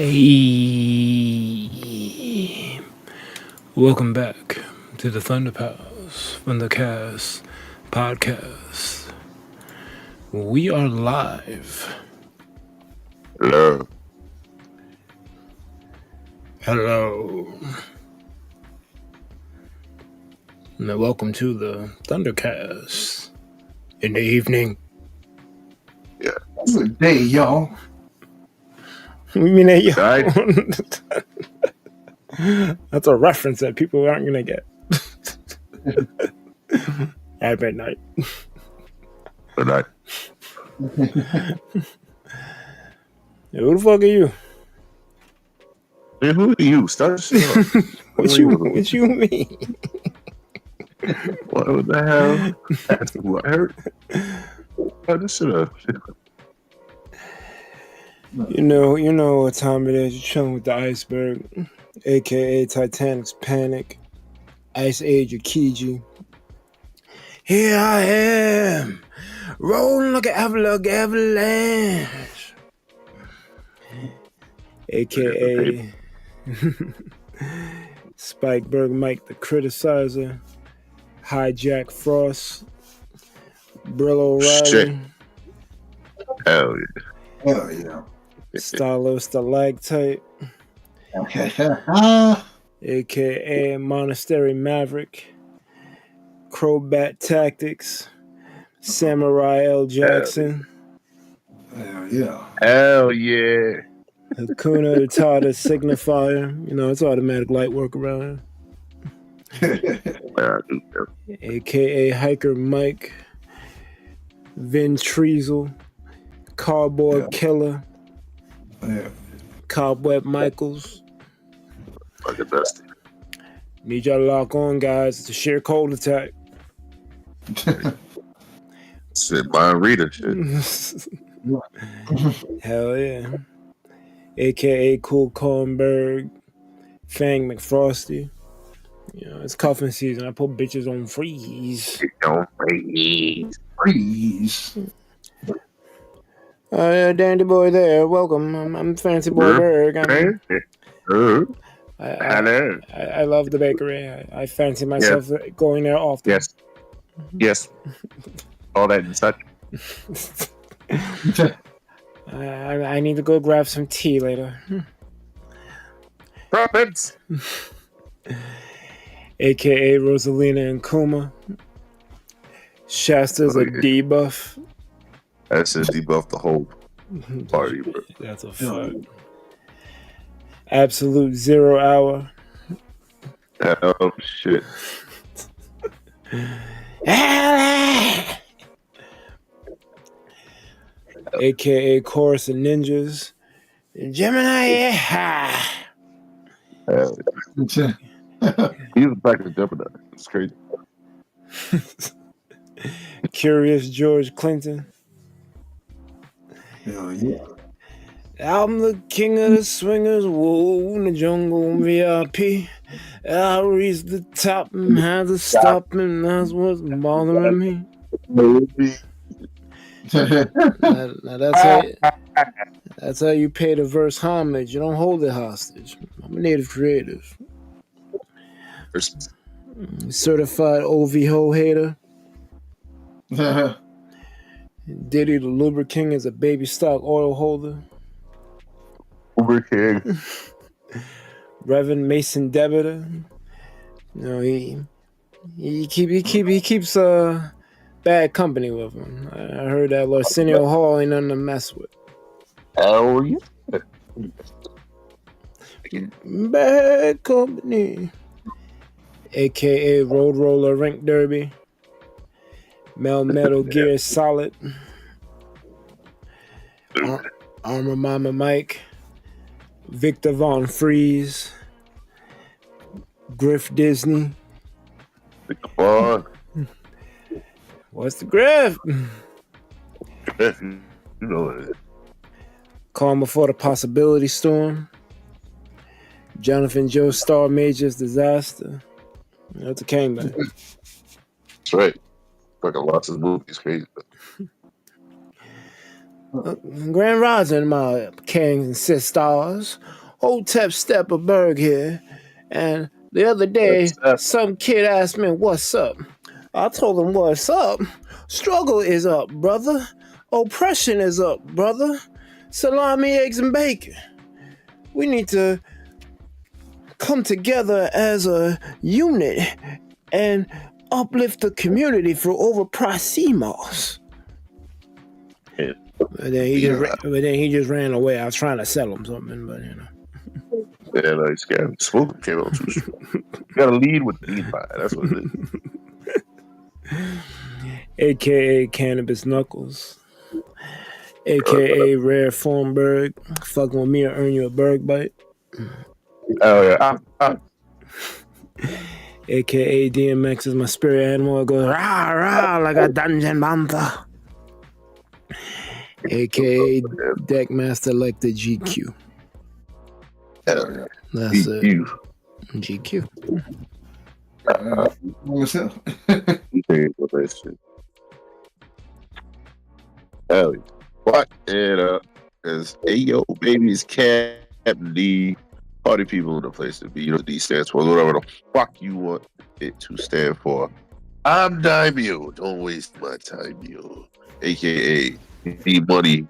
Hey, welcome back to the Thundercast podcast. We are live. Hello. Hello. And welcome to the Thundercast in the evening. Yeah. Good day, y'all. We mean that, yo. Right. That's a reference that people aren't gonna get. At midnight. Good night. Who the fuck are you? Man, who are you? Start the shit up. What you mean? What the hell? That's what I heard. Oh, this shit up. You know what time it is. You're chilling with the Iceberg, aka Titanic's Panic, Ice Age Akiji. Here I am, rolling like an avalanche, aka Spikeberg Mike the Criticizer, Hijack Frost, Brillo Riley, Shit. Hell yeah. Hell yeah. Stylo Stalactite, aka Monastery Maverick, Crowbat Tactics, Samurai L. Jackson, Hell yeah. Hell yeah. Hakuna Matata Signifier. You know, it's automatic light work around here. AKA Hiker Mike, Vin Treasel, Cardboard Killer, Cobweb Michaels. Fucking bestie. Need y'all to lock on, guys. It's a sheer cold attack. Shit, mind reader shit. Hell yeah. AKA Cool Kornberg, Fang McFrosty. You know, it's cuffing season. I put bitches on freeze. Don't freeze. Freeze. Dandy boy there. Welcome. I'm Fancy Boy Berg. I love the bakery. I fancy myself going there often. Yes. All that and such. I need to go grab some tea later. Profits. AKA Rosalina and Kuma. Shasta's a debuff. That's just debuff the whole party, bro. That's a fuck. Absolute 0 hour. Oh shit. AKA Chorus of Ninjas. Gemini. He was back to Gemini. It's crazy. Curious George Clinton. Hell yeah. I'm the king of the swingers, whoa, in the jungle VIP. I'll reach the top and have to stop, and that's what's bothering me. Now that's how you pay the verse homage. You don't hold it hostage. I'm a native creative. Certified OV-ho hater. Diddy the Lubricant is a baby stock oil holder. Uber King. Reverend Mason Debitor. You know, he keeps bad company with him. I heard that Arsenio Hall ain't nothing to mess with. Oh yeah. Bad company. AKA Road Roller Rink Derby. Mel Metal Gear Solid. Armor Mama Mike. Victor Von Freeze. Griff Disney. Pick the ball. What's the Griff? You know it. Calm Before the Possibility Storm. Jonathan Joe Star Major's Disaster. That's a gangbang. That's right. Fucking lots of movies, crazy. Grand Rising, my kings and sisters. Hotep Stepperberg here. And the other day, some kid asked me, what's up? I told him, what's up? Struggle is up, brother. Oppression is up, brother. Salami, eggs, and bacon. We need to come together as a unit and uplift the community for overpriced CMOS. Yeah. But then he just ran away. I was trying to sell him something, but you know. Yeah, like scam. Smoke came out too strong. You gotta lead with the lead by. That's what it is. AKA Cannabis Knuckles. AKA Rare Formberg. Fucking with me or earn you a berg bite. Oh yeah. AKA DMX is my spirit animal. It goes rah rah like a dungeon panther. AKA Deckmaster like the GQ. That's it. GQ. What's up? Hell yeah. What it up? Because Ayo babies Kapt D. Party people in the place to be. You know what D stands for. Whatever the fuck you want it to stand for. I'm Daimyo. Don't waste my time, yo. AKA D Money.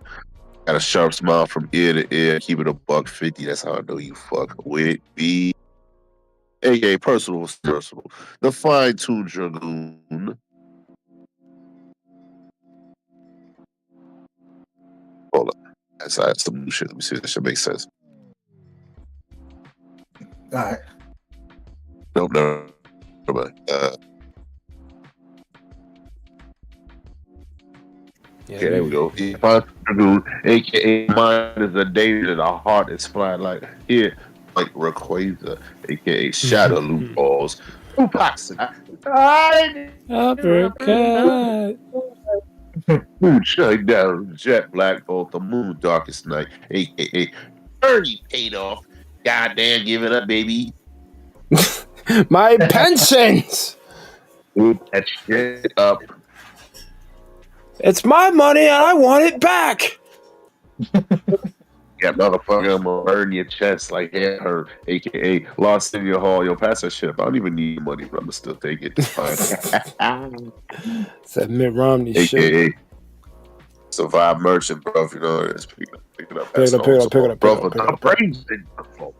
Got a sharp smile from ear to ear. Keep it $150. That's how I know you fuck with me. AKA personal. The fine tuned dragoon. Hold up. That's some new shit. Let me see if that shit makes sense. All right. Nope, no. Okay, there we go. Fine dragoon, AKA mine is a danger. The heart is flying like here, like Rayquaza, AKA Shadow Loop Balls. Tupac. Uppercut. Moon shine down, jet black bolt, the moon darkest night, AKA Ernie paid off. Goddamn, give it up, baby. My pensions. Move that shit up. It's my money and I want it back. Yeah, motherfucker, I'm gonna burn your chest like it hurt, AKA lost in your hall. Yo, pass that shit up. I don't even need money, but I'm gonna still take it. It's fine. It's that Mitt Romney AKA shit. Survive Merchant, bro. If you know it, pick it up. Pick it up.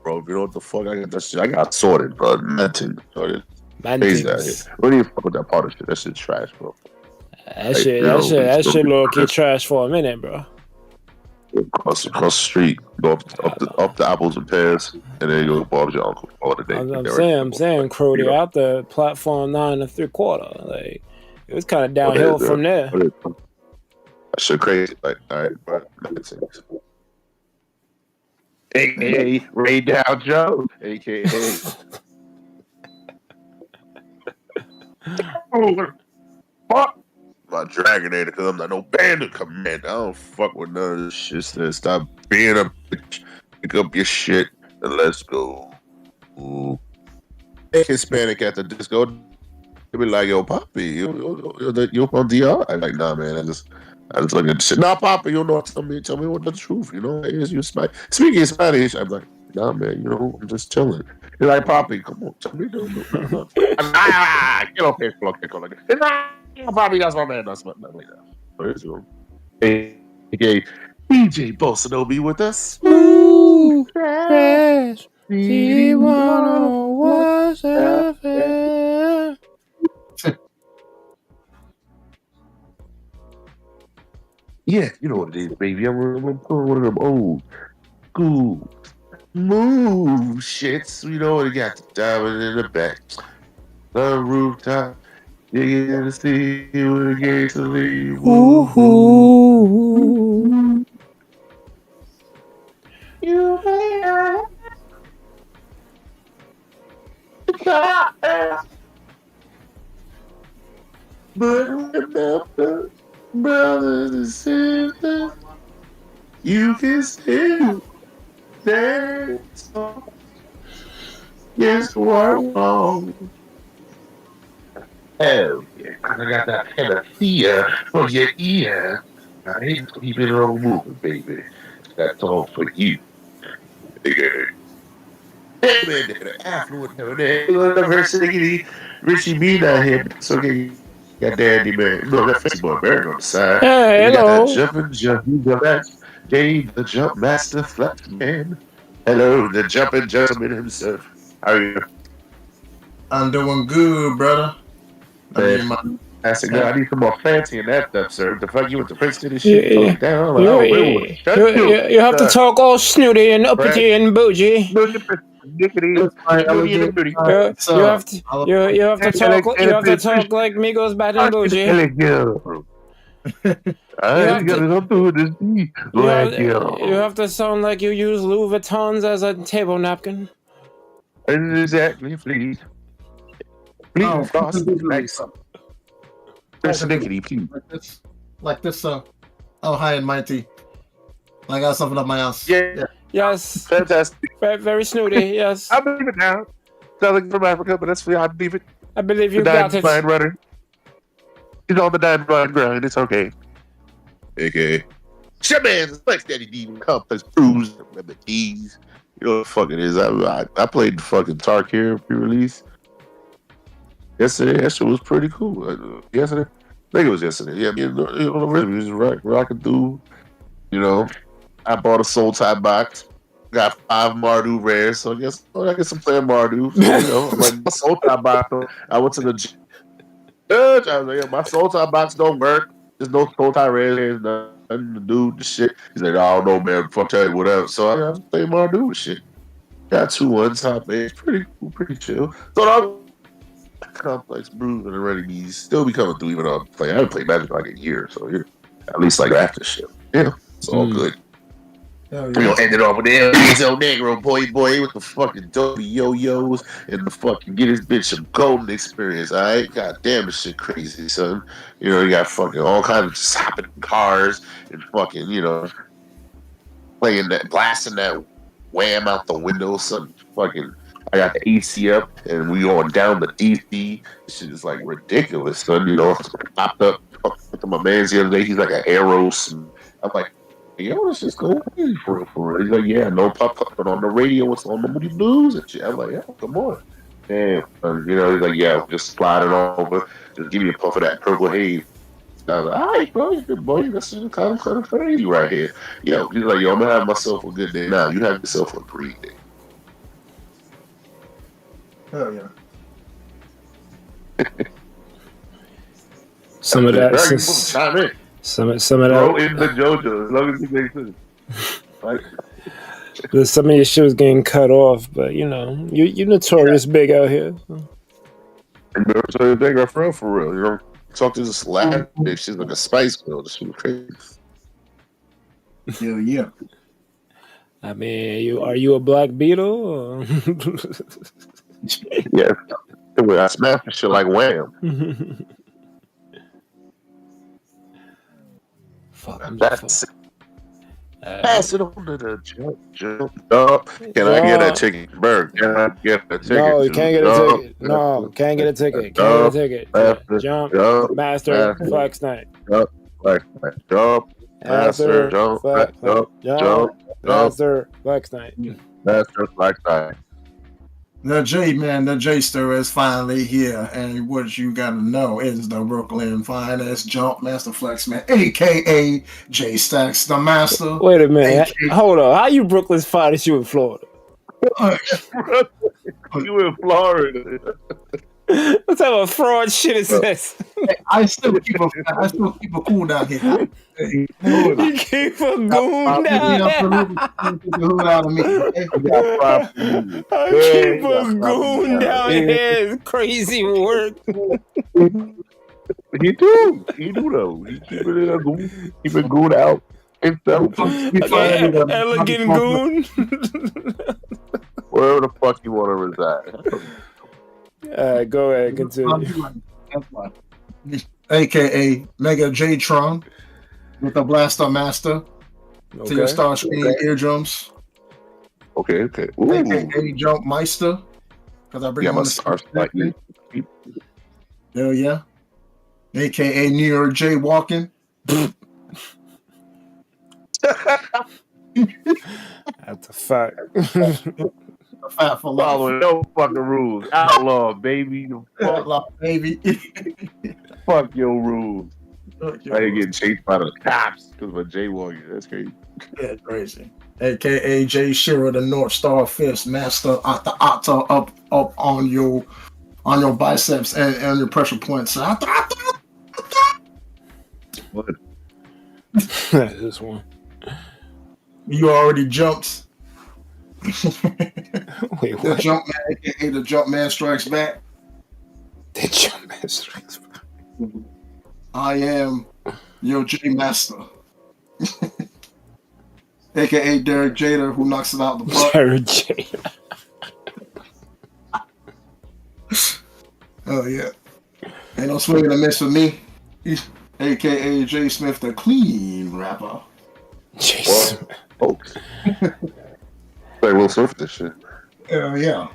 Bro, if you know what the fuck, I got that shit. I got sorted, bro. Nothing. Crazy out here. What do you fuck with that part of shit? That shit trash, bro. That shit low key trash for a minute, bro. Across the street, go up the apples and pears, and then you go to your uncle all the day. I'm saying, Crody, out the platform 9 3/4. Like it was kind of downhill from there. That shit crazy. Like, all right, but AKA Ray Down Joe, AKA. Fuck my Dragonator, because I'm not no bandit commander. I don't fuck with none of this shit. Stop being a bitch. Pick up your shit and let's go. Ooh. Hey, Hispanic at the disco. They be like, yo, Poppy, you on DR? I'm like, nah, man. I just look at shit. Nah, Poppy, you know, tell me what the truth. You know, you speaking Spanish. I'm like, nah, man. You know, I'm just chilling. He's like, Poppy, come on, tell me. Get off here, Poppy, that's my man. That's my man. Okay, DJ Bolsonaro with us. Smooth trash. C1 was FM. Yeah, you know what it is, baby. I'm pulling one of them old school move shits. You know what? You got the diamond in the back. The rooftop. You get to see what it gets to leave. Ooh. You but remember, brothers and sisters, you can still dance. Yes, what wrong? Hell yeah, I got that panacea for your ear. I ain't keeping it on moving, baby. That's all for you. Nigga. Hey, man, nigga, the affluent nigga, nigga, never heard Siggity, Richie B down here. So got Dandy Man. You know, got Fancy Boy Barrett on the side. Hey, Then you got that hello. jumping jump. You got that Dave, the jump master flex man. Hello, the jumping gentleman himself. How are you? I'm doing good, brother. I mean, my I said, no, I need some more fancy in that stuff, sir. The fuck you went to Princeton and You, shit? Calm down. I'm like, you, oh, wait, well, shut you have to the talk all snooty and right? uppity and bougie. No, dickety, it's my snooty and elegant booty. You have to you have to talk like Migos bad and bougie. You I have to gotta go through this. you have to sound like you use Louis Vuittons as a table napkin. Exactly, please. Please, boss. Nice. Persnickety, please. like this, oh, high and mighty. I got something up my ass. Yeah, Yes, fantastic. very snooty. Yes, I believe it now. Sounds like from Africa, but that's I believe it. I believe you The got diamond it. line runner. He's on the diamond line grind. It's okay. AKA. Shit, man. Flex Daddy D Complex Brews. Remember D's. You know what the fuck it is. I played the fucking Tarkir pre-release yesterday. That shit was pretty cool. Yesterday? I think it was yesterday. Yeah, the rhythm was rocking through. You know, I bought a Soul Tie box. Got 5 Mardu rares, so I guess I'm playing Mardu. So, you know, I'm like, my Soul Tie box. I went to the judge. I was like, yeah, my Soul Tie box don't work. There's no Soul Tie rares. There's nothing to do. The shit. He's like, I don't know, man. Fuck tell you whatever. So I was playing Mardu and shit. Got 2 1-top edge. Pretty cool, pretty chill. So I complex brews and ready me's still be coming through even though I haven't played Magic like a year, so you're at least like after shit. Yeah, it's all good. Hell You know, ended off with the El Negro boy with the fucking dopey yo-yos and the fucking get his bitch some golden experience. All right, god damn, this shit crazy, son. You know, you got fucking all kinds of just hopping cars and fucking, you know, playing that, blasting that wham out the window, son. Fucking, I got the AC up and we going down the DC. This shit is like ridiculous, son. You know, popped up to my man's the other day. He's like an arrows. I'm like, yo, this is cool for real. He's like, yeah, no pop up, but on the radio, it's on the Moody Blues and shit. I'm like, yeah, come on. Damn. You know, he's like, yeah, just slide it over. Just give me a puff of that purple haze. I was like, all right, bro, you're good boy. This is kind of crazy right here. Yo, he's like, yo, I'm gonna have myself a good day now. You have yourself a great day. Hell yeah. Some of that, Chime in. some of Throw that, in the JoJo as long as you make sense. Like, some of your shit was getting cut off, but you know, you notorious big out here. so they got for real. You know, talk to this lad bitch. She's like a Spice Girl. This was crazy. Hell yeah. I mean, are you a Black Beetle? Or? Yeah, I smashed the shit like wham. Fuck, That's pass it on to the jump. Can I get a chicken burger? Can I get a ticket? No, you can't get a ticket. No, can't get a ticket. Can't get a ticket. Jump, master, flex night. Jump, master, jump, master, flex night. Master, flex night. The J Stir is finally here, and what you gotta know is the Brooklyn finest jump master flex man, aka J Stacks the Master. Wait a minute, hold on. How you Brooklyn's finest? You in Florida? You in Florida? What type of fraud shit is this? I still keep a cool down here. You keep a goon down here. I keep a goon down here. It's crazy work. He do though. He keep it goon out. Elegant goon. Wherever the fuck you want to reside. Go ahead, continue. AKA Mega J-Tron with the Blaster Master to your Starscream eardrums. Okay. Ooh. AKA Jump Meister, because I bring him on the Starscream. Hell yeah. AKA New York J Walking. That's a fact. A fat for life. Following no fucking rules. Outlaw, baby. Outlaw, baby. Fuck your rules. Fuck your I ain't rules. getting chased by the cops because of a jaywalking. That's crazy. Yeah, crazy. AKA Jay Shearer, the North Star Fist Master, at the Otta up on your biceps and on your pressure points. What? This one. You already jumped. Wait, The what? jump man, AKA the jump man strikes back. The jump man strikes back. I am your J Master. AKA Derek Jader, who knocks it out the park. Jared J. Oh yeah. Ain't no swing and a miss for me. AKA J Smith, the clean rapper. Jason. Oh. Hey, Will Smith this shit. Oh yeah.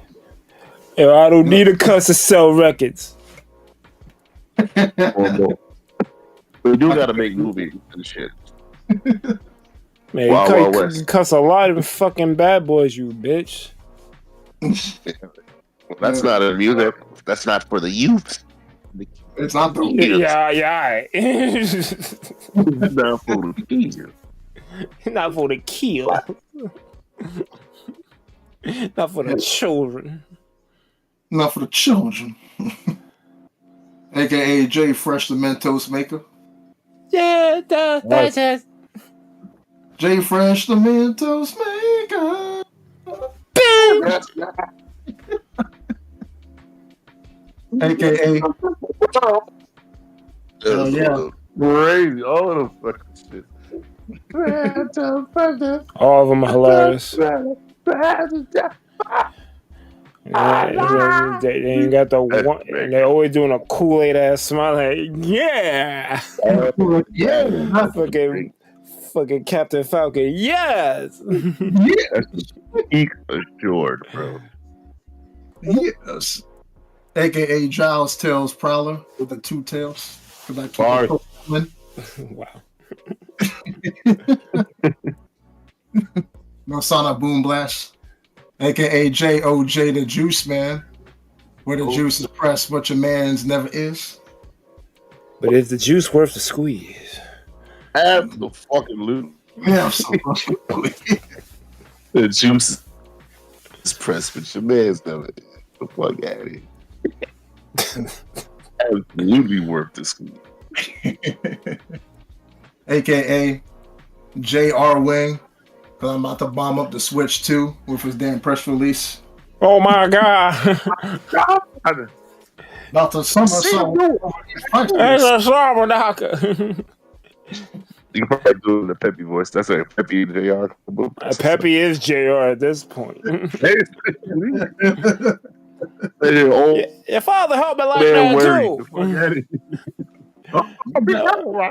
Yo, I don't need a cuss to sell records. We do gotta make movies and shit. Man, Wild, you Wild West. cuss a lot of fucking bad boys, you bitch. Well, that's not a music. That's not for the youth. It's not the Yeah. Not for the kids. Not for the kill. Not for the children. not for the children. AKA J Fresh, the Mentos maker. Yeah, that's it. J Fresh, the Mentos maker. AKA That's yeah. crazy. All of the fucking shit. All of them are hilarious. They ain't got the one, and they're always doing a Kool-Aid ass smile, like, yeah, yeah. fucking Captain Falcon, yes. Peak assured, bro. Yes. AKA Giles Tails Prowler with the two tails. Because I keep Bars. it coming. Wow. No Sonic Boom Blast. AKA JOJ the Juice Man. Where the juice is pressed, but your man's never is. But is the juice worth the squeeze? Have the fucking loot. Yeah, so The juice is pressed, but your man's never. The fuck out of here. Absolutely worth the squeeze. AKA JR Wing. Because I'm about to bomb up the Switch 2 with his damn press release. Oh my god. About to somersault. That's a slobber knocker. You can probably do it in the Peppy voice. That's a Peppy JR. Peppy is JR at this point. Your father helped me like that too.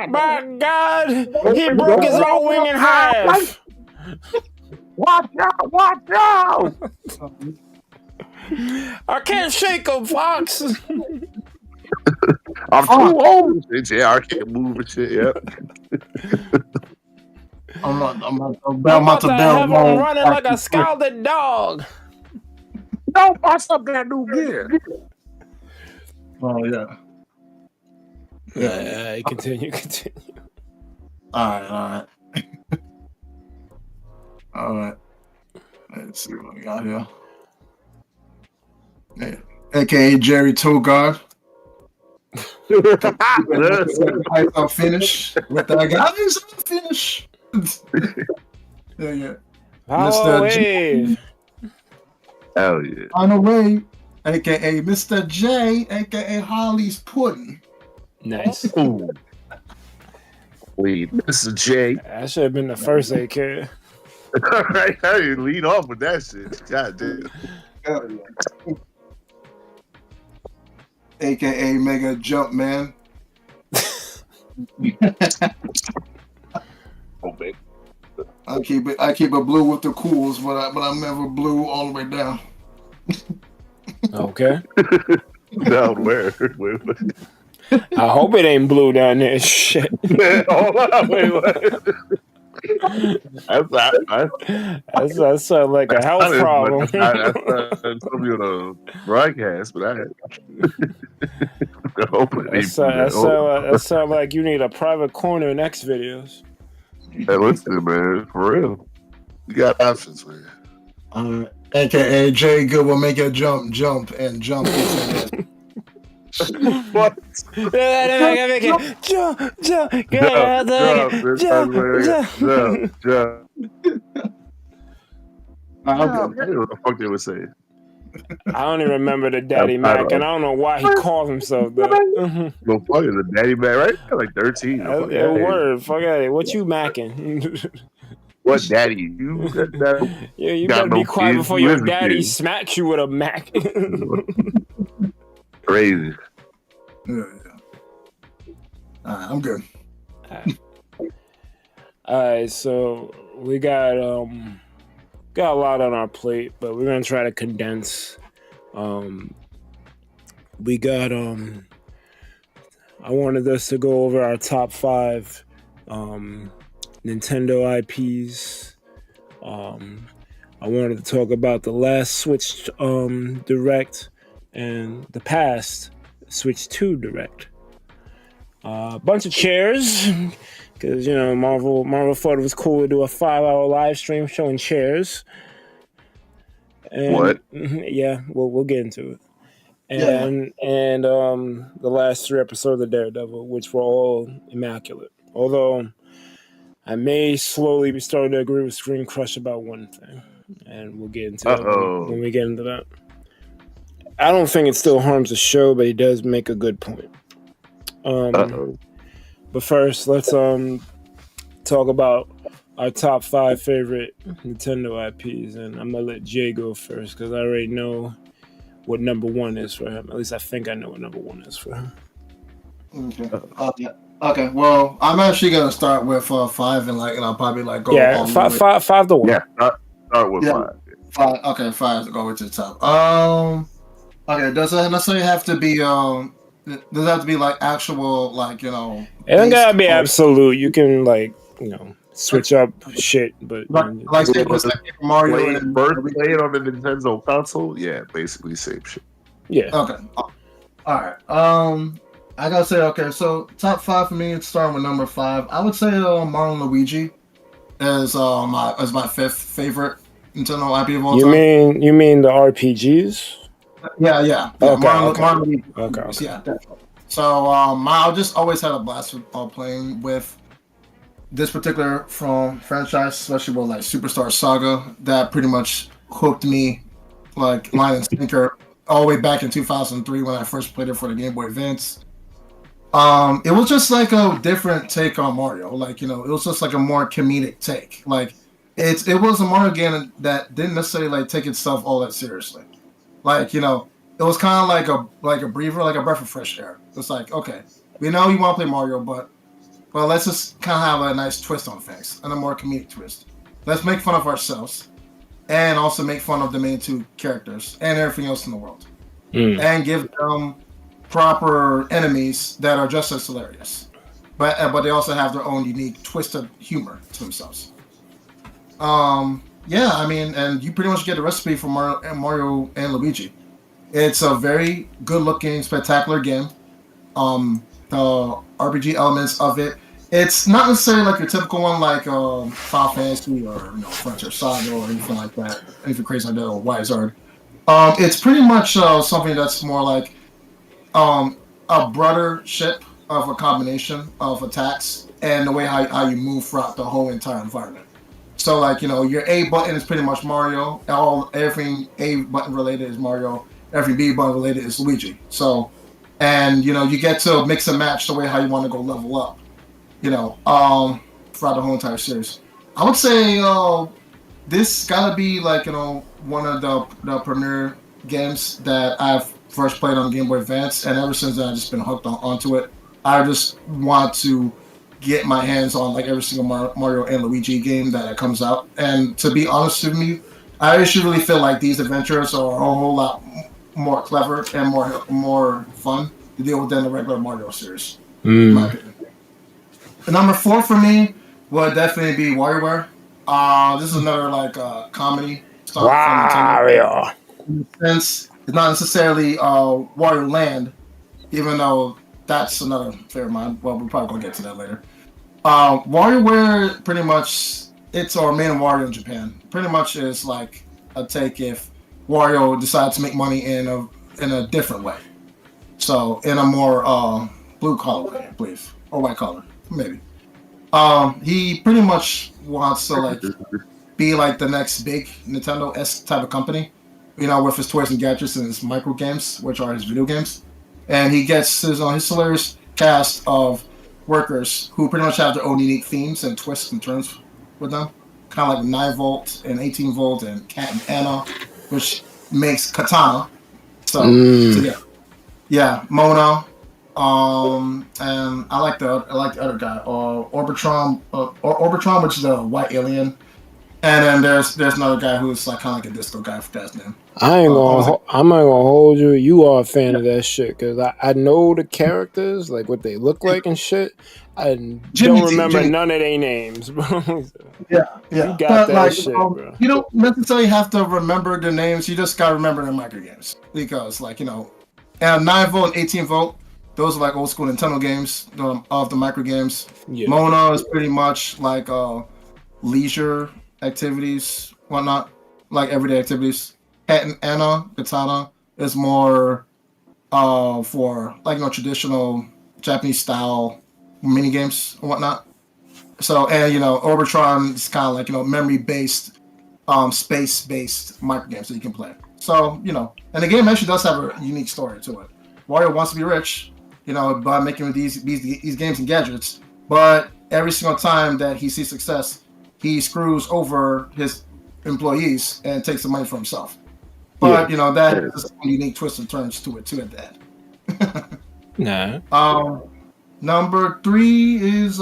My God, he broke his own wing in half. Watch out! I can't shake him, Fox. I'm too old. JR can't move and shit. Yep. I'm about to have him running like a scalded dog. Don't bust up that new gear. Oh yeah. Yeah, continue. All right. Let's see what we got here. Yeah. AKA Jerry Togard. I'll finish. With that guys, I'll finish. Yeah. Mr. Wave. Hell yeah. On the way, AKA Mr. J, AKA Holly's Pudding. Nice. Ooh. Wait, Mr. J. That should have been the first AK. All right, how you lead off with that shit? God damn. AKA Mega Jump Man. Oh, baby. I keep it blue with the cools, but I'm never blue all the way down. Okay. Down where? Wait. I hope it ain't blue down there. Shit. Hold on, wait. That sounds like a health problem. I told you on a broadcast, but I That sound like you need a private corner in X videos. Hey, listen, man, for real. You got options, man. AKA Jay Good will make a jump. What? Jump. I don't know what the fuck they were saying. I don't even remember the Daddy Mac, and I don't know why he calls himself that. No fuck is the Daddy Mac, right? Like 13. Word, fuck out of it. What you macking? What daddy? You yeah, you better be quiet before your daddy smacks you with a Mac. Crazy. Yeah. I'm good. All right, so we got a lot on our plate, but we're gonna try to condense. We got I wanted us to go over our top 5 Nintendo IPs. I wanted to talk about the last Switch Direct and the past Switch 2 Direct. A bunch of chairs, because Marvel thought it was cool to do a 5-hour live stream showing chairs. And, what? Yeah, we'll get into it. And the last 3 episodes of Daredevil, which were all immaculate. Although I may slowly be starting to agree with Screen Crush about one thing, and we'll get into that when we get into that. I don't think it still harms the show, but he does make a good point. But first, let's talk about our top 5 favorite Nintendo IPs, and I'm gonna let Jay go first because I already know what number 1 is for him. At least I think I know what number 1 is for him. Okay. Okay. Well, I'm actually gonna start with 5, and I'll probably go. Yeah, five to 1. Yeah, start with 5. 5. Okay, 5 to go to the top. Okay. Does it necessarily have to be Does it have to be actual It don't gotta be absolute. You can switch up shit, but Super Mario first played on the Nintendo console. Yeah, basically same shit. Yeah. Okay. All right. I gotta say, okay. So top 5 for me, it's starting with number 5. I would say Mario and Luigi is my 5th favorite Nintendo IP of all time. You mean the RPGs? Yeah. Okay. Mario. Okay. Yeah. So I just always had a blast playing with this particular franchise, especially with Superstar Saga, that pretty much hooked me line and sinker all the way back in 2003 when I first played it for the Game Boy Advance. It was just a different take on Mario. It was just a more comedic take. It was a Mario game that didn't necessarily take itself all that seriously. It was kind of like a breather, like a breath of fresh air. It's okay, we know you want to play Mario, but let's just kind of have a nice twist on things and a more comedic twist. Let's make fun of ourselves and also make fun of the main 2 characters and everything else in the world, and give them proper enemies that are just as hilarious, but they also have their own unique twisted humor to themselves. And you pretty much get the recipe for Mario and Luigi. It's a very good-looking, spectacular game. The RPG elements of it, it's not necessarily your typical one Final Fantasy or Frontier Saga or anything like that, anything crazy like that, or Rhy'zrd. It's pretty much something that's more a brothership of a combination of attacks and the way how you move throughout the whole entire environment. So your A button is pretty much Mario. Everything A button related is Mario. Every B button related is Luigi. So, and you get to mix and match the way how you want to go level up. Throughout the whole entire series. I would say this gotta be one of the premier games that I've first played on Game Boy Advance, and ever since then I've just been hooked onto it. I just want to get my hands on every single Mario and Luigi game that comes out. And to be honest with you, I actually really feel these adventures are a whole lot more clever and more fun to deal with than the regular Mario series. In my opinion. The number 4 for me would definitely be WarioWare. This is another like comedy stuff from Wario. Nintendo. In a sense, it's not necessarily Wario Land, even though that's another favorite of mine. Well, we're probably gonna get to that later. WarioWare pretty much it's our main Wario in Japan. Pretty much is like a take if Wario decides to make money in a different way. So in a more blue collar way, I believe, or white collar, maybe. He pretty much wants to like be like the next big Nintendo-esque type of company, with his toys and gadgets and his micro games, which are his video games. And he gets his hilarious cast of workers who pretty much have their own unique themes and twists and turns with them. Kind of like 9 volt and 18 volt and Kapt and Anna, which makes Katana. So yeah, Mona. And I like the other guy, Orbitron, which is the white alien. And then there's another guy who's like kind of like a disco guy. I forgot his name. I'm not gonna hold you. You are a fan of that shit because I know the characters, like what they look like and shit. I don't remember none of their names, bro. Yeah. You got that shit, bro. You don't necessarily have to remember their names. You just gotta remember their micro games because, and 9 volt and 18 volt. Those are like old school Nintendo games of the micro games. Yeah. Mona is pretty much like leisure activities, whatnot, like everyday activities. Anna, Katana is more for like traditional Japanese style mini games and whatnot. So and Orbitron is kind of like memory based, space based micro games that you can play. So and the game actually does have a unique story to it. Wario wants to be rich, by making these games and gadgets. But every single time that he sees success, he screws over his employees and takes the money for himself. But that is a unique twist and turns to it too at that. Nah. Number 3 is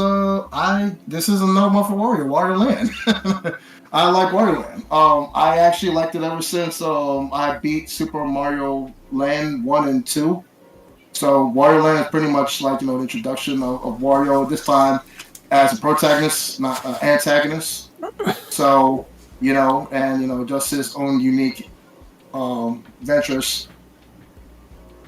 this is another one for Wario Land. I like Wario Land. I actually liked it ever since I beat Super Mario Land 1 and 2. So Wario Land is pretty much like the introduction of Wario, this time as a protagonist, not an antagonist. So and just his own unique ventures.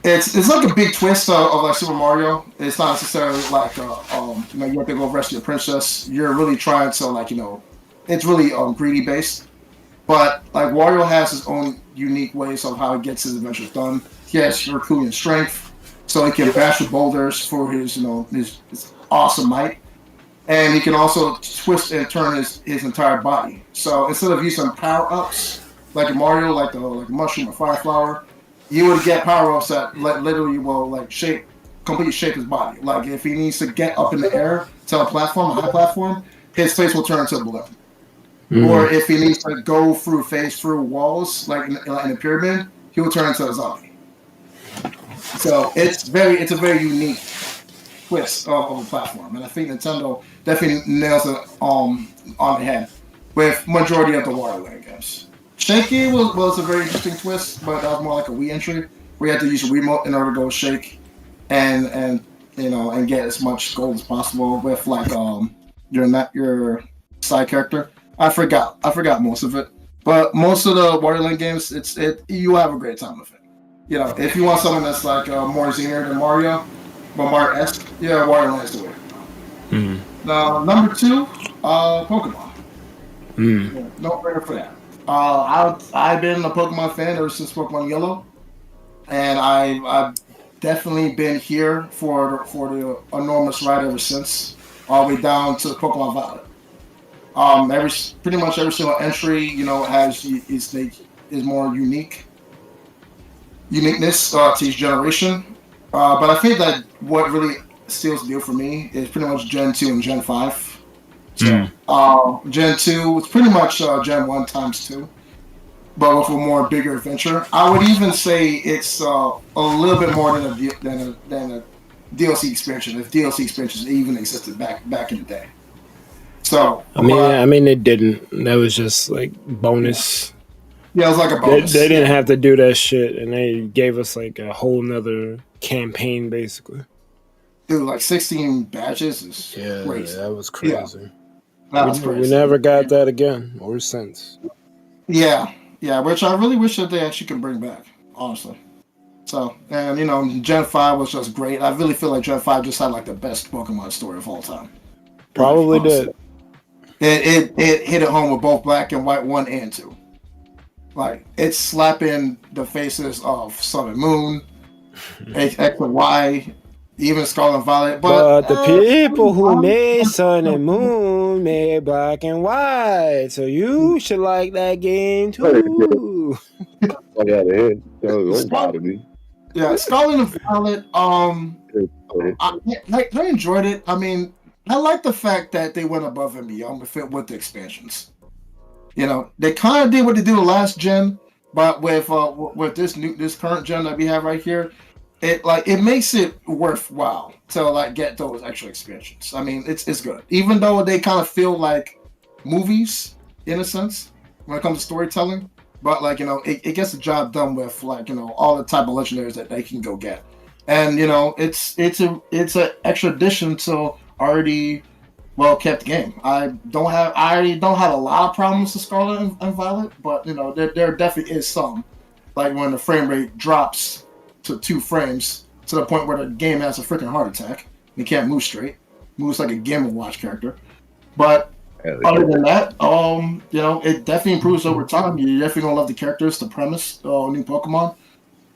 It's like a big twist of like Super Mario. It's not necessarily like you have to go rescue a princess. You're really trying to it's really greedy based. But like Wario has his own unique ways of how he gets his adventures done. He has Herculean strength, so he can bash with boulders for his his awesome might. And he can also twist and turn his entire body. So instead of using power ups like in Mario, like the mushroom or fire flower, you would get power ups that literally will completely shape his body. Like if he needs to get up in the air to a high platform, his face will turn into a balloon. Mm-hmm. Or if he needs to go through walls like in a pyramid, he will turn into a zombie. So it's a very unique twist of a platform, and I think Nintendo definitely nails it on the head with majority of the Wario Land games. Shaky was a very interesting twist, but that was more like a Wii entry where you had to use a remote in order to go shake and get as much gold as possible with like your side character. I forgot most of it, but most of the Wario Land games, you have a great time with it. If you want something that's like more zenier than Mario, but Mario-esque, Wario Land's the way. Now, number 2, Pokemon. No brainer for that. I've been a Pokemon fan ever since Pokemon Yellow, and I've definitely been here for the enormous ride ever since, all the way down to Pokemon Violet. Pretty much every single entry, has is more uniqueness to each generation. But I think that what really seals the deal for me is pretty much Gen 2 and Gen 5. So, Gen 2 was pretty much Gen 1 times 2, but with a more bigger adventure. I would even say it's a little bit more than a DLC expansion, if DLC expansions even existed back in the day. So I mean, it didn't. That was just like bonus. Yeah, it was like a bonus. They didn't have to do that shit, and they gave us like a whole nother campaign, basically. Dude, like 16 badges is crazy. Yeah, that was crazy. That's we crazy. never got that again or since. Yeah, which I really wish that they actually can bring back, honestly. So, and Gen 5 was just great. I really feel like Gen 5 just had like the best Pokemon story of all time. Probably honestly. did. It hit it home with both Black and White 1 and 2. Like, it's slapping the faces of Sun and Moon, X and Y, even Scarlet and Violet. But the people who made Sun and Moon made Black and White, so you should like that game too. Don't bother me. Yeah, Scarlet and Violet. I enjoyed it. I mean, I like the fact that they went above and beyond with the expansions. They kind of did what they did the last gen, but with this current gen that we have right here, it makes it worthwhile to get those extra expansions. I mean, it's good, even though they kind of feel like movies in a sense when it comes to storytelling. But it gets the job done with all the type of legendaries that they can go get, and it's an extra addition to already well kept game. I already don't have a lot of problems with Scarlet and Violet, but there definitely is some, like when the frame rate drops to 2 frames to the point where the game has a freaking heart attack. You can't move straight, moves like a Game & Watch character. But other than that, it definitely improves over time. You're definitely gonna love the characters, the premise, new Pokemon.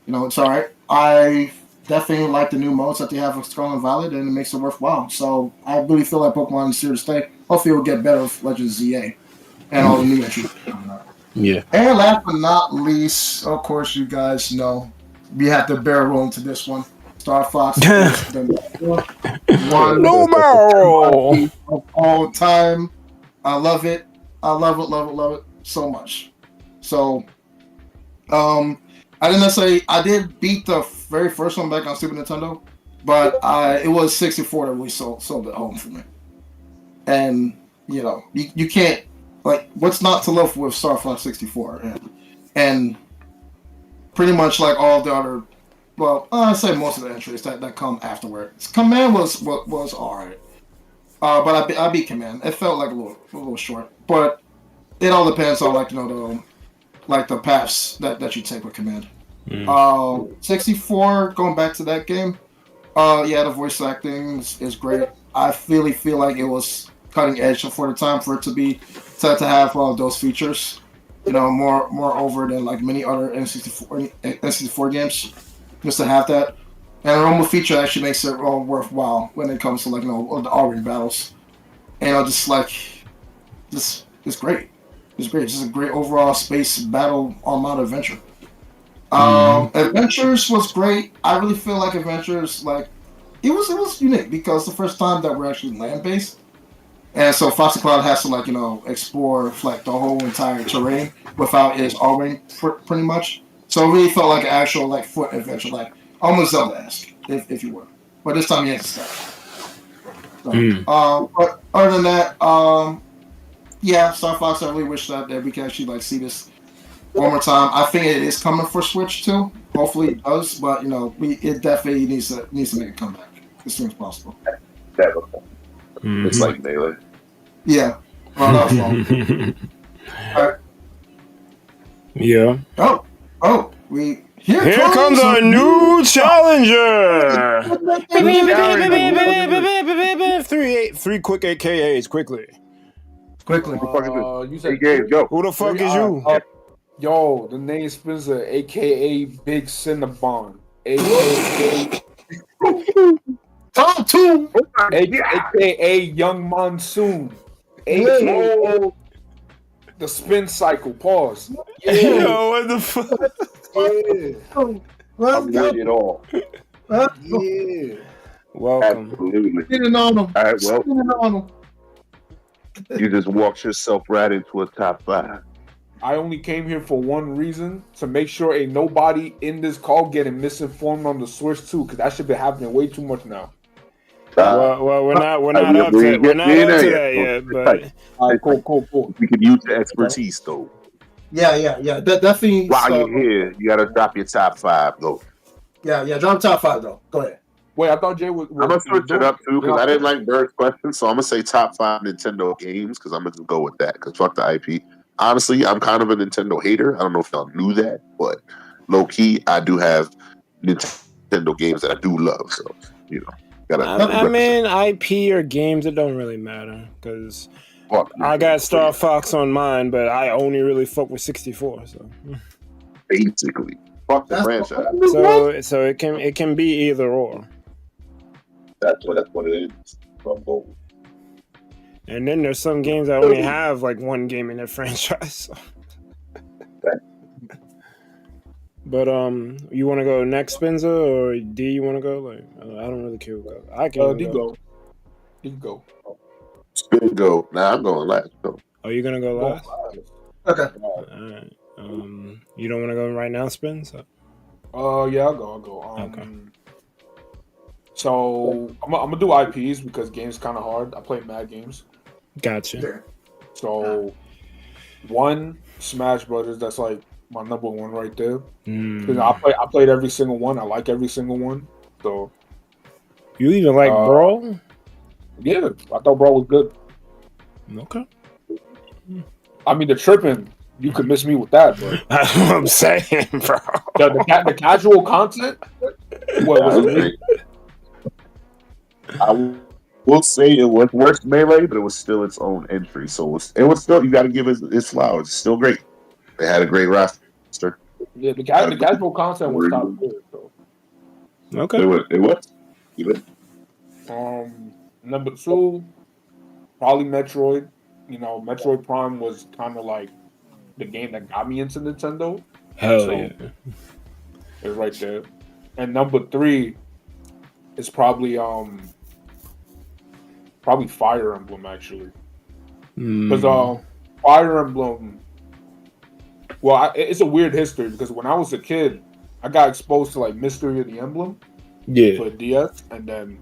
It's all right. I definitely like the new modes that they have with Scarlet and Violet, and it makes it worthwhile. So I really feel like Pokemon is here to stay. Hopefully, it will get better with Legends ZA and all the new entries coming out. Yeah. And last but not least, of course, you guys know we have to barrel roll into this one. Star Fox is the one of all time. I love it. I love it so much. So, I didn't necessarily. I did beat the very first one back on Super Nintendo, but it was 64 that really sold it home for me. And you can't what's not to love with Star Fox 64, and pretty much like all the other. Well, I say most of the entries that come afterwards. Command was alright. But I beat Command. It felt like a little short, but it all depends on the paths that you take with Command. 64, going back to that game. The voice acting is great. I really feel like it was cutting edge for the time for it to have those features. More over than like many other N64 games. Just to have that. And the normal feature actually makes it worthwhile when it comes to the all-ring battles. And it's great. It's great. It's just a great overall space battle all-out adventure. Adventures was great. I really feel like Adventures it was unique because the first time that we're actually land-based, and so Foxy Cloud has to explore the whole entire terrain without its all-ring pretty much. So it really felt like an actual foot adventure, almost Zelda-esque, if you will. But this time you had to stop. So, but other than that, Star Fox, I really wish that we can actually see this one more time. I think it is coming for Switch too. Hopefully it does, but it definitely needs to make a comeback as soon as possible. It's like Melee. Yeah. Well, that was wrong. All right. Yeah. Oh, here comes a new challenger. Three quick AKAs, quickly. You said go. Who the fuck is you? Yo, the name Spencer, aka Big Cinnabon, aka Top 2, aka Young Monsoon, aka the Spin Cycle. Pause. Yo, what the fuck? I'm ready at all. Yeah. Welcome. Absolutely. Sitting on them. All right, well, Sitting on them. you just walked yourself right into a top 5. I only came here for one reason, to make sure ain't nobody in this call getting misinformed on the Switch too, because that shit been happening way too much now. Well, we're not up to that yet, but all right, cool. We can use the expertise though. Yeah. Definitely. While you're here, you gotta drop your top 5 though. Yeah. Drop top 5 though. Go ahead. Wait, I thought Jay was. I'm gonna switch it up too because Yeah. I didn't like Bird's question, so I'm gonna say top 5 Nintendo games because I'm gonna go with that because fuck the IP. Honestly, I'm kind of a Nintendo hater. I don't know if y'all knew that, but low key, I do have Nintendo games that I do love. So gotta. I mean, IP or games, it don't really matter because I got Star Fox on mine, but I only really fuck with 64. So basically, fuck the franchise. So it can be either or. That's what it is. And then there's some games that only have like one game in their franchise. So. But you want to go next, Spencer, or D? You want to go? Like I don't really care. I can go. You go. Spin go. Nah, I'm going last. Go. Oh, you're gonna go last? Okay. All right. You don't want to go right now, Spin? So. Yeah, I'll go. Okay. So I'm gonna do IPs because games kind of hard. I play mad games. Gotcha. So, one Smash Brothers. That's like my number one right there. I played every single one. I like every single one. So. You even like Brawl? Yeah, I thought Brawl was good. Okay. I mean, the tripping. You could miss me with that, but that's what I'm saying, bro. The casual content. What was it? I will say it was worse Melee, but it was still its own entry. So it was still, you got to give it its flowers. It's still great. They had a great roster. Yeah, the casual content was top tier. So. Okay. It was. Number 2, probably Metroid. Metroid Prime was kind of like the game that got me into Nintendo. Hell yeah. It's right there. And number 3 is probably Fire Emblem actually. Because Fire Emblem, well, it's a weird history because when I was a kid, I got exposed to like Mystery of the Emblem for DS, and then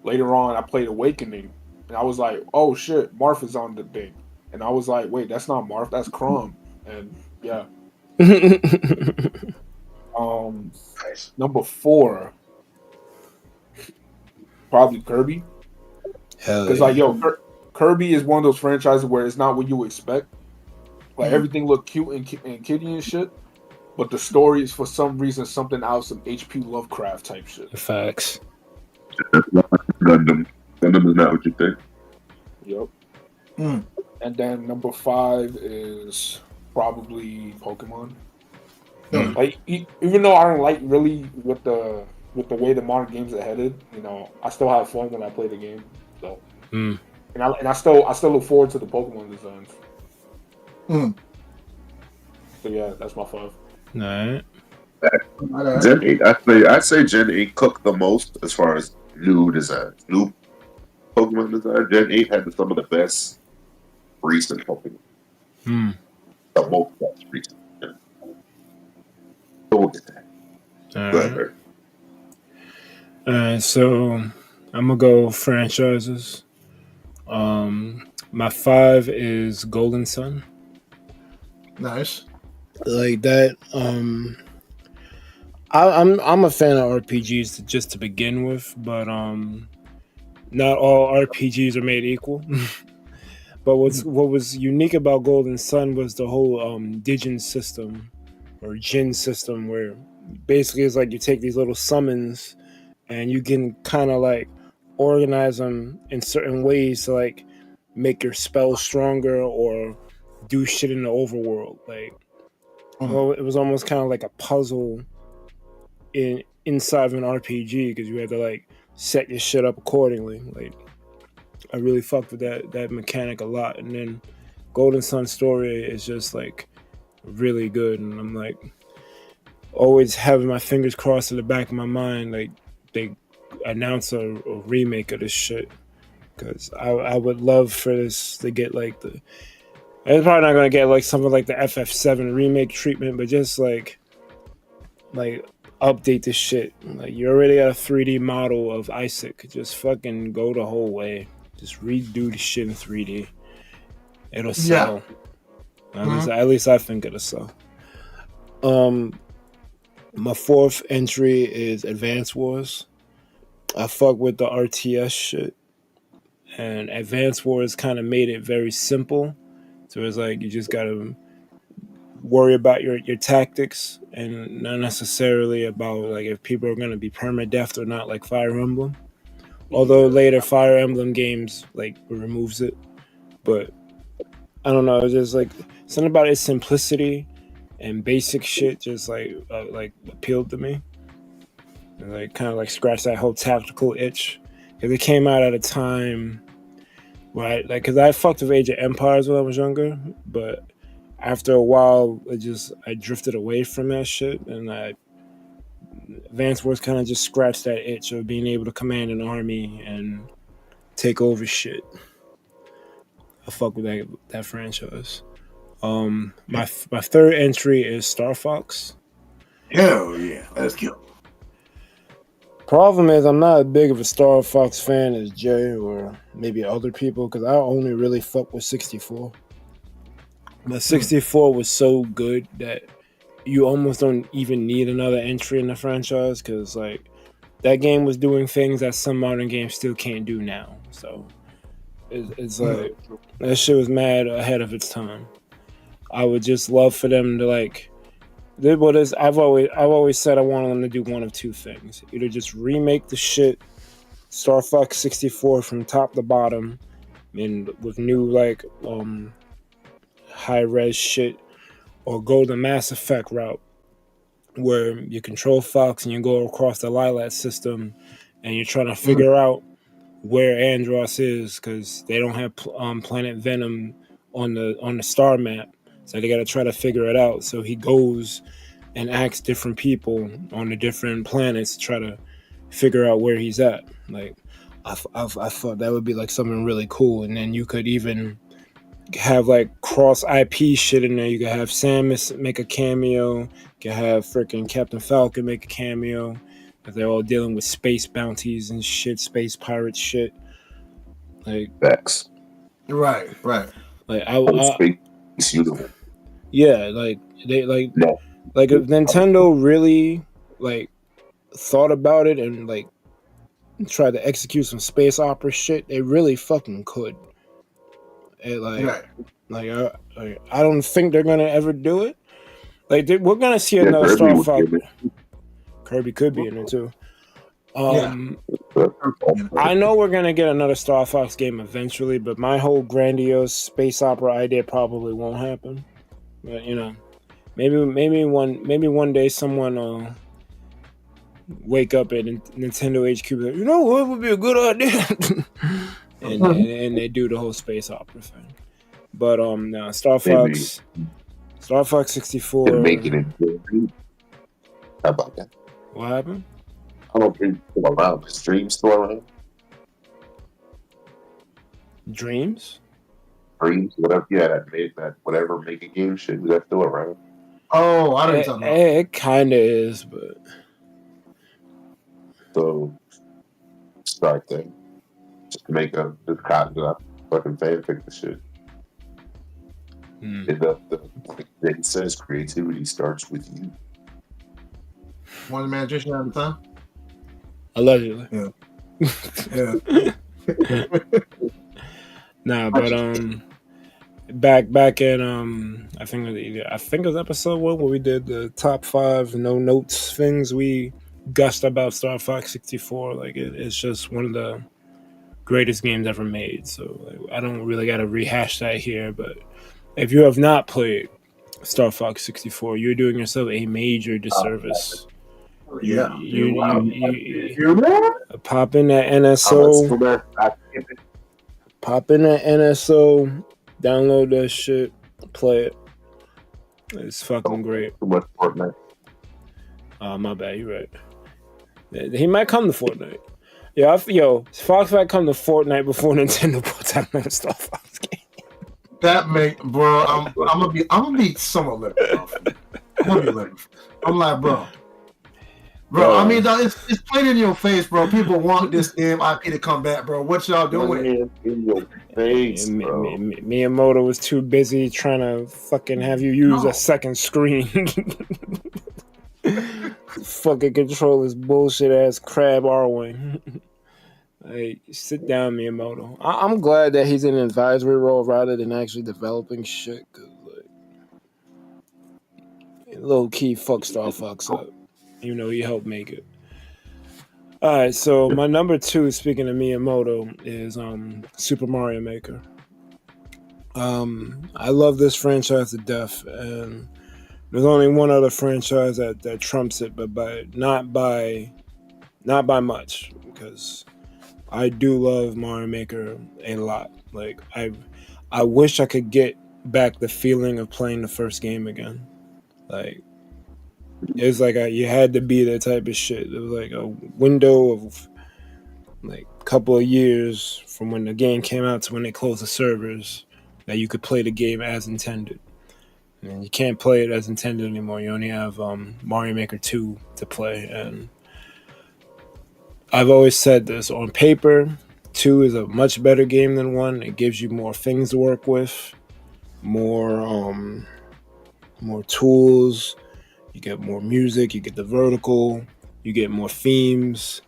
later on I played Awakening, and I was like, oh shit, Marth is on the thing, and I was like, wait, that's not Marth, that's Chrom, and yeah. Number 4, probably Kirby. Because Kirby is one of those franchises where it's not what you expect. Like everything looked cute and kitty and shit, but the story is for some reason something out of some H.P. Lovecraft type shit. Facts. Gundam is not what you think. Yep. And then number 5 is probably Pokemon. Like even though I don't like really with the way the modern games are headed, I still have fun when I play the game. So, and I still look forward to the Pokemon designs. So yeah, that's my 5. Alright. Gen 8, I'd say Gen 8 cooked the most as far as new designs. New Pokemon design. Gen 8 had some of the best recent Pokemon. The most best recent. Alright, so I'm gonna go franchises. My 5 is Golden Sun. Nice. Like that. I'm a fan of RPGs just to begin with, but not all RPGs are made equal. But what was unique about Golden Sun was the whole Digin system or Jin system, where basically it's like you take these little summons and you can kind of like organize them in certain ways to like make your spells stronger or do shit in the overworld. Like, well, it was almost kind of like a puzzle inside of an RPG because you had to like set your shit up accordingly. Like, I really fucked with that mechanic a lot. And then Golden Sun story is just like really good, and I'm like always having my fingers crossed in the back of my mind like they announce a remake of this shit, because I would love for this to get like it's probably not gonna get like something like the FF7 remake treatment, but just like update this shit. Like, you already got a 3D model of Isaac, just fucking go the whole way, just redo the shit in 3D. It'll sell. At least I think it'll sell. My 4th entry is Advance Wars. I fuck with the RTS shit, and Advance Wars kind of made it very simple. So it's like you just gotta worry about your tactics and not necessarily about like if people are gonna be permadeath or not, like Fire Emblem. Although later Fire Emblem games like removes it, but I don't know. It's just like something about its simplicity and basic shit just like appealed to me. And, like kind of like scratched that whole tactical itch because it came out at a time where because I fucked with Age of Empires when I was younger, but after a while I drifted away from that shit, and Advance Wars kind of just scratched that itch of being able to command an army and take over shit. I fuck with that franchise. My third entry is Star Fox. Hell yeah, let's go. Problem is, I'm not as big of a Star Fox fan as Jay or maybe other people because I only really fuck with 64. But 64 was so good that you almost don't even need another entry in the franchise because like that game was doing things that some modern games still can't do now. So it's like that shit was mad ahead of its time. I would just love for them to like. I've always said I wanted them to do one of two things: either just remake the shit Star Fox 64 from top to bottom, and with new like high res shit, or go the Mass Effect route where you control Fox and you go across the Lilat system, and you're trying to figure out where Andros is because they don't have Planet Venom on the star map, so they got to try to figure it out. So he goes and asks different people on the different planets to try to figure out where he's at. Like, I thought that would be like something really cool, and then you could even have like cross IP shit in there. You could have Samus make a cameo. You could have freaking Captain Falcon make a cameo. But they're all dealing with space bounties and shit, space pirate shit. Like Facts. Right. Like Space uniform. Yeah, like they like No. like if Nintendo really like thought about it and like tried to execute some space opera shit, they really fucking could. I don't think they're gonna ever do it. Like we're gonna see another Star Fox. Kirby could be in it too. I know we're gonna get another Star Fox game eventually, but my whole grandiose space opera idea probably won't happen. But you know, maybe one day someone will wake up at Nintendo HQ and like, you know what would be a good idea, and they do the whole space opera thing. But no, Star Fox 64. They're making it. How about that? What happened? I don't think around. Streams still around? Dreams? Dreams, whatever. Yeah, that whatever making game shit. Is that still around? Oh, I don't know. It kind of is, but so start thing. Just to make this cotton up fucking fanfic the shit. It says creativity starts with you. One magician at a time. Allegedly. Yeah. Nah, but back in I think it was episode 1 where we did the top 5 no notes things we gushed about Star Fox 64. Like it's just one of the greatest games ever made. So like, I don't really got to rehash that here. But if you have not played Star Fox 64, you're doing yourself a major disservice. Yeah. Pop in that NSO. Pop in that NSO. Download that shit. Play it. It's fucking great. Too much Fortnite. My bad. You're right. He might come to Fortnite. Fox might come to Fortnite before Nintendo puts out another Star Fox game. That bro. I'm gonna be somewhat liberal. I'm gonna be liberal. I'm like, bro. I mean, it's plain in your face, bro. People want this damn IP to come back, bro. What y'all doing? In your face, bro. Miyamoto was too busy trying to fucking have you use a second screen. fucking control this bullshit ass crab R-wing. Like, sit down, Miyamoto. I'm glad that he's in an advisory role rather than actually developing shit. Cause like, low key fucks up. You know, he helped make it. All right, so my number 2, speaking of Miyamoto, is Super Mario Maker. I love this franchise to death, and there's only one other franchise that trumps it, but not by much, because I do love Mario Maker a lot. Like I wish I could get back the feeling of playing the first game again. Like it's like you had to be that type of shit. It was like a window of like a couple of years from when the game came out to when they closed the servers that you could play the game as intended. And you can't play it as intended anymore. You only have Mario Maker 2 to play, and I've always said this, on paper, 2 is a much better game than 1. It gives you more things to work with, more tools, you get more music, you get the vertical, you get more themes.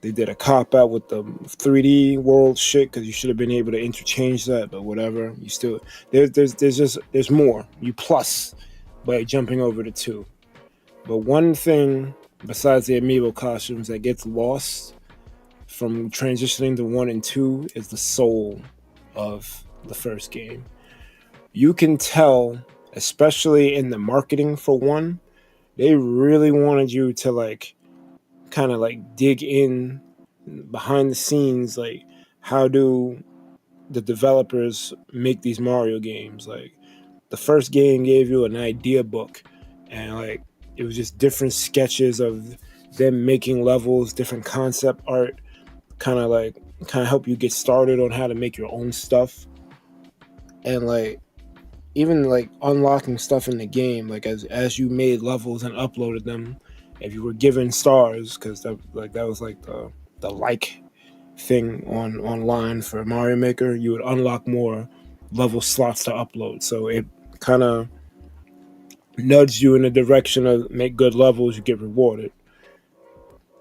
They did a cop out with the 3D world shit because you should have been able to interchange that, but whatever. You still there's more. You plus by jumping over to 2. But one thing besides the amiibo costumes that gets lost from transitioning to 1 and 2 is the soul of the first game. You can tell, especially in the marketing for 1, they really wanted you to like kind of like dig in behind the scenes, like how do the developers make these Mario games. Like the first game gave you an idea book, and like it was just different sketches of them making levels, different concept art, kind of help you get started on how to make your own stuff. And like even like unlocking stuff in the game, like as you made levels and uploaded them, if you were given stars, because that was like the like thing online for Mario Maker, you would unlock more level slots to upload. So it kind of nudged you in the direction of make good levels, you get rewarded.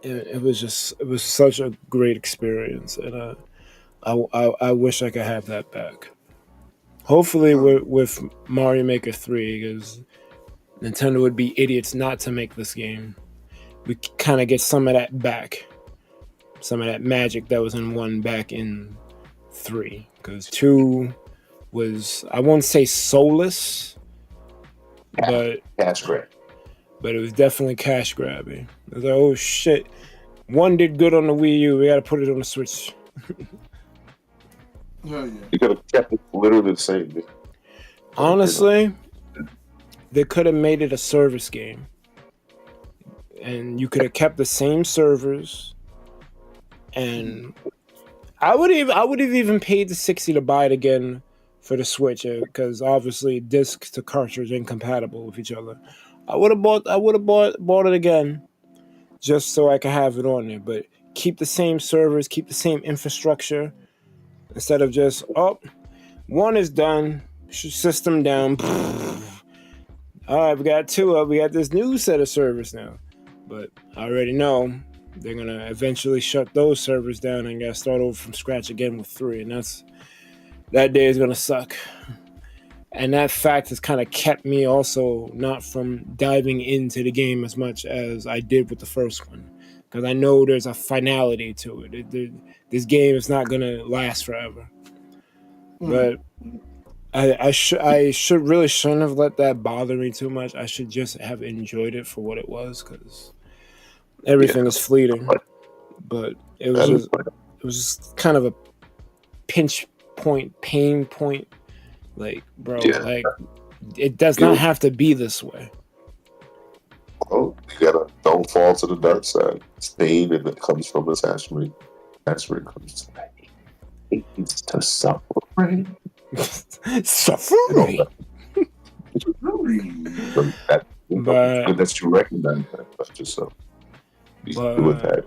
It was such a great experience, and I wish I could have that back. Hopefully with Mario Maker 3, because Nintendo would be idiots not to make this game. We kind of get some of that back. Some of that magic that was in 1 back in 3. Because 2 was, I won't say soulless, but cash grab. But it was definitely cash grabbing. It was like, oh shit, 1 did good on the Wii U, we gotta put it on the Switch. Yeah. You could have kept it literally the same. Honestly, they could have made it a service game, and you could have kept the same servers. And I would have even paid the $60 to buy it again for the Switch, because obviously disc to cartridge incompatible with each other. I would have bought it again just so I could have it on there, but keep the same servers, keep the same infrastructure. Instead of just, 1 is done, system down. All right, we got 2 up. We got this new set of servers now. But I already know they're going to eventually shut those servers down and got to start over from scratch again with 3. And that day is going to suck. And that fact has kind of kept me also not from diving into the game as much as I did with the first one. Because I know there's a finality to it. This game is not going to last forever. But I shouldn't have let that bother me too much. I should just have enjoyed it for what it was, because everything is fleeting. But it was just kind of a pinch point, pain point. Like, bro, like it does not have to be this way. Oh, don't fall to the dark side. It's pain, and it comes from assassinate. That's where it comes to. It's to suffering. Suffering. But that's you recognize that. That's just so. But with that.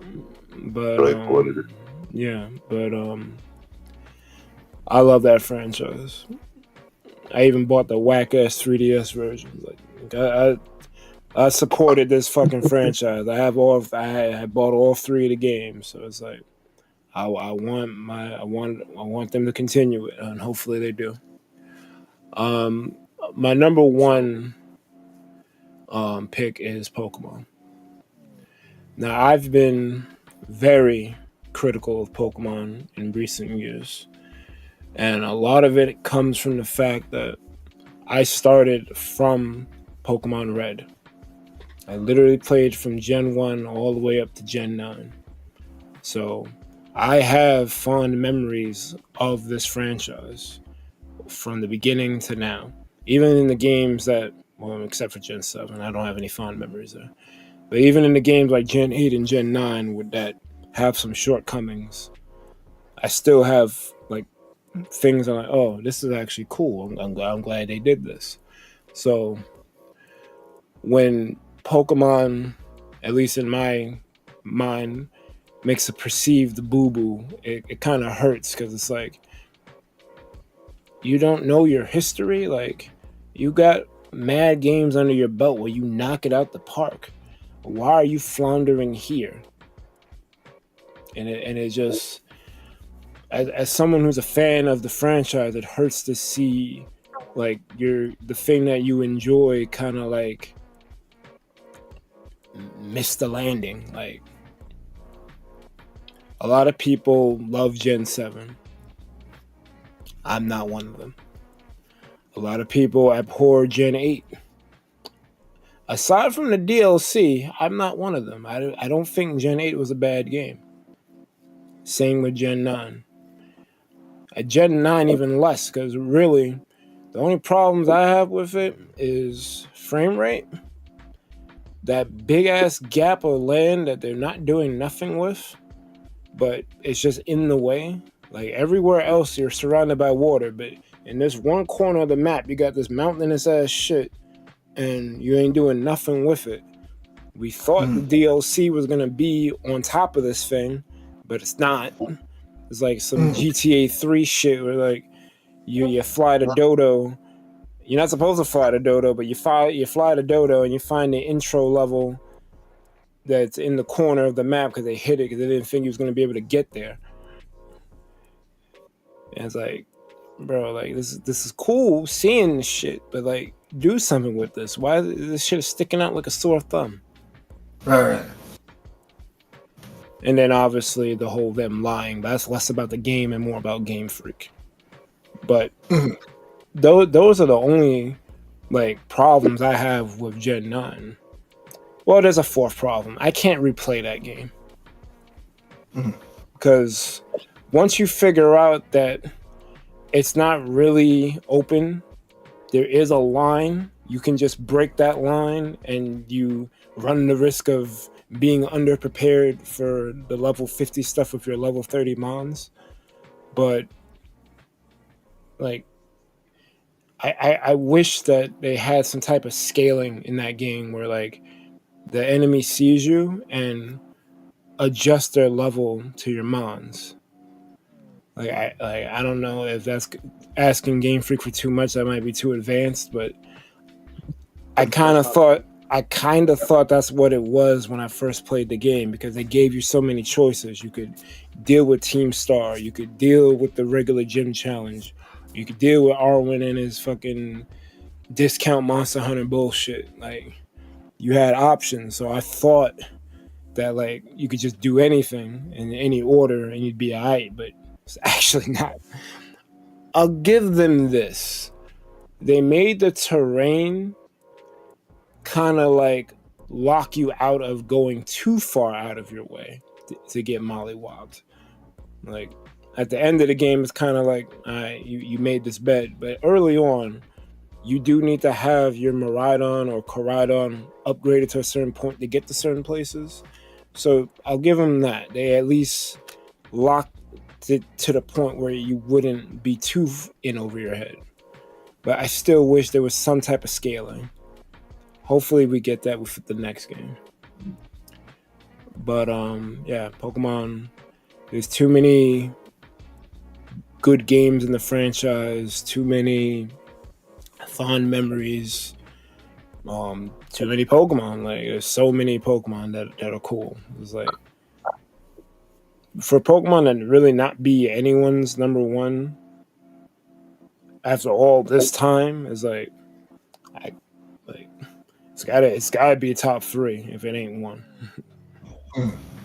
I love that franchise. I even bought the whack ass 3DS version. Like I supported this fucking franchise. I bought all 3 of the games, so it's like I want them to continue it, and hopefully they do. My number 1 pick is Pokemon. Now, I've been very critical of Pokemon in recent years, and a lot of it comes from the fact that I started from Pokemon Red. I literally played from Gen 1 all the way up to Gen 9. So I have fond memories of this franchise from the beginning to now. Even in the games that, well, except for Gen 7, I don't have any fond memories there. But even in the games like Gen 8 and Gen 9 that have some shortcomings, I still have like things I'm like, oh, this is actually cool. I'm glad they did this. So when Pokemon, at least in my mind, makes a perceived boo-boo, it kind of hurts because it's like, you don't know your history. Like, you got mad games under your belt where you knock it out the park. Why are you floundering here? And it just, as someone who's a fan of the franchise, it hurts to see like the thing that you enjoy kind of like miss the landing. Like, a lot of people love Gen 7. I'm not one of them. A lot of people abhor Gen 8. Aside from the DLC, I'm not one of them. I don't think Gen 8 was a bad game. Same with Gen 9. At Gen 9, even less, because really, the only problems I have with it is frame rate, that big-ass gap of land that they're not doing nothing with, but it's just in the way. Like, everywhere else, you're surrounded by water, but in this one corner of the map, you got this mountainous-ass shit, and you ain't doing nothing with it. We thought the DLC was going to be on top of this thing, but it's not. It's like some GTA 3 shit where, like, you fly to Dodo. You're not supposed to fly to Dodo, but you fly to Dodo and you find the intro level that's in the corner of the map because they hit it because they didn't think you was going to be able to get there. And it's like, bro, like, this is cool seeing this shit, but like, do something with this. Why is this shit sticking out like a sore thumb? Right. And then obviously the whole them lying, but that's less about the game and more about Game Freak. But those are the only like problems I have with Gen 9. Well, there's a 4th problem. I can't replay that game. Because once you figure out that it's not really open, there is a line, you can just break that line and you run the risk of being underprepared for the level 50 stuff with your level 30 mons. But like, I wish that they had some type of scaling in that game where like the enemy sees you and adjust their level to your mons. Like I don't know if that's asking Game Freak for too much. That might be too advanced, but I kind of thought that's what it was when I first played the game, because they gave you so many choices. You could deal with Team Star, you could deal with the regular gym challenge, you could deal with Arwen and his fucking discount Monster Hunter bullshit. Like, you had options, so I thought that like you could just do anything in any order and you'd be alright, but it's actually not. I'll give them this. They made the terrain kind of like lock you out of going too far out of your way to get mollywopped. Like, at the end of the game, it's kind of like, all right, you made this bet, but early on, you do need to have your Miraidon or Koraidon upgraded to a certain point to get to certain places. So I'll give them that. They at least locked it to the point where you wouldn't be too in over your head. But I still wish there was some type of scaling. Hopefully we get that with the next game. But yeah, Pokemon, there's too many good games in the franchise, too many fond memories, too many Pokemon. Like there's so many Pokemon that are cool. It's like for Pokemon to really not be anyone's number one after all this time is like it's gotta be a top 3 if it ain't one.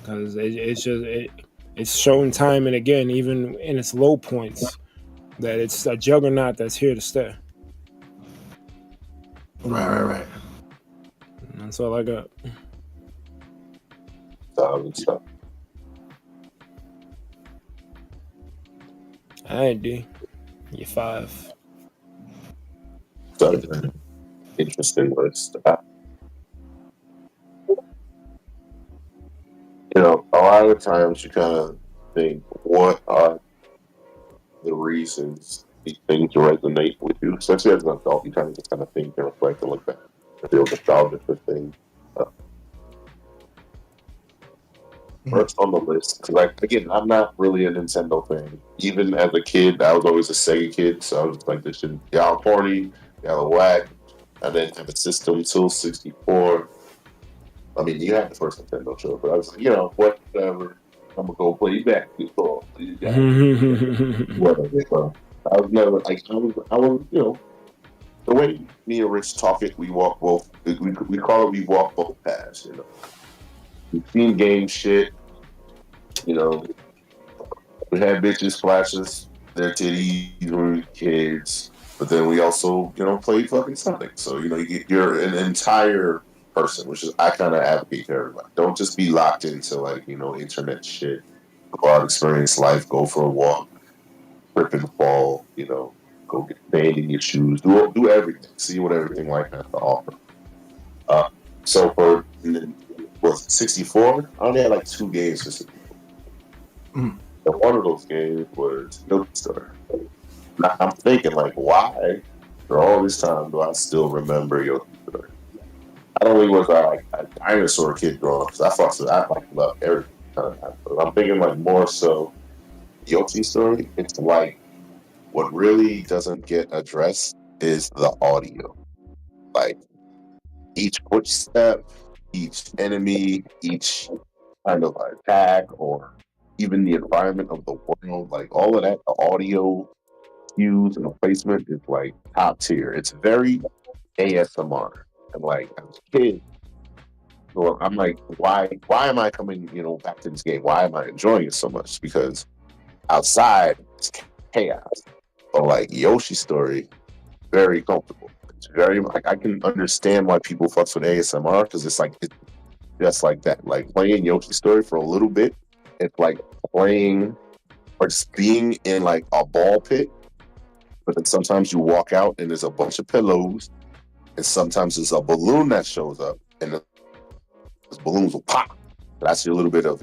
Because it's shown time and again, even in its low points, that it's a juggernaut that's here to stay. Right. And that's all I got. Solid stuff. All right, D. You're 5. So, interesting list. A lot of times you kind of think, what are the reasons these things resonate with you? Especially as an adult, you kind of just think and reflect and look back and feel nostalgic for things. First on the list, because again, I'm not really a Nintendo fan. Even as a kid, I was always a Sega kid, so I was like, this shit, y'all corny, y'all whack. I didn't have a system till 64. I mean, you had the first Nintendo show, but I was like, whatever. I'm gonna go play basketball. Whatever. So I was never like I was the way me and Rich talk it, we walk both. We call it we walk both paths. We've seen game shit. We had bitches flashes their titties when we were kids, but then we also played fucking Sonic. So you're an entire person, which is I kind of advocate for everybody. Don't just be locked into internet shit. Go out, experience life, go for a walk, trip and fall, go get sand in your shoes, do everything, see what everything like has to offer. So for 64, I only had 2 games for 64. And one of those games was Yoshi Story. Now I'm thinking why for all this time do I still remember Yoshi Story? Not only was I a dinosaur kid growing up, because I loved everything. I'm thinking more so Yoshi Story. It's what really doesn't get addressed is the audio. Each footstep, each enemy, each kind of attack, or even the environment of the world, all of that, the audio cues and the placement is top tier. It's very ASMR. And as a kid, so I'm why am I coming, back to this game? Why am I enjoying it so much? Because outside it's chaos. But Yoshi Story, very comfortable. It's very I can understand why people fucks with ASMR because it's just like that. Playing Yoshi Story for a little bit, it's playing or just being in a ball pit. But then sometimes you walk out and there's a bunch of pillows, and sometimes there's a balloon that shows up, and those balloons will pop. That's a little bit of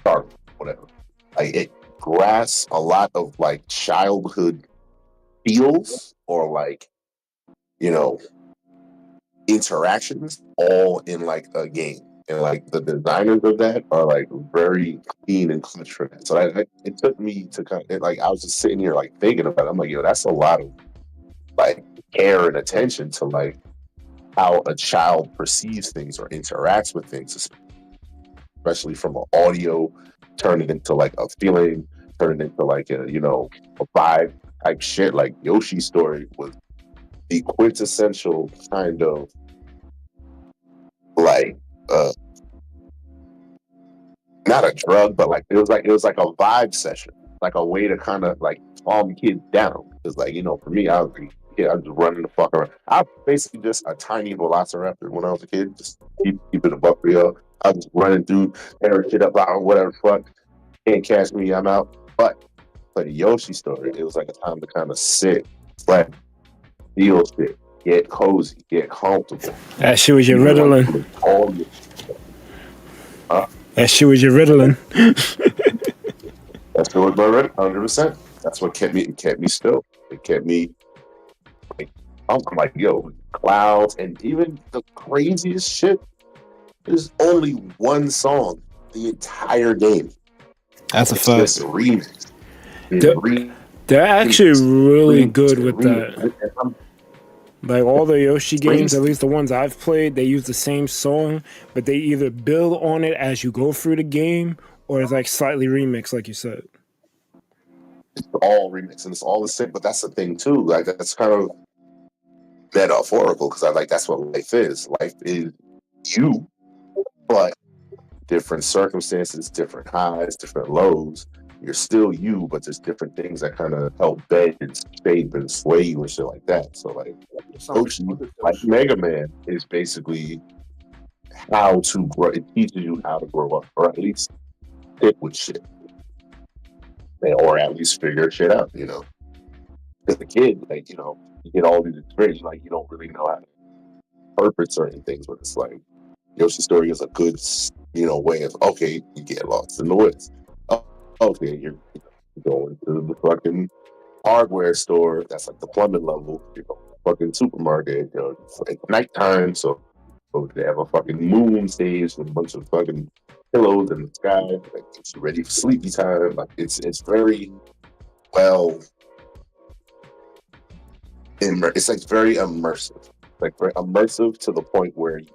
dark, whatever. It grasps a lot of childhood feels or interactions all in a game. And the designers of that are very clean and clutch for that. So it took me to I was just sitting here thinking about it. I'm that's a lot of care and attention to how a child perceives things or interacts with things, especially from an audio, turn it into a feeling, turn it into a vibe type shit. Yoshi Story was the quintessential kind of not a drug, but it was a vibe session, a way to kind of calm kids down. Because for me, I was just running the fuck around. I was basically just a tiny velociraptor when I was a kid. Just keep it above real. I was running through, tearing shit up, whatever fuck. Can't catch me, I'm out. But for the Yoshi Story, it was a time to kind of sit, flat, feel shit, get cozy, get comfortable. That shit was your Ritalin. That shit was your Ritalin. That's what my Ritalin, 100%. That's what kept me still. It kept me I'm clouds, and even the craziest shit. There's only one song the entire game. That's a fact. Just remix. They're actually really good with that. Like all the Yoshi games, at least the ones I've played, they use the same song, but they either build on it as you go through the game, or it's like slightly remixed, like you said. It's all remixed and it's all the same. But that's the thing too. Like that's kind of metaphorical because I like that's what life is. Life is you, but different circumstances, different highs, different lows. You're still you, but there's different things that kind of help bend and shape and sway you and shit like that. So like Yoshi, like Mega Man, is basically how to grow. It teaches you how to grow up, or at least stick with shit, or at least figure shit out. You know, as a kid, like you know, you get all these experiences, like you don't really know how to interpret certain things, but it's like Yoshi's Story is a good, you know, way of okay, you get lost in the woods. Oh, okay, you're going to the fucking hardware store. That's like the plumbing level. You know, fucking supermarket. You know, it's nighttime, so they have a fucking moon stage with a bunch of fucking pillows in the sky. Like it's ready for sleepy time. Like it's very well. It's like very immersive. Like very immersive to the point where you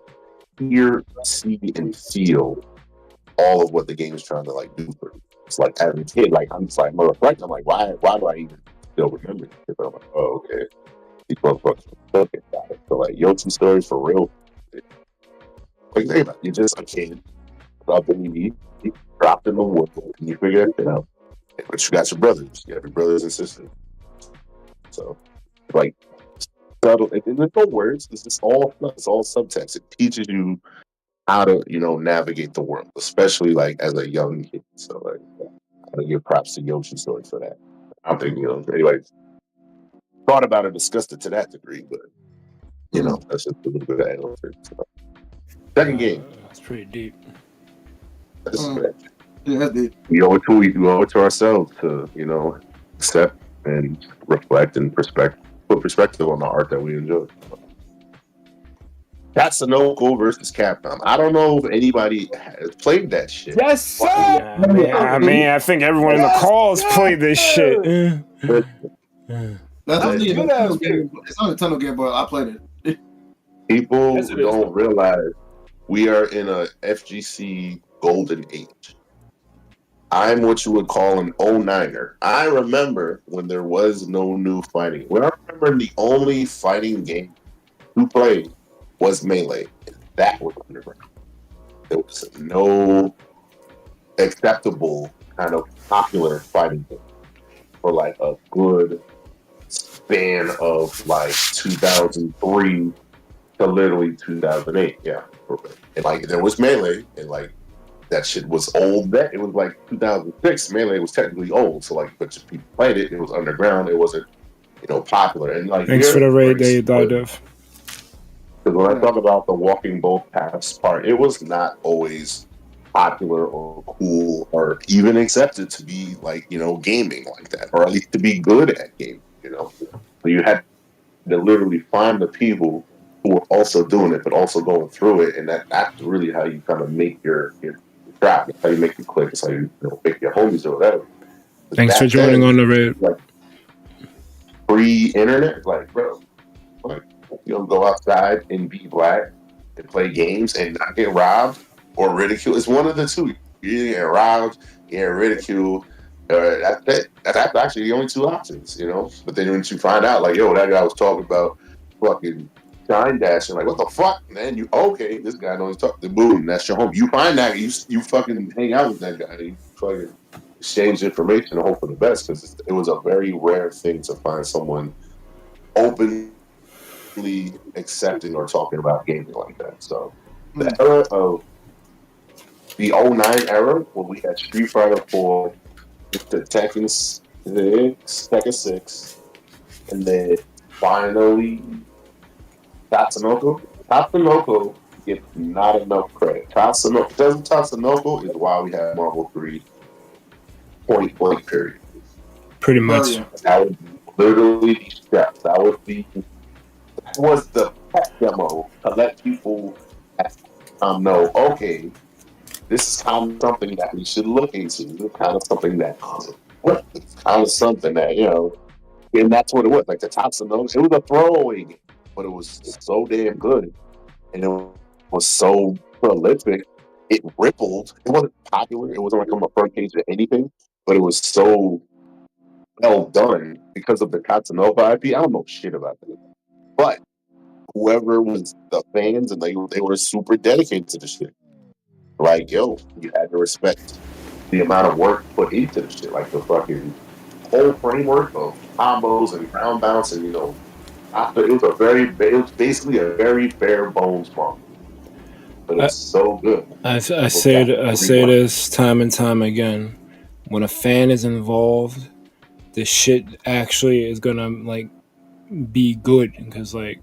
hear, see, and feel all of what the game is trying to like do for you. It's like as a kid, like I'm just like reflecting. I'm like, why do I even still remember this? I'm like, oh, okay. These motherfuckers were talking about it. So like Yoshi Stories for real. Like think about it. You're just a kid, up in you dropped in the woods, and you figure that shit out. But you got your brothers. You have your brothers and sisters. So like subtle, and there's no words. It's all subtext. It teaches you how to, you know, navigate the world, especially like as a young kid. So like, I gotta give props to Yoshi Story for that. I don't think, you know, anybody thought about it, discussed it to that degree, but you know, that's just a little bit of that. So. Second game. That's pretty deep. Yeah, that's deep. We owe it to ourselves to, you know, accept and reflect and put perspective on the art that we enjoy. Tatsunoko versus Capcom. I don't know if anybody has played that shit. Yes, sir. Yeah, I think everyone in the calls played this shit. That's only a Nintendo game. It's not a Nintendo game, but I played it. People don't realize we are in a FGC golden age. I'm what you would call an 09er. I remember when there was no new fighting. When I remember the only fighting game to play was Melee. That was underground. There was no acceptable kind of popular fighting game for like a good span of like 2003 to literally 2008. Yeah. And like there was Melee and like that shit was old then. It was like 2006. Melee was technically old. So like, but people played it. It was underground. It wasn't, you know, popular. And like, thanks for the raid that you died of. Because when I talk about the walking both paths part, it was not always popular or cool or even accepted to be like, you know, gaming like that, or at least to be good at gaming, you know. So you had to literally find the people who were also doing it, but also going through it, and that's really how you kind of make your trap. It's how you make your click. It's how you know, pick your homies or whatever. Thanks for joining on the raid. Like, pre-internet, like, bro, like, you know, go outside and be black and play games and not get robbed or ridiculed. It's one of the two. You get robbed, you get ridiculed. That's it. That's actually the only two options, you know. But then once you find out, like, yo, that guy was talking about fucking shine dashing, like, what the fuck, man? You okay? This guy knows talking. Boom, that's your home. You find that you fucking hang out with that guy. You fucking exchange information and hope for the best, because it was a very rare thing to find someone openly accepting or talking about gaming like that. So the era of the 09 era, when we had Street Fighter 4, the Tekken 6, and then finally Tatsunoko gets not enough credit. Tatsunoko is why we have Marvel 3 point blank period. Pretty much. That was literally the steps. That was the tech demo to let people know, okay, this is kind of something that we should look into. This is kind of something that it's kind of something that, you know, and that's what it was. Like the Tatsunoko, it was a throwaway game. but it was so damn good, and it was so prolific. It rippled. It wasn't popular. It wasn't like on the front page of anything, but it was so well done because of the Katsunova IP. I don't know shit about that, but whoever was the fans and they were super dedicated to the shit. Like, yo, you had to respect the amount of work put into the shit, like the fucking whole framework of combos and ground bounce, and after it was basically a very bare bones manga, but it was so good. I say this time and time again: when a fan is involved, the shit actually is gonna like be good, because like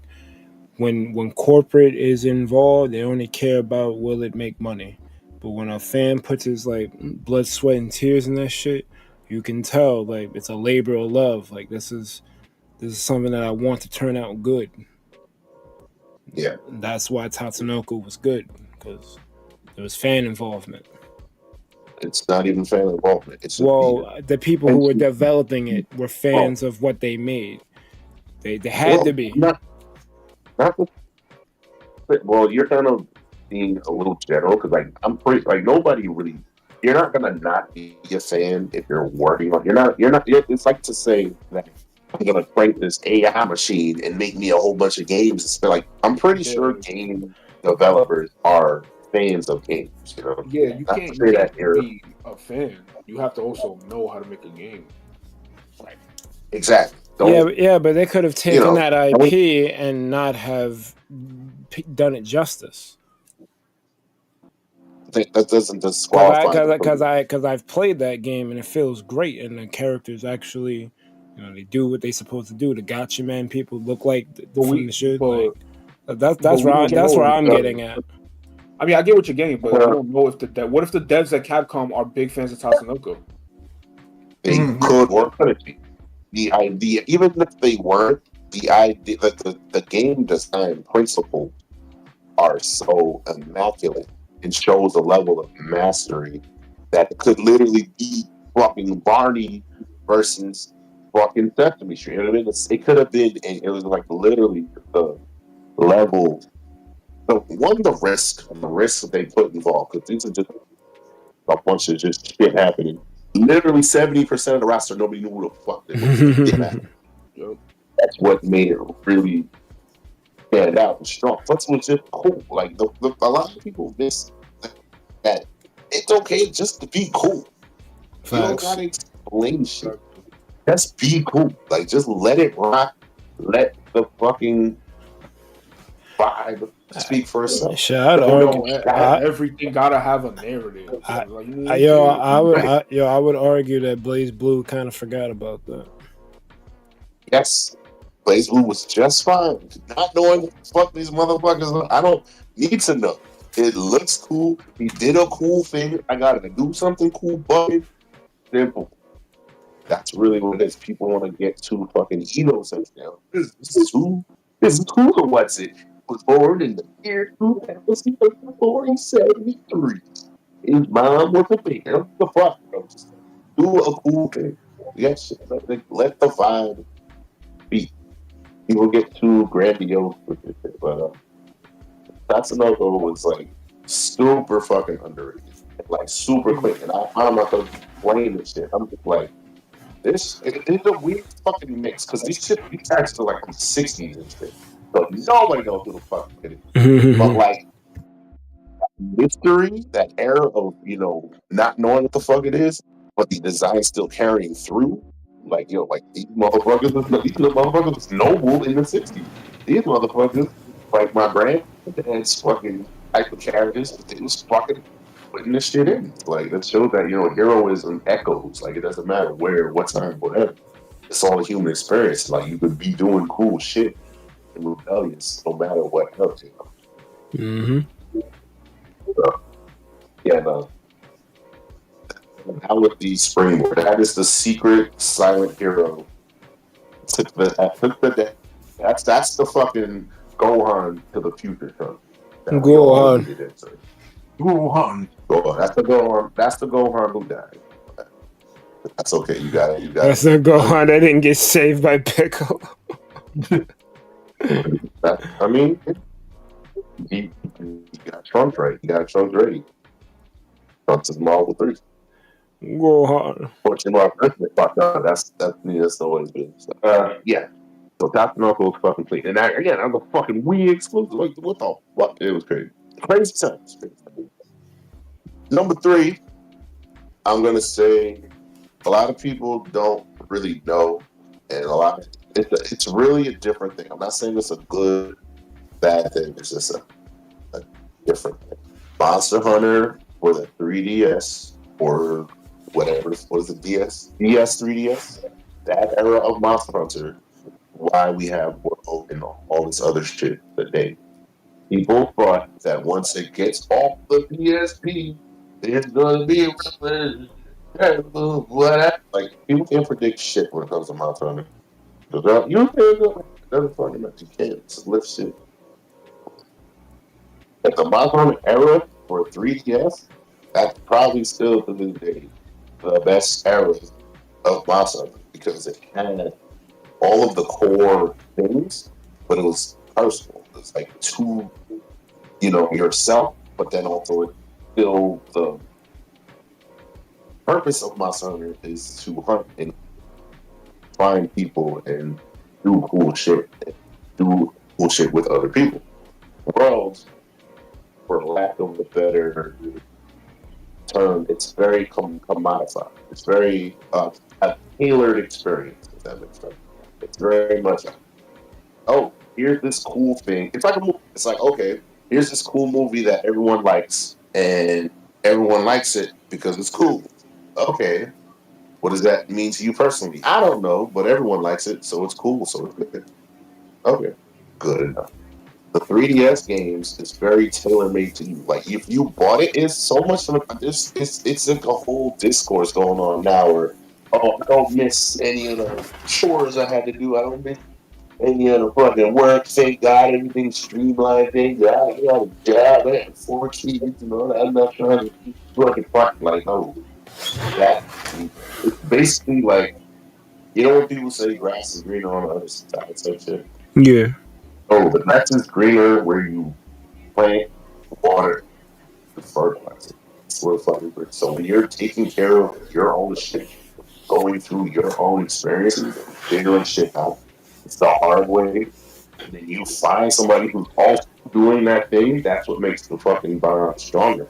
when corporate is involved, they only care about will it make money. But when a fan puts his like blood, sweat, and tears in that shit, you can tell like it's a labor of love. Like this is something that I want to turn out good. Yeah, that's why Tatsunoko was good, because there was fan involvement. It's not even fan involvement. It's the people who were developing it were fans of what they made. They had to be. Well, you're kind of being a little general, because like I'm pretty like nobody really. You're not gonna not be a fan if you're working on. You're not. It's like to say that I'm gonna crank this AI machine and make me a whole bunch of games. It's like I'm pretty sure game developers are fans of games. You know. Yeah, you can't be a fan. You have to also know how to make a game. Right. Exactly. But they could have taken that IP and not have done it justice. That doesn't disqualify. Because I've played that game and it feels great, and the characters actually, they do what they're supposed to do. The gotcha man people look like from the shit. That's where I'm getting at. I mean, I get what you're getting, but I don't know if what if the devs at Capcom are big fans of Tatsunoko? They could or couldn't be. The idea, even if they weren't, the idea that the game design principles are so immaculate and shows a level of mastery that could literally be fucking Barney versus fucking Sesame Street. You know what I mean? It could have been, and it was like literally the level. The risk that they put involved, because these are just a bunch of just shit happening. Literally 70% of the roster, nobody knew who the fuck they were. That's what made it really stand out and strong. Plus, it was just cool. Like a lot of people miss that it's okay just to be cool. Facts. You don't gotta explain shit. Just be cool. Like, just let it rock. Let the fucing vibe speak for itself. Everything gotta have a narrative. I would argue that Blaze Blue kind of forgot about that. Yes, Blaze Blue was just fine. Not knowing what the fuck these motherfuckers are. I don't need to know. It looks cool. He did a cool thing. I gotta do something cool, but simple. That's really what it is. People want to get too fucking egocentric. This is cool. What's it? Was born in the year 1973. His mom was a baker. What the fuck, bro? Just do a cool thing. Yes, let the vibe be. People get too grandiose with it, but Tatsunoko was like super fucking underrated, like super quick. And I found myself playing this shit. I'm just like, this is a weird fucking mix, because these tracks are like from the 60s and shit. So nobody knows who the fuck it is. But like mystery, that era of not knowing what the fuck it is, but the design still carrying through. Like these motherfuckers was noble in the 60s. These motherfuckers, like my granddad's fucking type of characters, but they was fucking putting this shit in. Like, that shows that heroism echoes. Like, it doesn't matter where, what time, whatever. It's all a human experience. Like, you could be doing cool shit and rebellious no matter what else, Mm-hmm. So, now with the springboard, that is the secret silent hero. That's the fucking Gohan to the future. Gohan. That's the Gohan. That's the Gohan who died. That's okay. You got it. That's the Gohan that didn't get saved by Piccolo. I mean, he got Trunks right. He got Trunks ready. Trunks is Marvel 3. Go hard. Fortunately, that's always been. Yeah. So Captain Marvel was fucking clean. And I'm a fucking Wii exclusive. Like, what the fuck? It was crazy. Crazy times. Number 3, I'm gonna say a lot of people don't really know, and it's really a different thing. I'm not saying it's a good, bad thing. It's just a different thing. Monster Hunter for the 3DS or whatever. What is it? DS 3DS. That era of Monster Hunter. Why we have World and all this other shit today. People thought that once it gets off the PSP, it's gonna be what? Like people can't predict shit when it comes to Monster Hunter. You can't fucking much. You can't. It's lift shit. At the Monster Hunter era for 3DS, that's probably still to this day the best era of Monster Hunter because it had all of the core things, but it was personal. It was like to, yourself, but then also it still the purpose of Monster Hunter is to hunt and find people and do cool shit. And do cool shit with other people. Worlds, for lack of a better term, it's very commodified. It's very a tailored experience, if that makes sense. It's very much, oh, here's this cool thing. It's like a movie. It's like, okay, here's this cool movie that everyone likes, and everyone likes it because it's cool. Okay, what does that mean to you personally? I don't know, but everyone likes it, so it's cool. So it's good. Okay, good enough. The 3DS games is very tailor made to you. Like if you bought it, it's so much fun. It's like a whole discourse going on now. Where I don't miss any of the chores I had to do. I don't miss any of the fucking work. Thank God everything's streamlined. Thank God I got a job. I had 4 kids. I'm not trying to fucking fuck. Like no, that it's basically like when people say grass is greener on the other side, type shit. Yeah. Oh, the grass is greener where you plant, water, and fertilizer. That's what fucking green. So when you're taking care of your own shit, going through your own experiences, figuring shit out, it's the hard way. And then you find somebody who's also doing that thing. That's what makes the fucking bond stronger.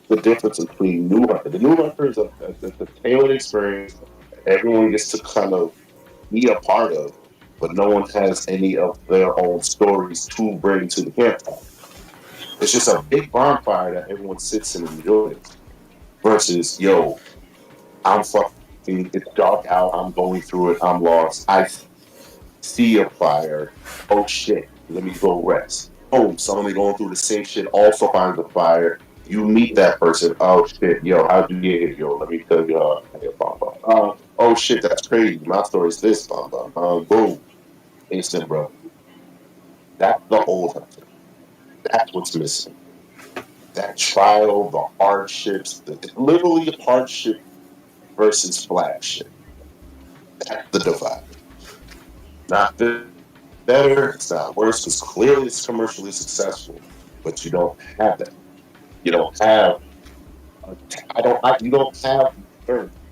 The difference between New Hunter. The New Hunter is a tailored experience. Everyone gets to kind of be a part of, but no one has any of their own stories to bring to the campfire. It's just a big bonfire that everyone sits and enjoys. Versus, I'm fucking, it's dark out, I'm going through it, I'm lost. I see a fire. Oh shit, let me go rest. Oh, somebody going through the same shit also finds a fire. You meet that person. Oh shit, how'd you get here? Let me tell you how I get oh shit, that's crazy. My story's this. Boom. Instant, bro. That's the old hunter. That's what's missing. That trial, the hardships, literally hardship versus flagship. That's the divide. Not better, it's not worse, because clearly it's commercially successful, but you don't have that. You don't have. You don't have.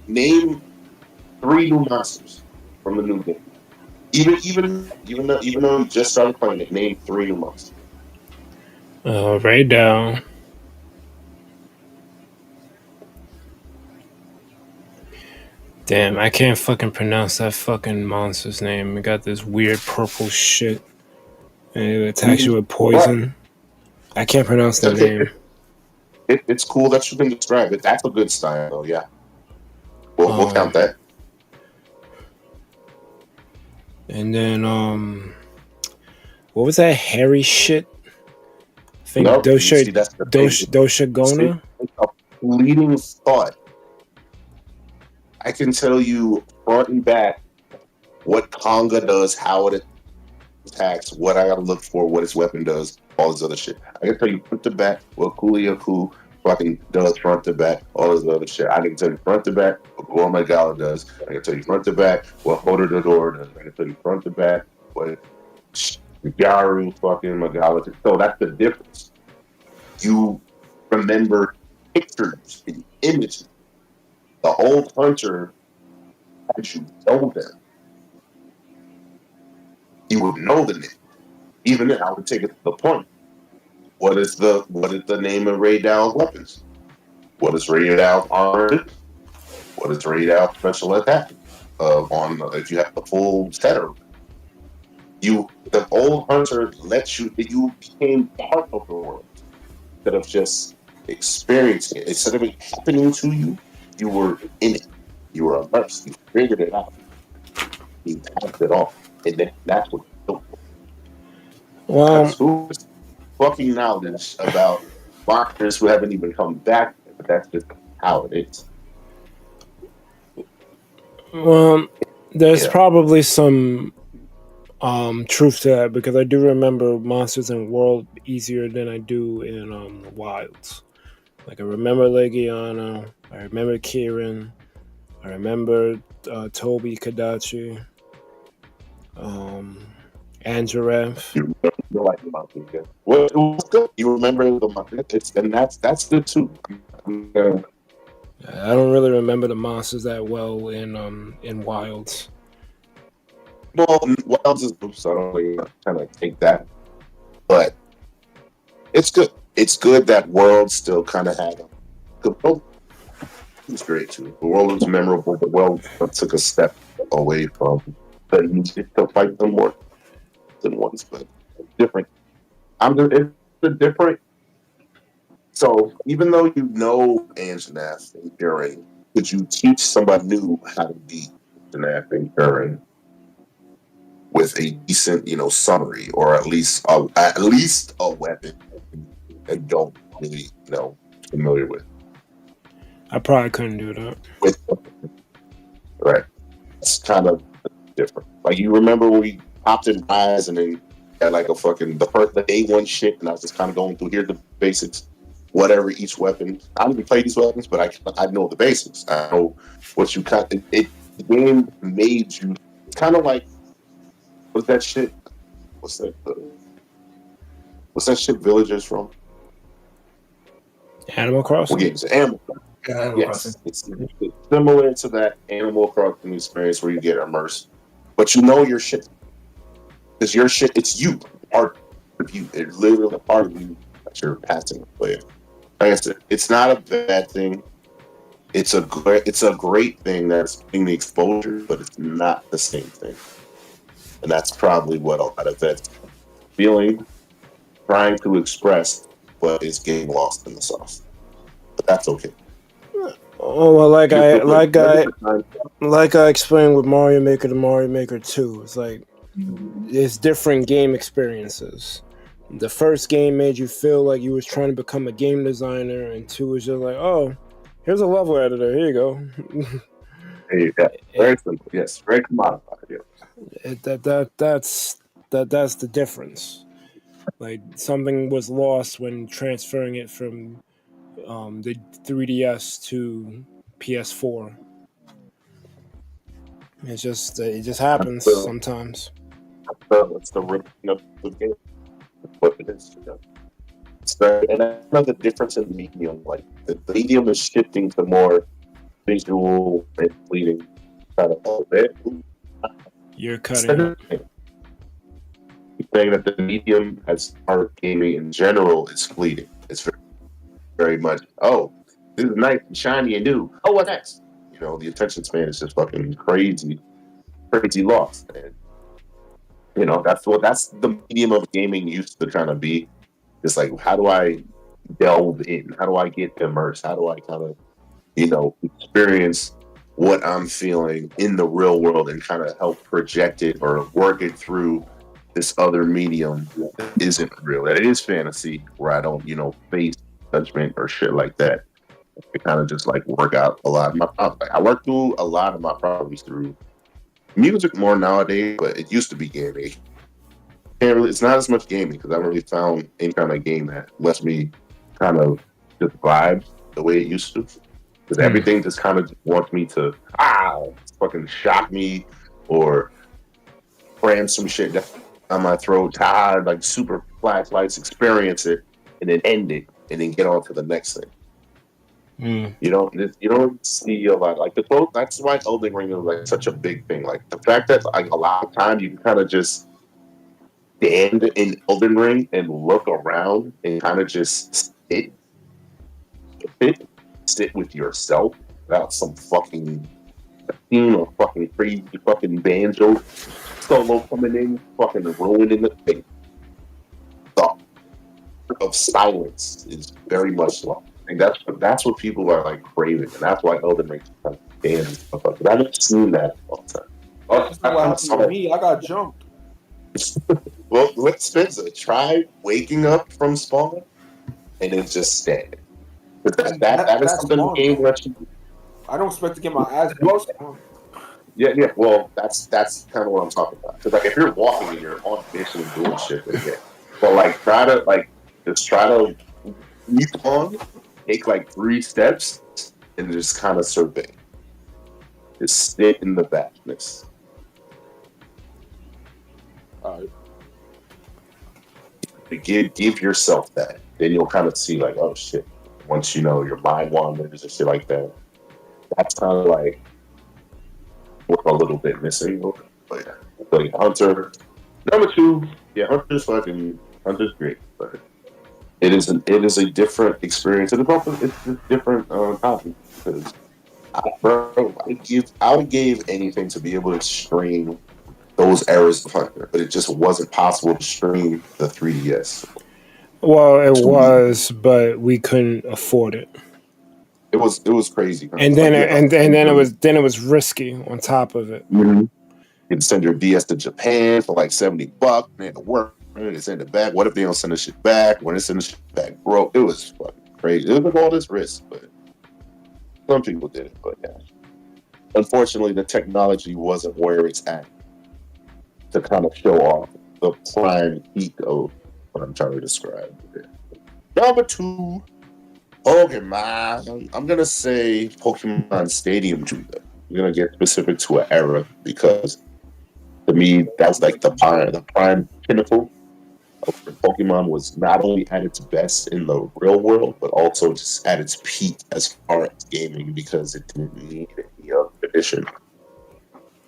Name 3 new monsters from the new game. Even though you just started playing it, name 3 new monsters. Right down. Damn, I can't fucking pronounce that fucking monster's name. It got this weird purple shit. And it attacks you with poison. I can't pronounce the name. It's cool that you can describe it. That's a good style, though, yeah. We'll count that. And then, what was that hairy shit? I think Doshagona? It's a fleeting thought. I can tell you front and back what Conga does, how it attacks, what I gotta look for, what its weapon does, all this other shit. I can tell you front to back what Kuliaku fucking does front to back, all this other shit. I can tell you front to back what Gorma Gala does. I can tell you front to back what Hodor the Door does. I can tell you front to back what Garu fucking Megalithic. So that's the difference. You remember pictures and images. The old hunter, as you know them, you would know the name. Even then, I would take it to the point. What is the name of Ray Dow's weapons? What is Ray Dow's armor? What is Ray Dow's special attack? If you have the full set of the old hunter lets you became part of the world instead of just experiencing it. Instead of it happening to you, you were in it. You were immersed. You figured it out. You passed it off. And then that's what you Well, that's who's fucking knowledge about markers who haven't even come back, but that's just how it is. There's probably some truth to that because I do remember monsters in World easier than I do in Wilds. Like I remember Legiana, I remember Kieran, I remember Toby Kadachi, Anjaref. You like the mountain, yeah. Well, it was good. You remember the mountain, and that's good too. I don't really remember the monsters that well in Wilds. Well, Wilds is so I don't really kind of take that, but it's good. It's good that World still kind of had a good boat. It was great too. The World was memorable. The World took a step away from the need to fight them more than once, but it's different. It's a different. So even though you know Anjanath and Garen, could you teach somebody new how to beat Anjanath and Garen with a decent, summary, or at least a weapon that don't really, familiar with? I probably couldn't do that. Right. It's kind of different. Like, you remember when we popped in Rise and then had like the day one shit, and I was just kind of going through, here's the basics, whatever each weapon. I don't even play these weapons, but I know the basics. I know what you cut. The game made you kind of like, what's that shit? What's that shit Villagers from? Animal Crossing? Well, yeah, it's Animal Crossing. Yes, it's similar to that Animal Crossing experience where you get immersed, but you know your shit. Because your shit, it's you, part of you. It's literally a part of you that you're passing away. Like I said, it's not a bad thing. It's a great thing that's getting the exposure, but it's not the same thing. And that's probably what a lot of vets feeling, trying to express, but is getting lost in the sauce. But that's okay. Oh well, like I explained with Mario Maker to Mario Maker 2, it's like it's different game experiences. The first game made you feel like you was trying to become a game designer, and 2 was just like, oh, here's a level editor. Here you go. Very simple. Yes, very commodified. Yeah. That's the difference. Like something was lost when transferring it from the 3DS to PS4. It just happens sometimes. That's the ripping of the game. What it is. And another difference in the medium, like the medium is shifting to more visual and fleeting kind of bit. You're cutting. Saying that the medium as art gaming in general is fleeting. It's very, very much, oh, this is nice and shiny and new. Oh, what next? The attention span is just fucking crazy lost. And that's the medium of gaming used to kind of be. It's like, how do I delve in? How do I get immersed? How do I kind of, experience what I'm feeling in the real world and kind of help project it or work it through this other medium that isn't real. That is fantasy, where I don't, face judgment or shit like that. I kind of just like work out a lot of my problems. I work through a lot of my problems through music more nowadays, but it used to be gaming. It's not as much gaming because I haven't really found any kind of game that lets me kind of just vibe the way it used to. Because everything just kind of wants me to fucking shock me or cram some shit down on my throat, tired, like super flashlights, experience it, and then end it, and then get on to the next thing. You don't see a lot like the close. That's why Elden Ring is like such a big thing. Like the fact that like a lot of times you can kind of just stand in Elden Ring and look around and kind of just sit with yourself without some fucking or fucking crazy fucking banjo solo coming in, fucking ruining the thing. The of silence is very much like. And that's what people are like craving, and that's why Elden Ring kind of stands. But I haven't seen that all the time. That's not what happened to me. I got jumped. Well, let Spencer try waking up from spawn and then just stand. That is something the game lets you do. I don't expect to get my ass beat. Yeah. Well, that's kind of what I'm talking about. Because like if you're walking and you're on mission and doing shit, then yeah. But like try to leap on, take like 3 steps, and just kind of survey. Just sit in the vastness. All right. Give yourself that. Then you'll kind of see like, oh shit. Once you know your mind wanders and shit like that. That's kind of like what a little bit missing. But yeah. Like Hunter. Number 2, yeah, Hunter's great, but it is a different experience, and it's a different topic because I would give anything to be able to stream those eras of Hunter, but it just wasn't possible to stream the 3DS. Well, it was, but we couldn't afford it. It was crazy, and then it was risky on top of it. Mm-hmm. You'd send your DS to Japan for like $70, and they had to work. They send it back. What if they don't send the shit back? When they send the shit back, bro, it was fucking crazy. It was all this risk, but some people did it. But yeah, unfortunately, the technology wasn't where it's at to kind of show off the prime peak of what I'm trying to describe. Number 2, Pokemon. I'm gonna say Pokemon Stadium 2. I'm gonna get specific to an era because to me that's like the prime pinnacle. Pokemon was not only at its best in the real world, but also just at its peak as far as gaming because it didn't need any other addition.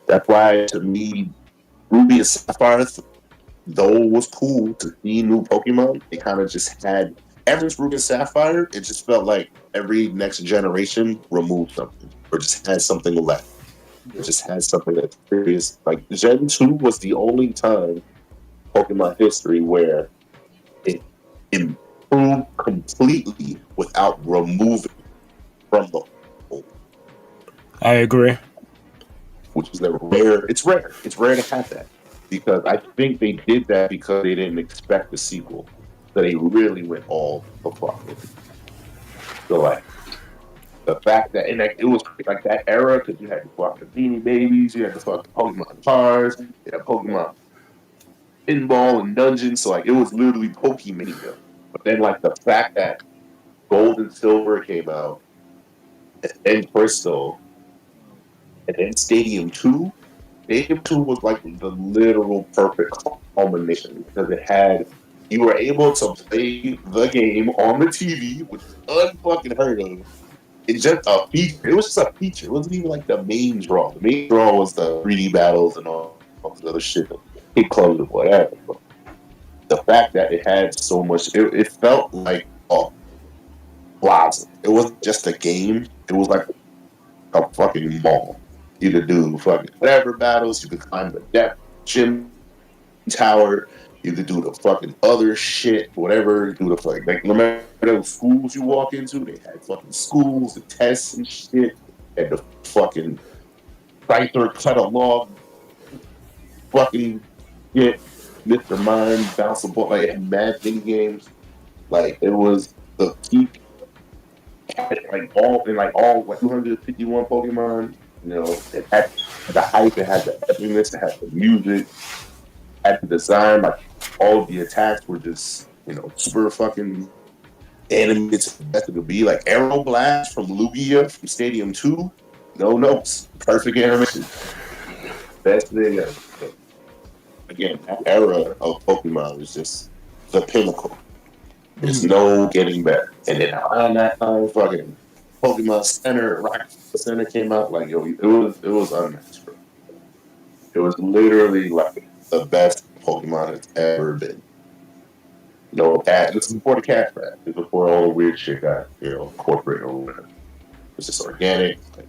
That's why, to me, Ruby and Sapphire, though it was cool to see new Pokemon, it kind of just had, ever since Ruby and Sapphire, it just felt like every next generation removed something or just had something left. It just had something that's serious. Like, Gen 2 was the only time Pokemon history where it improved completely without removing from the whole. I agree. Which is rare. It's rare. It's rare to have that because I think they did that because they didn't expect the sequel. So they really went all the fuck with it. So like the fact that it was like that era because you had the fucking Beanie Babies, you had the fucking Pokemon cars, you had Pokemon pinball and dungeons, so like it was literally Pokemania. But then like the fact that Gold and Silver came out, and then Crystal, and then Stadium 2. Stadium 2 was like the literal perfect culmination because you were able to play the game on the TV, which is unfucking heard of. It's just a feature. It was just a feature. It wasn't even like the main draw. The main draw was the 3D battles and all this other shit. It closed or whatever. But the fact that it had so much, it felt like a plaza. It wasn't just a game. It was like a fucking mall. You could do fucking whatever battles. You could climb the depth gym tower. You could do the fucking other shit, whatever. Do the fucking like remember those schools you walk into? They had fucking schools, the tests and shit, and the fucking Rhy'zrd cut a log. Fucking shit, Mr. Mind, bounce a ball, like it had mad mini games. Like it was the peak. Like all 251 Pokemon. You know, it had the hype, it had the epicness, it had the music, it had the design. Like all of the attacks were just, super fucking animated to the best it could be. Like Arrow Blast from Lugia from Stadium 2, no notes, perfect animation, best thing ever. again, that era of Pokemon was just the pinnacle. There's no getting better. And then around that time, fucking Pokemon Center, Rock Center came out. Like, yo, it was unmatched, bro. It was literally like the best Pokemon it's ever been. No cat. This is before the cash grab. This is before all the weird shit got, corporate or whatever. It's just organic. Like,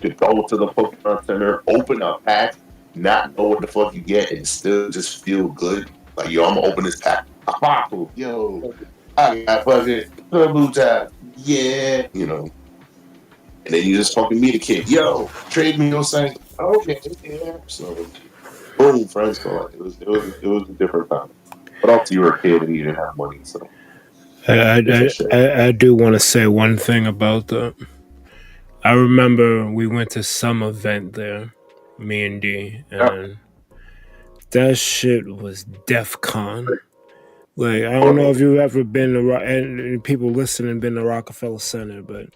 you could go to the Pokemon Center, open a pack, not know what the fuck you get, and still just feel good. Like, yo, I'm gonna open this pack. Yo, I got fucking blue tap. Yeah, And then you just fucking meet a kid. Yo, trade me your sign. Okay, yeah. So, boom, friends for life. It was a different time. But also, you were a kid and you didn't have money, so. I do want to say one thing about that. I remember we went to some event there, me and D, and that shit was DEF CON. Like, I don't know if you've ever been to, and people listening been to Rockefeller Center, but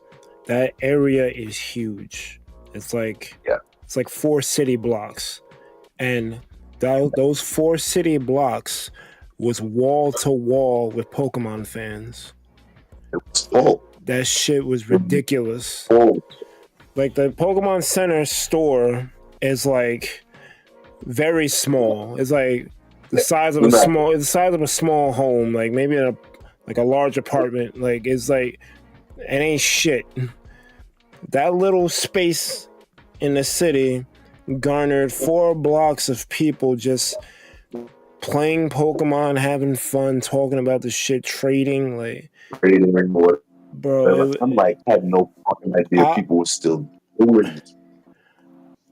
that area is huge. It's like 4 city blocks, and those 4 city blocks was wall to wall with Pokemon fans. It was full. That shit was ridiculous. Like, the Pokemon Center store is like very small. It's like the size of a small home, like maybe a large apartment. Like, it's like, it ain't shit. That little space in the city garnered 4 blocks of people just playing Pokemon, having fun, talking about the shit, trading more. Bro, I'm like, I had no fucking idea people were still doing it.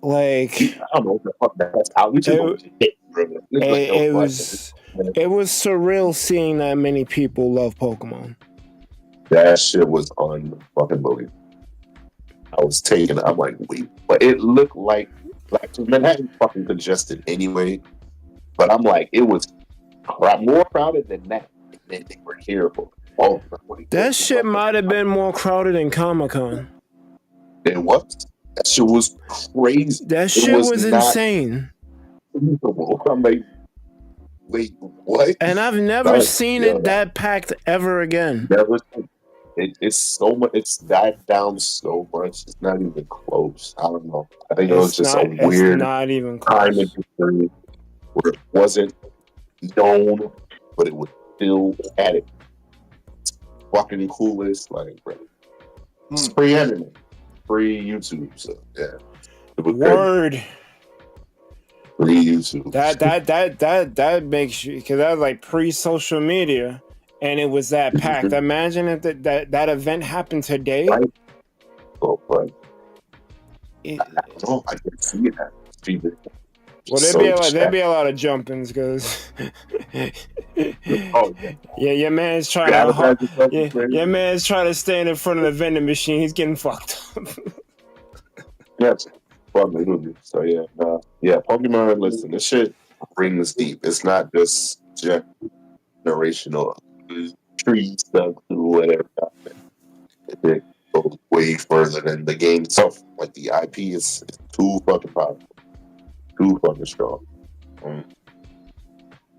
Like, I don't know what the fuck that's how we just it was surreal seeing that many people love Pokemon. That shit was unfucking believable. I was taken. I'm like, wait, but it looked like Manhattan fucking congested anyway. But I'm like, it was more crowded than that. And then they were here for that shit might have been more crowded than Comic-Con. It was. That shit was crazy. That shit was insane. I'm like, wait, what? And I've never seen it that packed ever again. Never. It's so much. It's died down so much. It's not even close. I don't know. I think it was just a weird not even time in history where it wasn't known, but it was still at it. It's fucking coolest, like, bro. It's free anime, free YouTube. So yeah, word. Free YouTube. That makes you, because that was like pre-social media. And it was that packed. Imagine if that event happened today. Right. Oh, right. I can see that. Well, there'd be a lot of jumpings because your man's trying to stand in front of the vending machine. He's getting fucked up. Yes, so Pokemon. Listen, this shit rings deep. It's not just generational. Tree stuff or whatever. It goes way further than the game itself. Like, the IP is too fucking powerful, too fucking strong.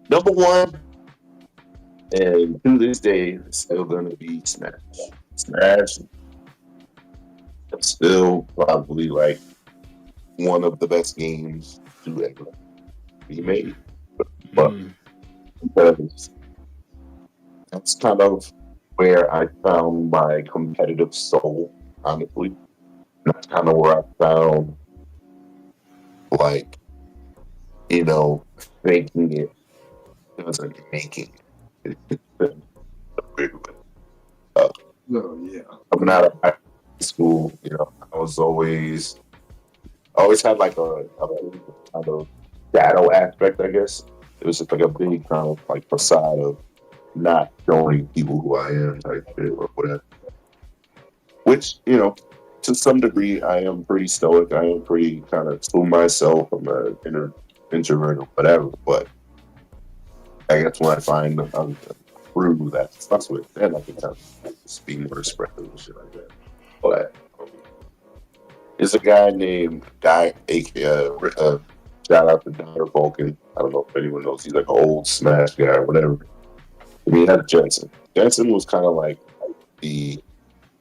Number one, and to this day, it's still gonna be Smash. Smash is still probably like one of the best games to ever be made. But because that's kind of where I found my competitive soul, honestly. That's kind of where I found, like, thinking it doesn't making it. It's been a weird way. Coming out of high school, I always had like a kind of shadow aspect, I guess. It was just like a big kind of like facade of not showing people who I am, type shit or whatever. Which, to some degree, I am pretty stoic. I am pretty kind of to myself. I'm an introvert or whatever. But I guess when I find a crew that fucks with, then I can kind of just be more expressive and shit like that. But there's a guy named Guy, Shout out to Dr. Vulcan. I don't know if anyone knows. He's like an old Smash guy or whatever. We had Jensen. Jensen was kind of like the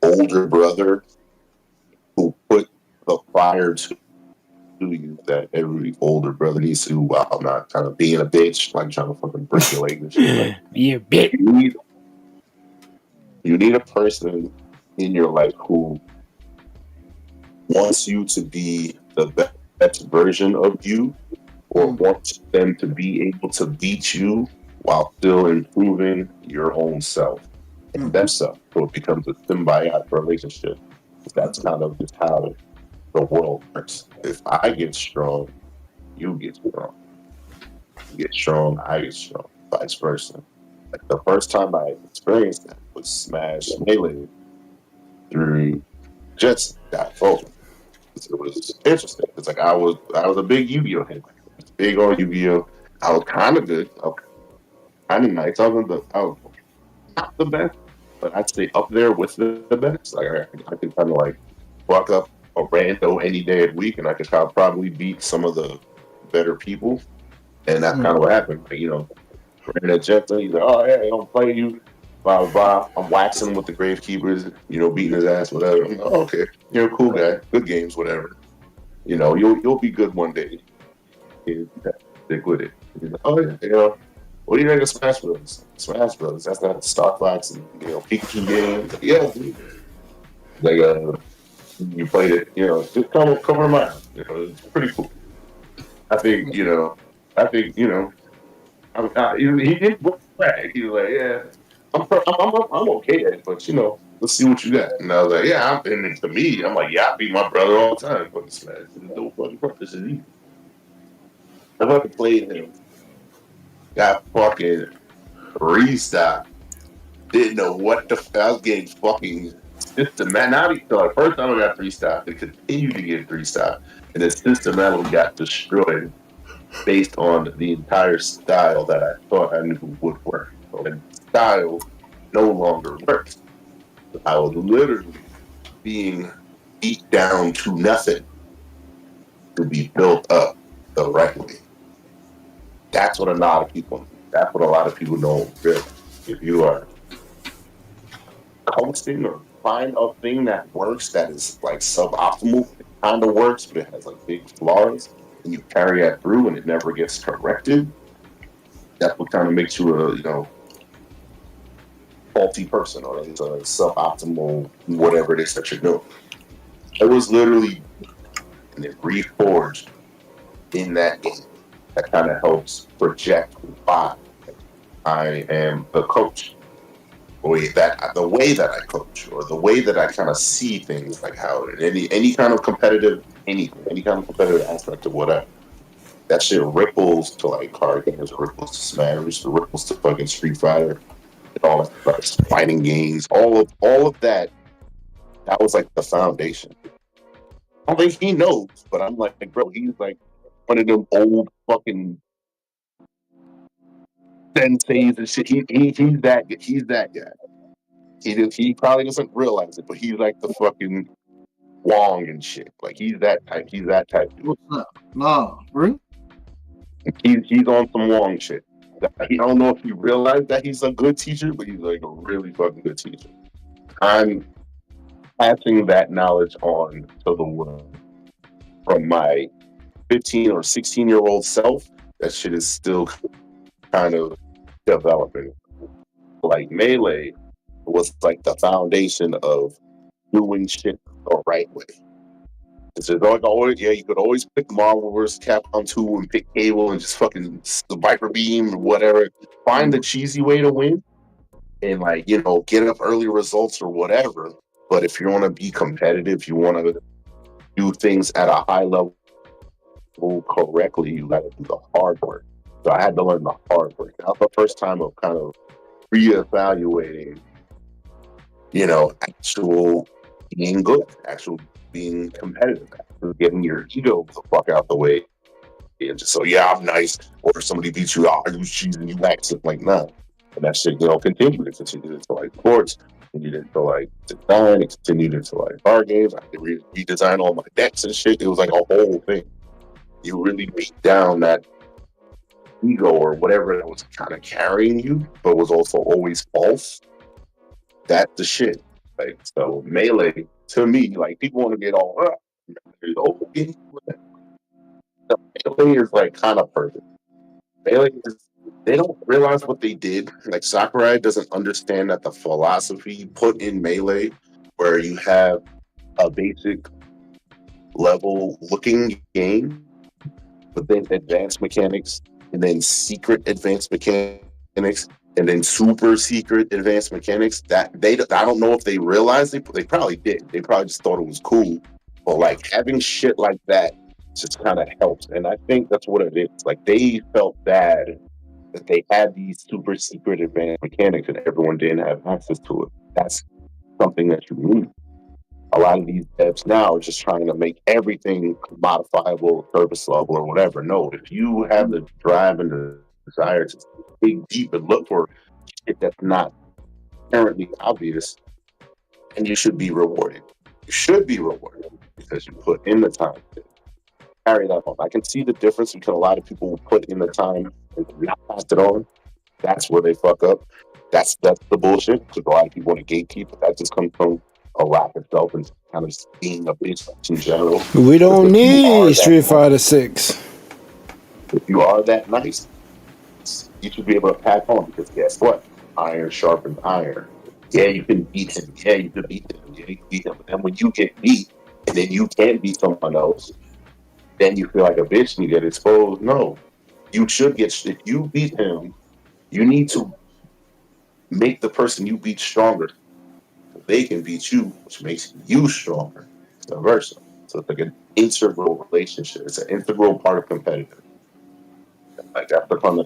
older brother who put the fire to you that every older brother needs to, while not kind of being a bitch, like trying to fucking break your leg and shit. Like, Be a bitch. You need a person in your life who wants you to be the best version of you, or wants them to be able to beat you while still improving your own self and themselves. So it becomes a symbiotic relationship. That's kind of just how the world works. If I get strong, you get strong. You get strong, I get strong. Vice versa. Like the first time I experienced that was Smash Melee through Jetson. That vote. It was interesting. It's like I was a big Yu-Gi-Oh head. Big on Yu-Gi-Oh. I was kind of good. I was kind of nice. I was not the best, but I'd say up there with the best. Like I could kind of like fuck up a rando any day of the week, and I could probably beat some of the better people. And that's kind of what happened. Like, you know, ran at Jetta, he's like, oh yeah, I don't play you. Blah blah blah. I'm waxing with the Gravekeepers, you know, beating his ass, whatever. I'm like, oh, okay, you're a cool guy. Good games, whatever. You know, you'll be good one day. Stick with it. He's like, oh yeah, you know. What do you think of Smash Bros? Smash Bros. That's not Star Fox and, you know, Pikachu games. Like, yeah, dude. Like you played it, you know, just come to mine. You know, it's pretty cool. I think, you know, he didn't brag. He was like, yeah, I'm okay at it, but you know, let's see what you got. And I was like, yeah, and to me, I'm like, yeah, I beat my brother all the time fucking Smash. There's no fucking purpose. This is easy. I fucking played him. Got fucking restocked. Didn't know what I was getting fucking systematic. So like first time I got 3-stock, it continued to get 3-stock, and then systematically got destroyed based on the entire style that I thought I knew would work. So the style no longer works. I was literally being beat down to nothing to be built up the right way. That's what a lot of people don't realize. If you are coasting or find a thing that works that is like suboptimal, it kind of works, but it has like big flaws, and you carry that through and it never gets corrected, that's what kind of makes you a, you know, faulty person, or it's a suboptimal whatever it is that you're doing. It was literally and it reforged in that game that kind of helps project why I am the coach. The way that I coach, or the way that I kind of see things, like how any kind of competitive anything, any kind of competitive aspect of whatever, that shit ripples to like card games, ripples to Smash, ripples to fucking Street Fighter, and all that stuff, fighting games, all of that. That was like the foundation. I don't think he knows, but I'm like, bro, he's like one of them old fucking senseis and shit. He's that guy. He probably doesn't realize it, but he's like the fucking Wong and shit. Like he's that type. He's that type. Dude. What's up? No, really? He's on some Wong shit. I don't know if he realized that he's a good teacher, but he's like a really fucking good teacher. I'm passing that knowledge on to the world from my 15 or 16-year-old self. That shit is still kind of developing. Like Melee was like the foundation of doing shit the right way. It's just like always, yeah, you could always pick Marvel vs. Capcom 2 and pick Cable and just fucking the Viper Beam or whatever. Find the cheesy way to win and, like, you know, get up early results or whatever. But if you want to be competitive, you want to do things at a high level correctly, you got to do the hard work. So I had to learn the hard work. That was the first time of kind of reevaluating, you know, actual being good, actual being competitive, getting your ego the fuck out the way, and just so, yeah, I'm nice, or if somebody beats you, oh, you cheese and you wax it, like, nah. And that shit, you know, continued. It continued into like sports, continued into like design, it continued into like card games. I had to redesign all my decks and shit. It was like a whole thing. you really beat down that ego or whatever that was kind of carrying you, but was also always false. That's the shit. Like, so Melee, to me, like, people want to get all up. Melee is like kind of perfect. Melee is, they don't realize what they did. Like, Sakurai doesn't understand that the philosophy put in Melee, where you have a basic level looking game, but then advanced mechanics, and then secret advanced mechanics, and then super secret advanced mechanics. That I don't know if they realized they probably did. They probably just thought it was cool. But like having shit like that just kind of helps, and I think that's what it is. Like they felt bad that they had these super secret advanced mechanics and everyone didn't have access to it. That's something that you need. A lot of these devs now are just trying to make everything modifiable, service level, or whatever. No, if you have the drive and the desire to dig deep and look for it that's not apparently obvious, and you should be rewarded. You should be rewarded because you put in the time to carry that on. I can see the difference because a lot of people will put in the time and not pass it on. That's where they fuck up. That's the bullshit because a lot of people want to gatekeep, but that just comes from a lack of self and kind of being a bitch in general. We don't need Street Fighter 6. If you are that nice, you should be able to pass on because guess what? Iron sharpens iron. Yeah, you can beat him. Yeah, you can beat him. Yeah, you can beat him. But then when you get beat and then you can't beat someone else, then you feel like a bitch and you get exposed. No, you should get. If you beat him, you need to make the person you beat stronger. They can beat you, which makes you stronger. Vice versa. So it's like an integral relationship. It's an integral part of competitive. Like that's the fun.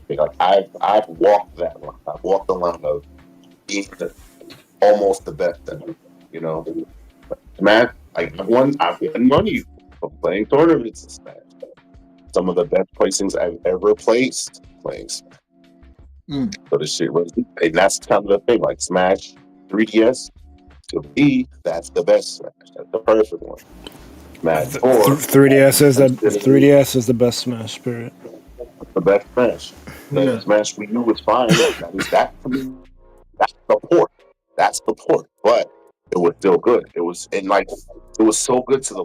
Like I've walked that line. I've walked the line of being almost the best ever. You know, Smash. I've won money from playing tournaments in Smash. Some of the best placings I've ever placed playing Smash. So this shit was, and that's kind of the thing. Like Smash 3DS, to me, that's the best Smash. That's the perfect one. Smash 4. 3DS is the best Smash, period. The best Smash. The Smash Wii U was fine. That's the port. That's the port. But it was still good. It was so good to the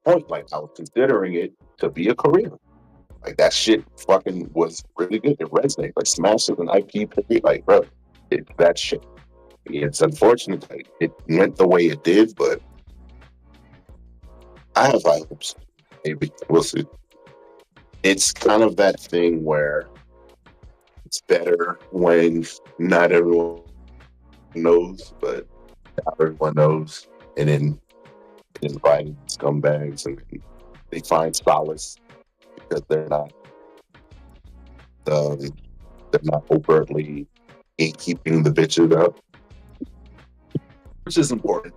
point. Like I was considering it to be a career. Like that shit fucking was really good. It resonated. Like Smash is an IP period. Like bro, that shit. It's unfortunate that it went the way it did, but I have high hopes. Maybe we'll see. It's kind of that thing where it's better when not everyone knows, but everyone knows, and then inviting scumbags, and they find solace because they're not overtly gatekeeping the bitches up, which is important.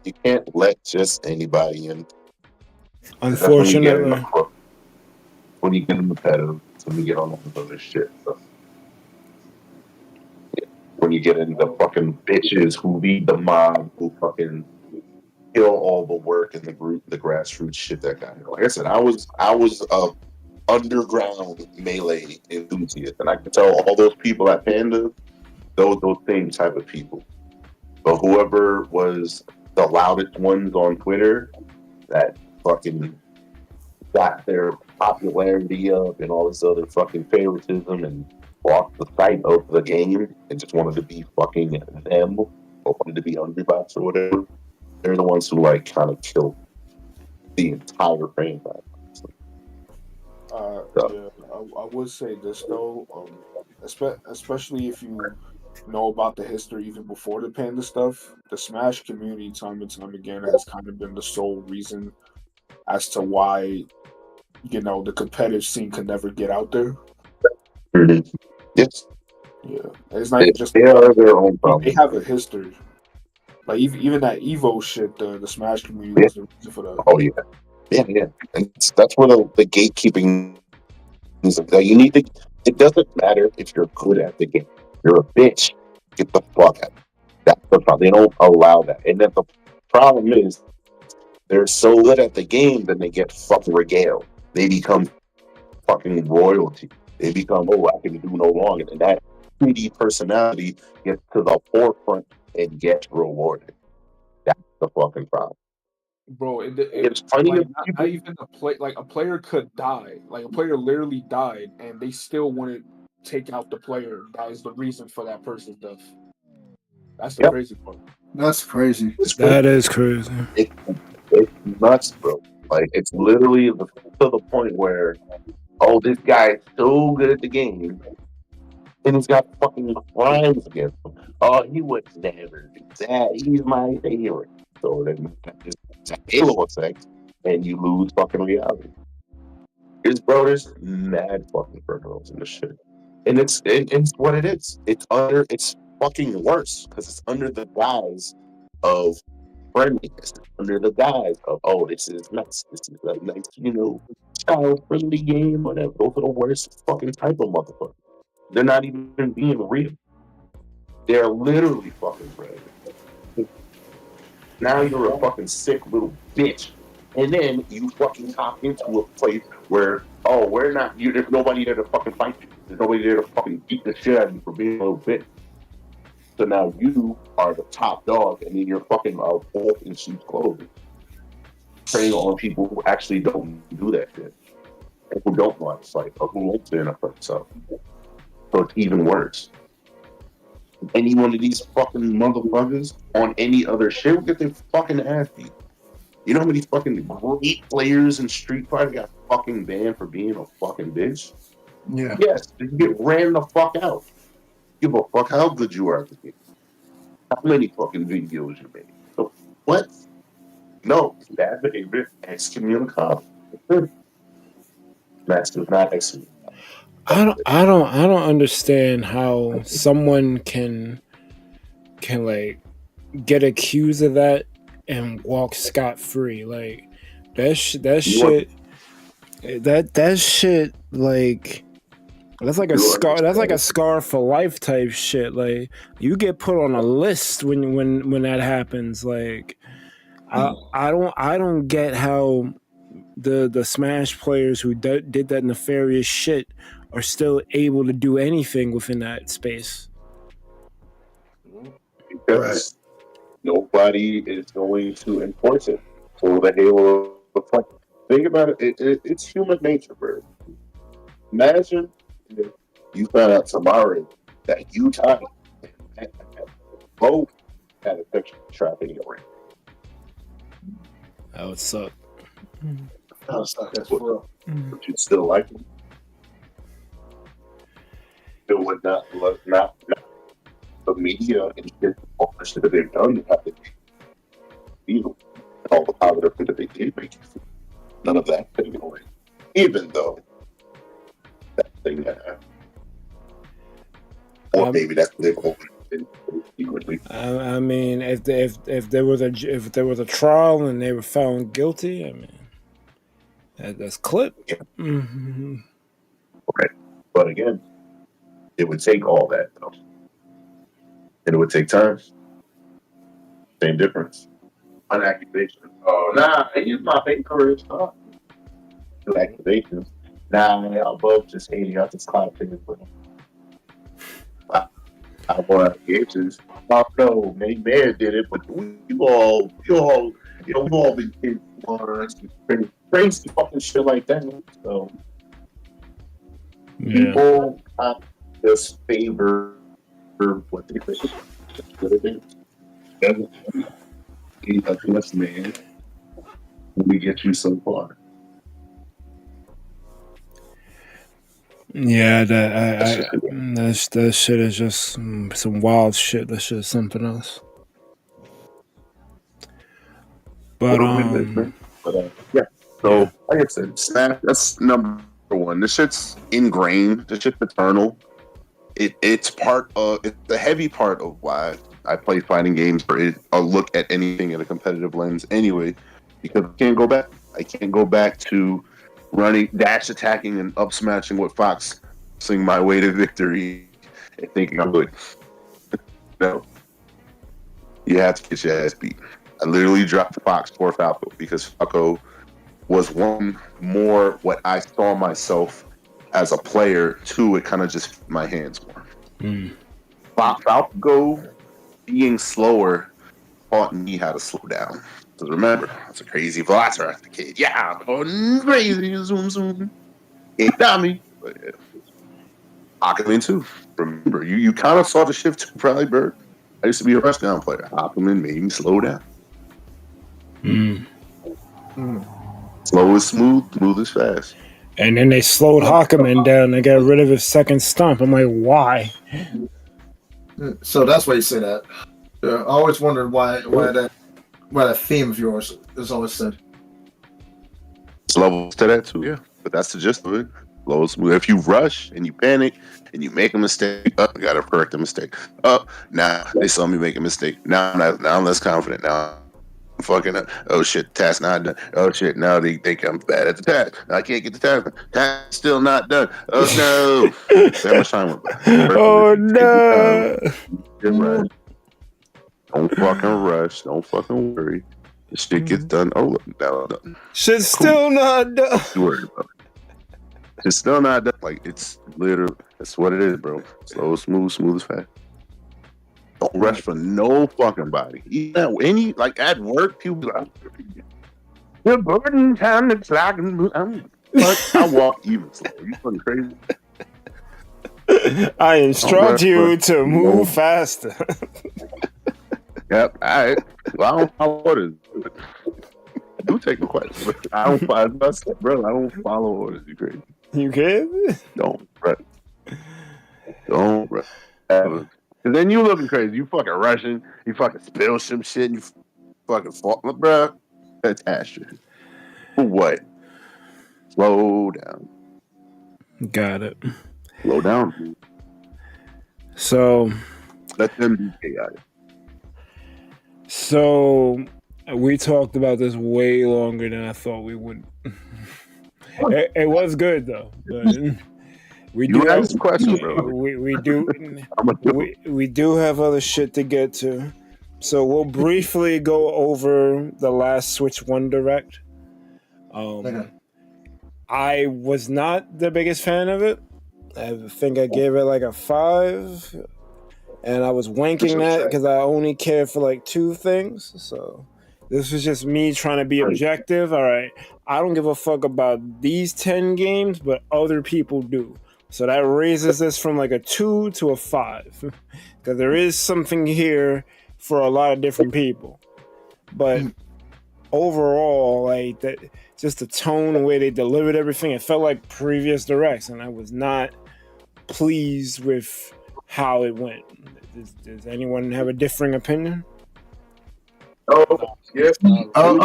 You can't let just anybody in. Unfortunately, when you get in the pedal, when you get on all this other shit. So, when you get into the fucking bitches who lead the mob, who fucking kill all the work and the group, the grassroots shit that got here. Like I said, I was a underground Melee enthusiast, and I can tell all those people at Panda, those same type of people. But whoever was the loudest ones on Twitter that fucking got their popularity up and all this other fucking favoritism and lost the sight of the game and just wanted to be fucking them or wanted to be underbots or whatever, they're the ones who like kind of killed the entire franchise. Yeah, I would say this though, especially if you know about the history even before the Panda stuff, the Smash community time and time again has kind of been the sole reason as to why, you know, the competitive scene could never get out there. Mm-hmm. Yes. Yeah, it's not just they are their own problem. They have a history. Like even that Evo shit, the Smash community was the reason for that. Oh yeah. And that's where the gatekeeping is. You need to. It doesn't matter if you're good at the game. You're a bitch. Get the fuck out. That's the problem. They don't allow that. And then the problem is they're so good at the game that they get fucking regaled. they become fucking royalty. They become, oh, I can do no wrong. And that 3D personality gets to the forefront and gets rewarded. That's the fucking problem. Bro, It's funny like, that people. not even a player could die. Like a player literally died, and they still wouldn't take out the player that is the reason for that person's death. That's the Yep. crazy part. That's crazy. That is crazy. It's nuts, bro. Like, it's literally to the point where, oh, this guy is so good at the game, and he's got fucking crimes against him. Oh, he would never do that. He's my favorite. So then it's a halo effect, and you lose fucking reality. There's mad fucking criminals in this shit. And it's what it is. It's fucking worse because it's under the guise of friendliness, under the guise of, oh, this is nice. This is a nice, child friendly game, whatever. Those are the worst fucking type of motherfuckers. They're not even being real. They're literally fucking friendly. Now you're a fucking sick little bitch. And then you fucking hop into a place where, oh, there's nobody there to fucking fight you. There's nobody there to fucking beat the shit out of you for being a little bitch. So now you are the top dog, and then you're fucking a wolf in sheep's clothing. Preying on people who actually don't do that shit. And who don't want to fight, or who won't stand up for themselves. So it's even worse. Any one of these fucking motherfuckers on any other shit will get their fucking ass beat. You know how many fucking great players in Street Fighter got fucking banned for being a fucking bitch? Yeah. Yes, you get ran the fuck out. Give a fuck how good you are at the game. How many fucking videos you made. So what? No, bad behavior, excommunicado. Master's not excommunicado. I don't understand how someone can like get accused of that and walk scot free. Like that shit like that's like a scar. That's like a scar for life type shit. Like you get put on a list when that happens. Like I don't get how the Smash players who did that nefarious shit are still able to do anything within that space. Because nobody is going to enforce it. So the halo effect. Think about it. It's human nature, bro. Imagine if you found out tomorrow that you and both had a sexual trafficking ring. That would suck. That's for real. But you'd still like it. It would not the media and shit, all the shit that they've done have to feel all the positive things that they did make you feel. None of that taken away. Even though that thing that happened. Or maybe that's what they've opened secretly. I mean, if there was a trial and they were found guilty, I mean, that's clip. Yeah. Mm-hmm. Okay. But again, it would take all that though. And it would take time. Same difference. One accusation. Oh, nah, he's my favorite. Two accusations. Nah, above just hating out this cloud thing. I want accusations. Oh, no, maybe Mayor did it, but we've all been kids crazy fucking shit like that. So people just favor what they think. He's a blessed man. We get you so far. Yeah, that shit is just some wild shit. That shit is something else. But yeah. So like I said, Smash. That's number one. This shit's ingrained. This shit's eternal. It's the heavy part of why I play fighting games or look at anything in a competitive lens anyway, because I can't go back. I can't go back to running, dash attacking, and up smashing with Fox, sing my way to victory, and thinking I'm good. No. You have to get your ass beat. I literally dropped Fox for Falco because Falco was one more what I saw myself as a player. Two, it kind of just fit my hands more. Falco being slower taught me how to slow down. Because remember, I was a crazy velociraptor kid. Yeah, I'm going crazy. Zoom, zoom. It got me. But yeah. Aquaman too. Remember, you kind of saw the shift too, probably, Bird. I used to be a rushdown player. Aquaman made me slow down. Slow is smooth, smooth is fast. And then they slowed Hawkman down. They got rid of his second stump. I'm like, why? So that's why you say that. I always wondered why that theme of yours is always said. There's levels to that too, yeah. But that's the gist of it. Slow and smooth. If you rush and you panic and you make a mistake, you gotta correct the mistake. Now they saw me make a mistake. Now I'm less confident. Now I'm fucking up. Oh shit, task not done. Oh shit, now they think I'm bad at the task. I can't get the task. Task still not done. Oh no. That much time went by. Oh no. Don't fucking rush. Don't fucking worry. The shit gets done. Oh, look, now done. Shit's still not done. Don't worry about it. It's still not done. Like, it's literally, that's what it is, bro. Slow, smooth, smooth as fast. Don't rush for no fucking body. Even like at work, people be like, the burden time it's like, I walk even slow. You fucking crazy. I instruct you to move faster. Yep, all right. Well, I don't follow orders. I do take the question. I don't follow orders. You crazy. You can? Don't rush. Don't rush. Because then you looking crazy. You fucking rushing. You fucking spill some shit. And you fucking fall. Bruh, catastrophe. For what? Slow down. Got it. Slow down. So. Let them be chaotic. So, we talked about this way longer than I thought we would. It was good though. But we do have some questions, bro. We do have other shit to get to. So we'll briefly go over the last Switch 1 Direct. I was not the biggest fan of it. I think I gave it like a 5. And I was wanking that because I only cared for like 2 things. So this was just me trying to be objective. All right, I don't give a fuck about these 10 games, but other people do. So that raises this from like a 2 to a 5. Because there is something here for a lot of different people. But overall, like that, just the tone, the way they delivered everything, it felt like previous directs. And I was not pleased with how it went. Does anyone have a differing opinion? Oh, yes. Here comes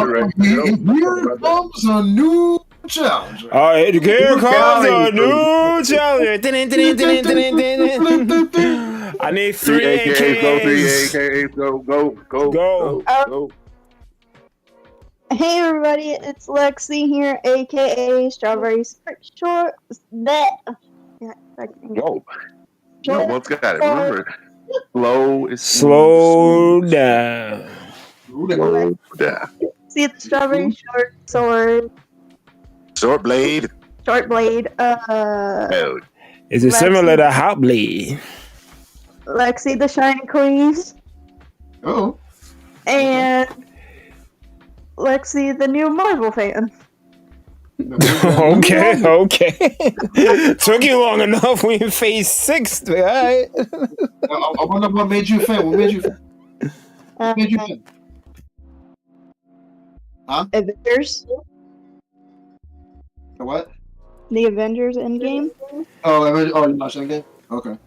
a new challenger. All right, here comes a new challenger. I need 3 AKAs. Go, 3 AKAs. Go. Hey everybody, it's Lexi here, aka Strawberry Short. Whoa. You almost got it. Remember, slow down. Slow down. See, it's Strawberry Short Sword. Short blade. Short blade. Is it similar to Hot Blade? Lexi the Shiny Queen. Oh. And Lexi the new Marvel fan. Okay. Took you long enough. We in phase 6. All right. I wonder what made you fan. What made you fan? Huh? Avengers. What? The Avengers Endgame. Oh, you're not Endgame? Okay.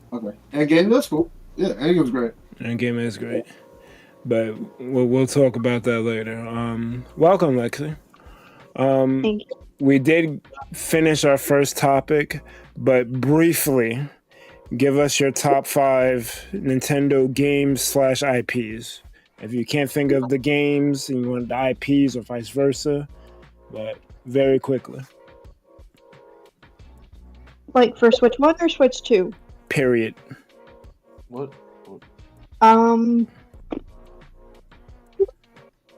Endgame, that's cool. Yeah, Endgame was great. Endgame is great. But we'll talk about that later. Welcome, Lexi. Thank you. We did finish our first topic, but briefly, give us your top 5 Nintendo games / IPs. If you can't think of the games and you want the IPs or vice versa, but very quickly. Like for Switch 1 or Switch 2? Period. What?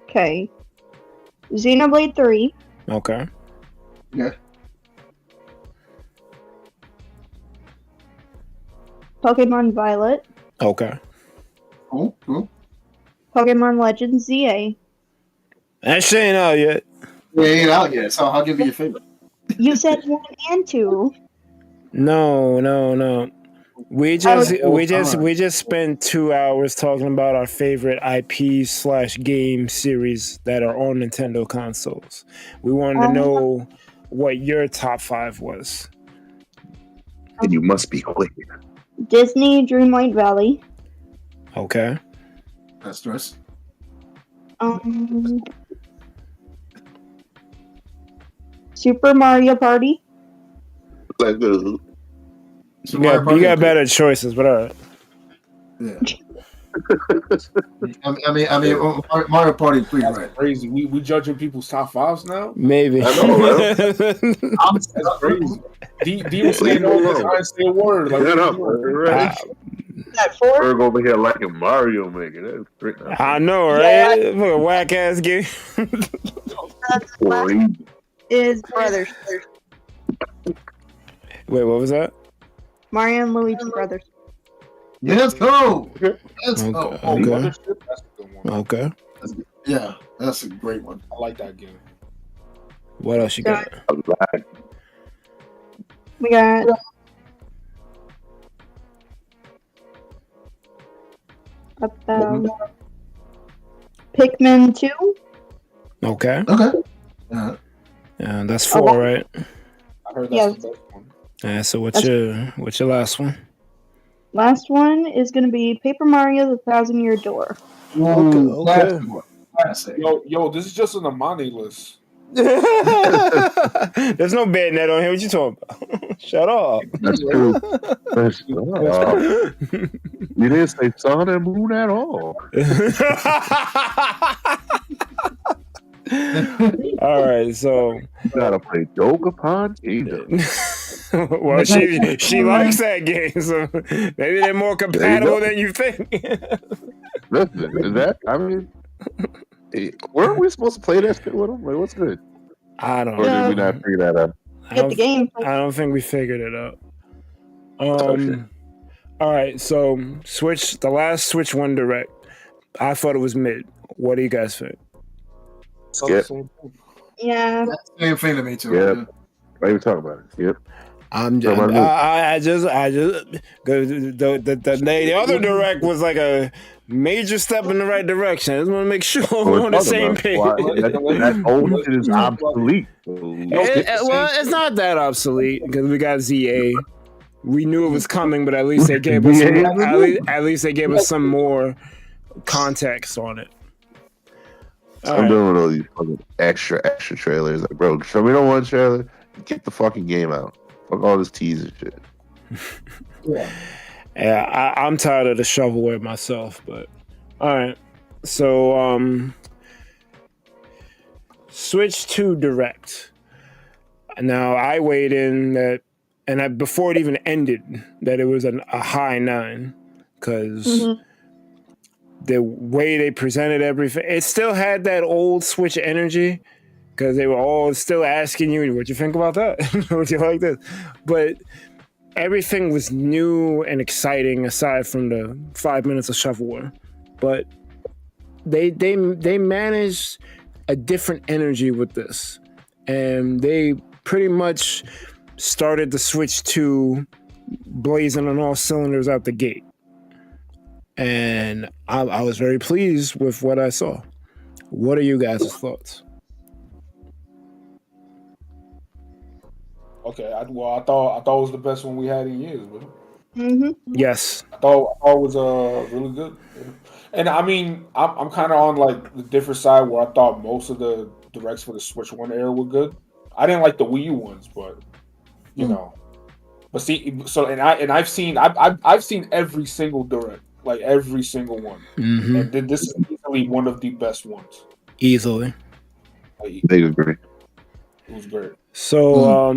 Okay. Xenoblade 3. Okay. Yeah. Pokemon Violet. Okay. Cool. Pokemon Legends ZA. That shit ain't out yet. Yeah, ain't out yet. So I'll give you your favorite. You said 1 and 2. No. We just spent 2 hours talking about our favorite IP/game series that are on Nintendo consoles. We wanted to know what your top 5 was. And you must be quick. Disney Dreamlight Valley. Okay. That's choice. Super Mario Party. Like, You got better choices, but all right. Yeah. I mean, Mario Party 3, That's right? crazy. We judging people's top 5s now? Maybe. I know, right? That's crazy. D was saying no, I didn't say a word. Like, Shut up, right? That 4? Berg over here liking Mario Maker. That's great. I know, right? Yeah. Whack ass game. Is Brothers. Wait, what was that? Mario and Luigi Brothers. Yeah, let's go. Let's Okay. go. Okay. That's a good one. Okay. Yeah, that's a great one. I like that game. What else you got? We got about Pikmin 2. Okay. Okay. Yeah, that's 4, right? I heard Yeah. that's the best one. Yeah. So what's your last one? Last one is going to be Paper Mario: The Thousand Year Door. Okay. Classic. Yo, this is just an Amani list. There's no bad net on here. What you talking about? Shut up. That's true. You didn't say sun and moon at all. All right, so You gotta play joke upon kingdom. well, she likes that game, so maybe they're more compatible than you think. Listen, is that? I mean, weren't we supposed to play that shit with them? Like, what's good? I don't Or did know. we not figure that out? Get the game. I don't think we figured it out. All right, so the last Switch 1 Direct. I thought it was mid. What do you guys think? Skip. Yeah. Same thing to me too. Yep. Why are you talking about it? Yep. I just the other Direct was like a major step in the right direction. I just want to make sure we're on the same page. That old shit is obsolete. It's not that obsolete because we got ZA. We knew it was coming, but at least they gave us at least they gave us some more context on it. I'm doing all these fucking extra trailers. Like, bro, show me the one trailer. Get the fucking game out. Fuck all this teaser shit. Yeah, I'm tired of the shovelware myself, but all right. So, Switch 2 Direct. Now, I weighed in that, and before it even ended, that it was a high 9 because the way they presented everything, it still had that old Switch energy because they were all still asking you, what you think about that? What you like this? But everything was new and exciting aside from the 5 minutes of shovelware. But they managed a different energy with this. And they pretty much started the Switch 2 blazing on all cylinders out the gate. And I was very pleased with what I saw. What are you guys' thoughts? Okay, I thought it was the best one we had in years, bro. Yes. I thought it was really good. And I mean, I'm kind of on like the different side where I thought most of the directs for the Switch 1 era were good. I didn't like the Wii U ones, but you know. But see, so I've seen every single direct, like every single one, and this is easily one of the best ones. Easily. Like, They agree. it was great. So,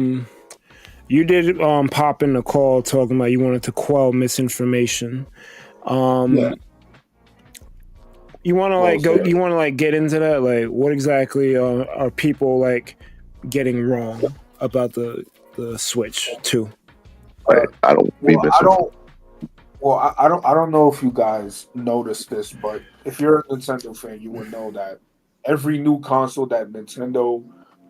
you did pop in the call talking about you wanted to quell misinformation. You want to get into that? Like, what exactly are people like getting wrong about the Switch 2? I don't. I don't know if you guys noticed this, but if you're a Nintendo fan, you would know that every new console that Nintendo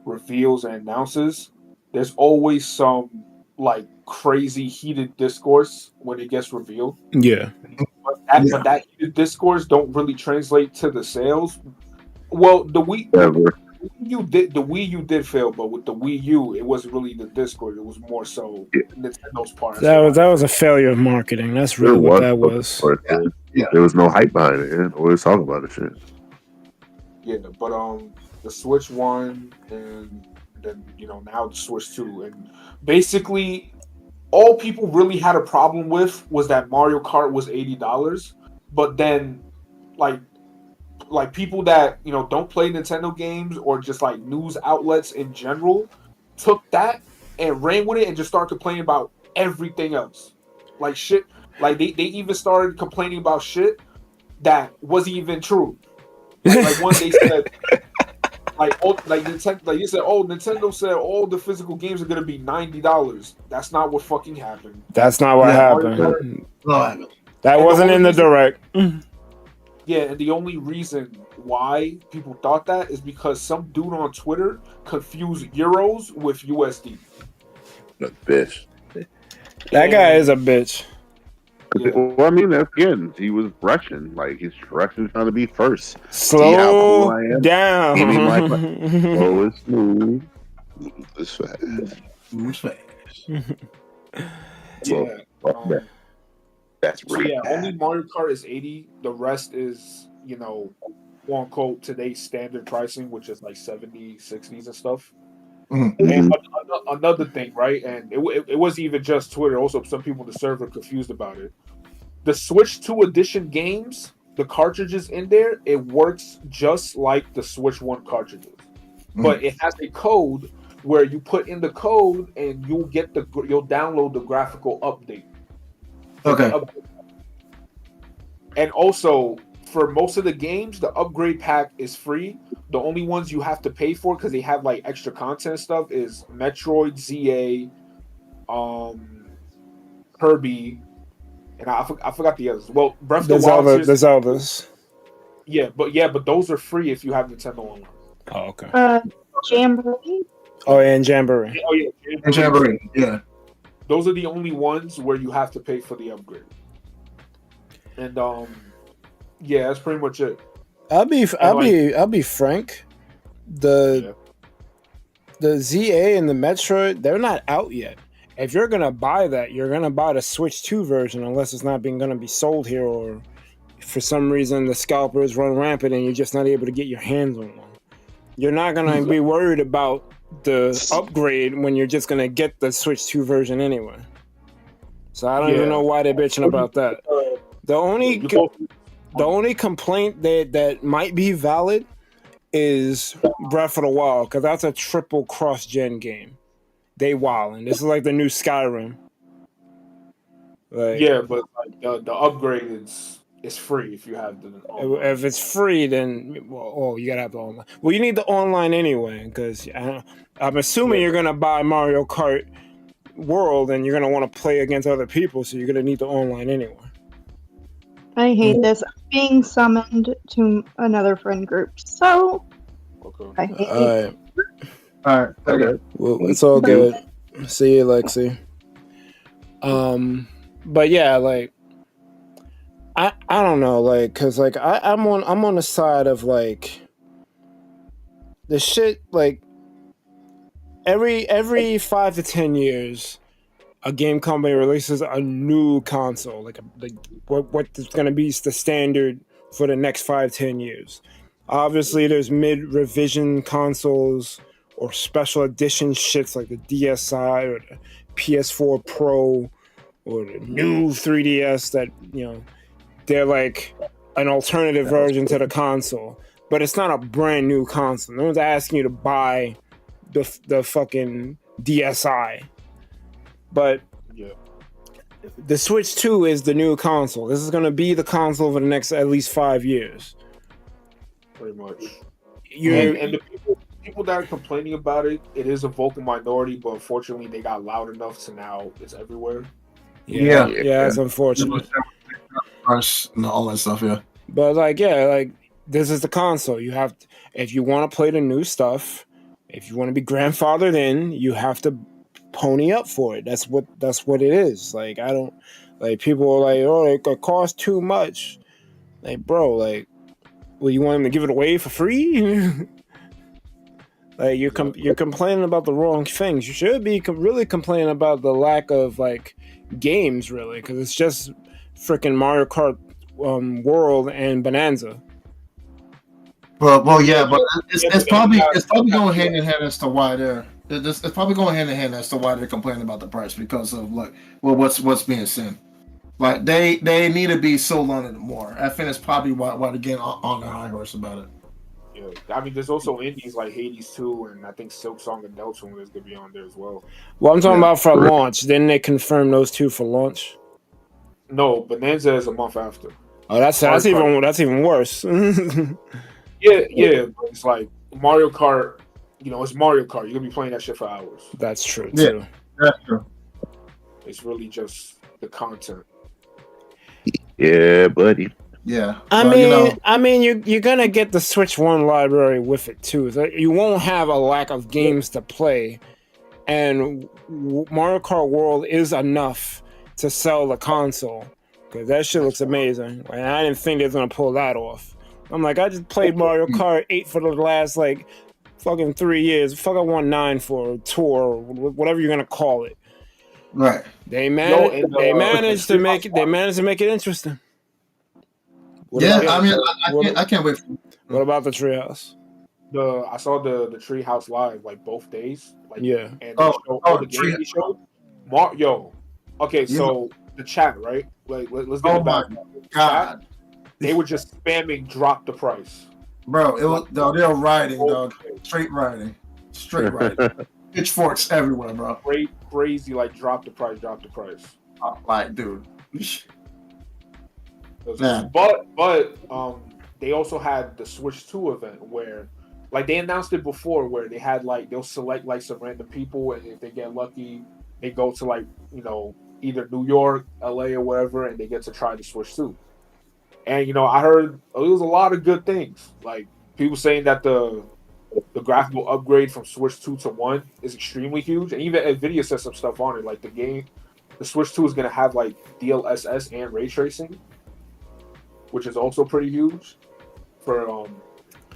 reveals and announces, there's always some like crazy heated discourse when it gets revealed. Yeah. But that heated discourse don't really translate to the sales. Well, the Wii U did fail, but with the Wii U, it wasn't really the Discord. It was more so Nintendo's part. That was a failure of marketing. That's really what that was. There was no hype behind it. Yeah. We was talking about it, shit. Yeah, but the Switch 1 and then now the Switch 2, and basically all people really had a problem with was that Mario Kart was $80, but then like people that don't play Nintendo games or just like news outlets in general took that and ran with it and just started complaining about everything else, like shit. Like they even started complaining about shit that wasn't even true. Like one they said Nintendo said all the physical games are gonna be $90. That's not what fucking happened. That's not what happened. That wasn't in the direct. Yeah, and the only reason why people thought that is because some dude on Twitter confused euros with USD. A bitch. That guy is a bitch. Yeah. Well, I mean, again, he was Russian. Like, he's Russian trying to be first. Slow down. Slow and smooth. This fast. Yeah. That's really only Mario Kart is $80. The rest is, quote unquote, today's standard pricing, which is like 70s, 60s and stuff. Mm-hmm. And another thing, right? And it wasn't even just Twitter. Also, some people in the server are confused about it. The Switch 2 edition games, the cartridges in there, it works just like the Switch 1 cartridges. Mm-hmm. But it has a code where you put in the code and you'll download the graphical update. Okay. And also, for most of the games, the upgrade pack is free. The only ones you have to pay for because they have like extra content stuff is Metroid, ZA, Kirby, and I forgot the others. Well, Breath of the Wild. The Zeldas. Yeah, but those are free if you have Nintendo Online. Oh, okay. Jamboree. Oh, yeah, and Jamboree. Oh, yeah, Jamboree. Yeah. Those are the only ones where you have to pay for the upgrade. And yeah, that's pretty much it. I'll be frank. The ZA and the Metroid, they're not out yet. If you're gonna buy that, you're gonna buy the Switch 2 version, unless it's not gonna be sold here, or for some reason the scalpers run rampant and you're just not able to get your hands on one. You're not gonna be worried about the upgrade when you're just gonna get the Switch 2 version anyway. So I don't even know why they're bitching about that. The only complaint that might be valid is Breath of the Wild, because that's a triple cross-gen game. They wildin'. This is like the new Skyrim. Like, yeah, but like the upgrade is free if you have the online. If it's free, then you gotta have the online. Well, you need the online anyway, because I'm assuming you're gonna buy Mario Kart World and you're gonna want to play against other people, so you're gonna need the online anyway. I hate this. I'm being summoned to another friend group, so I hate it. All right. Okay. Well, it's all good. See you, Lexi. But yeah, like I don't know, like, cause like I'm on the side of like the shit, like every 5 to 10 years, a game company releases a new console, like what is going to be the standard for the next 5-10 years. Obviously, there's mid-revision consoles or special edition shits like the DSi or the PS4 Pro or the new 3DS that, they're like an alternative version to the console. But it's not a brand new console. No one's asking you to buy the fucking DSi. But the Switch 2 is the new console. This is going to be the console for the next at least 5 years. Pretty much. And people that are complaining about it, it is a vocal minority, but unfortunately, they got loud enough to now it's everywhere. Yeah, it's unfortunate. And all that stuff, yeah. But like, yeah, like this is the console. You have, if you want to play the new stuff, if you want to be grandfathered in, you have to pony up for it. That's what it is. Like, I don't like, people are like, oh, it costs too much. Like, bro, like, well, you want them to give it away for free? Like, you're complaining about the wrong things. You should be really complaining about the lack of like games, really, because it's just freaking Mario Kart World and Bonanza. Well, yeah, but it's probably going hand in hand as to why it's probably going hand in hand as to why they're complaining about the price, because of like, well, what's being sent. Like they need to be sold on it more. I think that's probably why they're getting on their high horse about it. Yeah, I mean, there's also indies like Hades 2, and I think Silk Song and Deltarune is gonna be on there as well. Well, I'm talking about for launch. Didn't they confirm those two for launch? No, Bonanza is a month after. Oh, that's even worse. Yeah, but it's like Mario Kart. You know, it's Mario Kart. You're gonna be playing that shit for hours. That's true too. That's true. It's really just the content. Yeah, buddy. Yeah. I mean, you're gonna get the Switch 1 library with it too. So you won't have a lack of games to play, and Mario Kart World is enough to sell the console, because that shit looks amazing. And I didn't think they was gonna pull that off. I'm like, I just played Mario Kart 8 for the last like fucking 3 years. Fuck, I want 9 for a tour, or whatever you're gonna call it. Right. They managed to make it interesting. I can't wait. What about the Treehouse? I saw the Treehouse live like both days. Like, yeah. And the game they showed. Okay, so the chat, right? Like, let's get it back. God. They were just spamming drop the price. Bro, it was they're riding, dog. Straight riding. Pitchforks everywhere, bro. Crazy, like drop the price. Like, dude. But they also had the Switch 2 event where, like, they announced it before, where they had like, they'll select like some random people, and if they get lucky, they go to like, you know, either New York, LA, or wherever, and they get to try the Switch 2. And you know, I heard it was a lot of good things. Like people saying that the graphical upgrade from Switch 2 to 1 is extremely huge, and even Nvidia said some stuff on it. Like the Switch 2 is gonna have like DLSS and ray tracing, which is also pretty huge for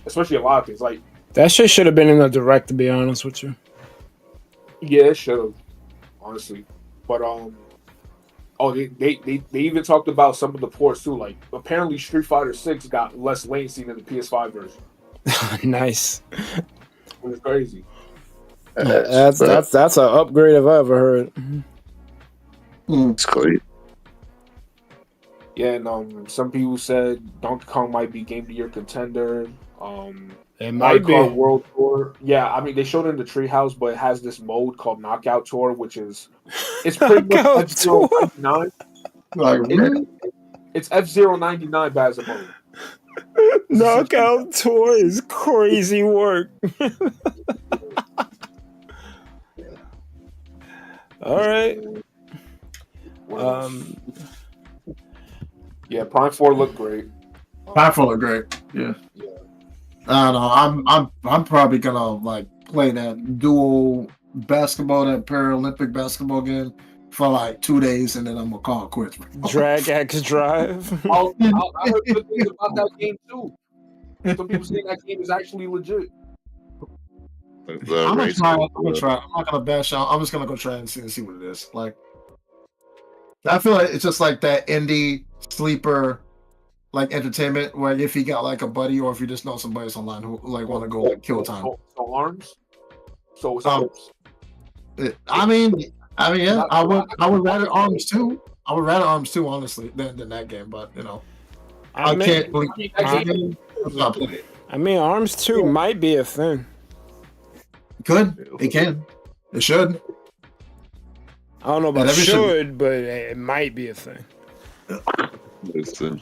especially a lot of things. Like that shit should have been in the direct, to be honest with you. Yeah, it should have, honestly. But they even talked about some of the ports too. Like apparently Street Fighter 6 got less latency than the PS5 version. Nice. It's crazy. That's an upgrade if I ever heard. It's great. Yeah, and some people said Donkey Kong might be Game of the Year contender. It might be World Tour. Yeah, I mean they showed it in the Treehouse, but it has this mode called Knockout Tour, which is pretty much F-Zero 99. Like really? It's F-Zero 99 as a mode. Knockout Tour is crazy work. All right. Yeah, Prime 4 looked great. Prime 4 looked great. Yeah. I don't know. I'm probably gonna like play that dual basketball, that Paralympic basketball game for like 2 days, and then I'm gonna call it quits. Drag X Drive. I heard good things about that game too. Some people saying that game is actually legit. I'm gonna try. I'm not gonna bash out. I'm just gonna go try and see what it is. Like, I feel like it's just like that indie sleeper, like entertainment, where if you got like a buddy or if you just know somebody online who like want to go like kill time. So arms. So it's arms. I mean, yeah. I would rather arms too. I would rather arms too, honestly, than that game. But you know, I can't believe I mean, arms too might be a thing. It can. It should. I don't know about should, but it might be a thing. Listen,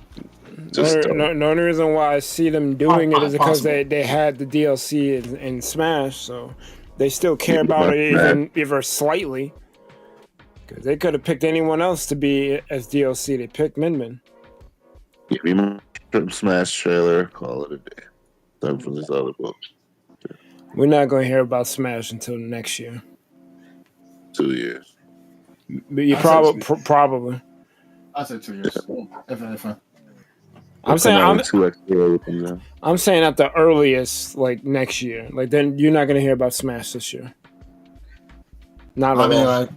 The only reason why I see them doing it is because they had the DLC in Smash, so they still care about it even slightly. Because they could have picked anyone else to be as DLC. They picked Min Min. Give me my Smash trailer. Call it a day. Time for this other book. We're not going to hear about Smash until next year. 2 years. But you probably. I said 2 years. If I'm saying at the earliest, like next year. Like then you're not gonna hear about Smash this year. Not at all.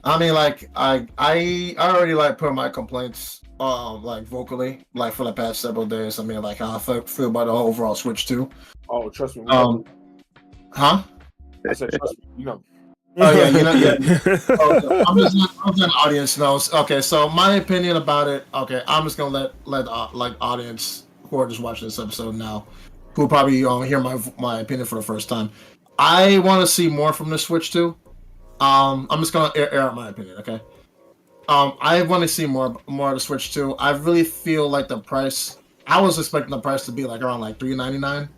I already like put my complaints like vocally like for the past several days. I mean like how I feel about the overall Switch 2. Oh, trust me. Huh? I said trust me. You know. Oh yeah, yeah. I'm just the audience knows. Okay, so my opinion about it. Okay, I'm just gonna let like audience who are just watching this episode now, who probably hear my opinion for the first time. I want to see more from the Switch 2. I'm just gonna air out my opinion. Okay. I want to see more of the Switch 2. I really feel like the price. I was expecting the price to be like around like $399,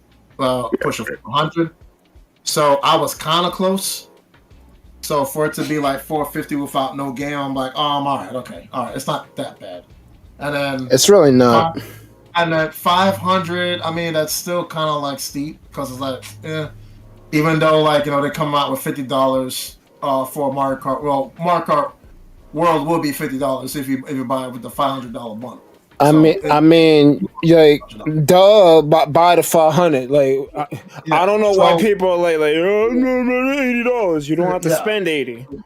pushing $400. So I was kind of close. So for it to be like $450 without no game, I'm like, all right, okay, all right, it's not that bad. And then it's really not. And then $500, I mean, that's still kind of like steep because it's like, even though like they come out with $50 for Mario Kart. Well, Mario Kart World will be $50 if you buy it with the $500 bundle. I mean, like, duh, buy the 500. Like, I don't know why people are like, $80. You don't have to spend $80.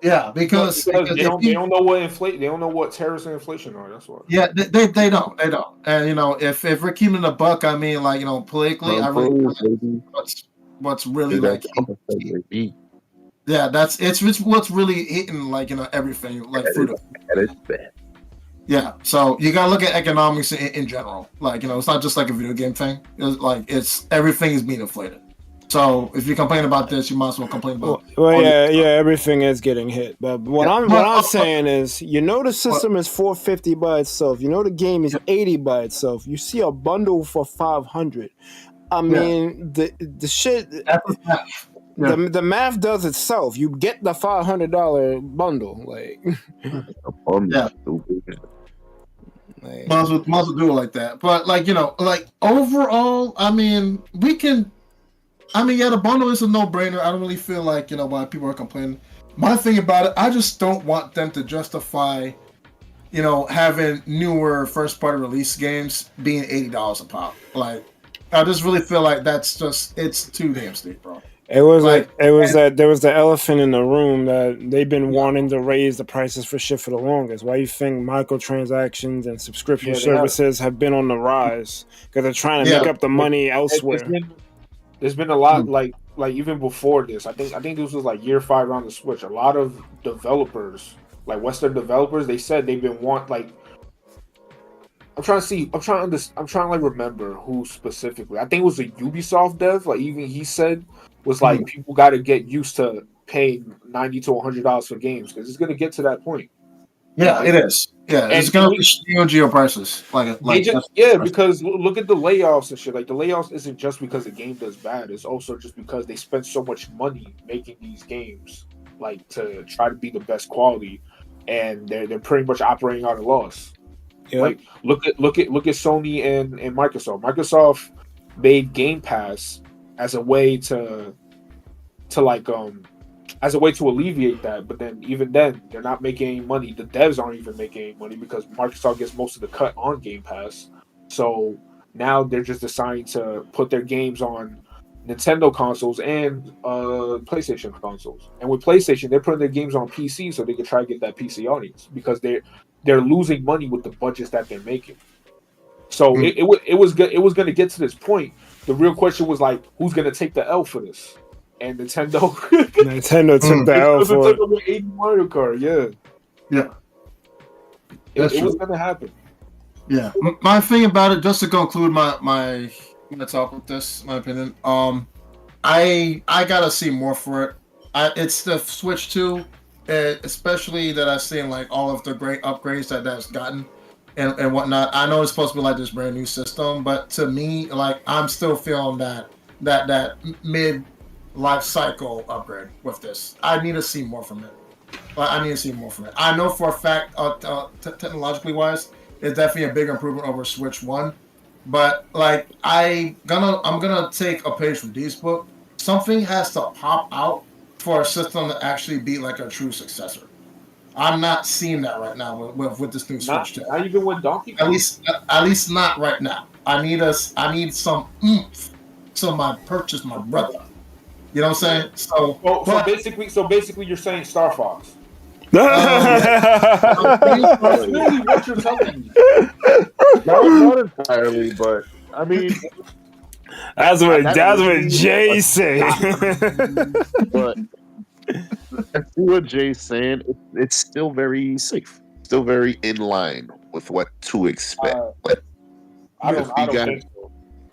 Yeah, because they don't know what they don't know what tariffs and inflation are. That's why. Yeah, they don't. And if we're keeping the buck, I mean, like politically, I really what's really like. Yeah, it's what's really hitting like everything like food. Yeah, so you gotta look at economics in general. Like it's not just like a video game thing. It's everything is being inflated. So if you complain about this, you might as well complain about. Well, everything is getting hit. But what I'm saying is, the system is $450 by itself. The game is $80 by itself. You see a bundle for $500. I mean, the shit. The math does itself. You get the $500 bundle, like. Might as well do it like that. But like overall, I mean, we can. I mean, the bundle is a no-brainer. I don't really feel like why people are complaining. My thing about it, I just don't want them to justify, having newer first-party release games being $80 a pop. Like, I just really feel like it's too damn steep, bro. There was the elephant in the room that they've been wanting to raise the prices for shit for the longest. Why do you think microtransactions and subscription services have been on the rise? Because they're trying to make up the money elsewhere. There's been a lot like even before this. I think this was like year 5 on the Switch. A lot of developers, like Western developers, they said they've been I'm trying to remember who specifically. I think it was a Ubisoft dev. Like even he said was like people got to get used to paying $90 to $100 for games because it's going to get to that point. Yeah, it is. Yeah, it's going to be geo prices. Because look at the layoffs and shit. Like the layoffs isn't just because the game does bad. It's also just because they spent so much money making these games, like to try to be the best quality, and they're pretty much operating at a loss. Yep. Like look at Sony and Microsoft. Microsoft made Game Pass as a way to alleviate that, but then even then they're not making any money. The devs aren't even making any money because Microsoft gets most of the cut on Game Pass. So now they're just deciding to put their games on Nintendo consoles and PlayStation consoles. And with PlayStation, they're putting their games on PC so they can try to get that PC audience because they're losing money with the budgets that they're making. So it was good. It was going to get to this point. The real question was like, who's going to take the L for this? And Nintendo took the L for it. With 80 Mario Kart, yeah. It was going to happen. Yeah. My thing about it, just to conclude my talk with this, my opinion, I gotta see more for it. It's the Switch 2, especially that I've seen like all of the great upgrades that's gotten. and whatnot. I know it's supposed to be like this brand new system, but to me, like I'm still feeling that mid life cycle upgrade with this. I need to see more from it. I need to see more from it. I know for a fact, technologically wise, it's definitely a big improvement over Switch 1. But like I'm gonna take a page from D's book. Something has to pop out for a system to actually be like a true successor. I'm not seeing that right now with this new Switch. Not even with Donkey Kong. At least not right now. I need some oomph to my purchase, my brother. You know what I'm saying? So basically, you're saying Star Fox. Not entirely, but I mean, that's what Jay say. But I see what Jay's saying. It's still very safe, still very in line with what to expect. I don't think so.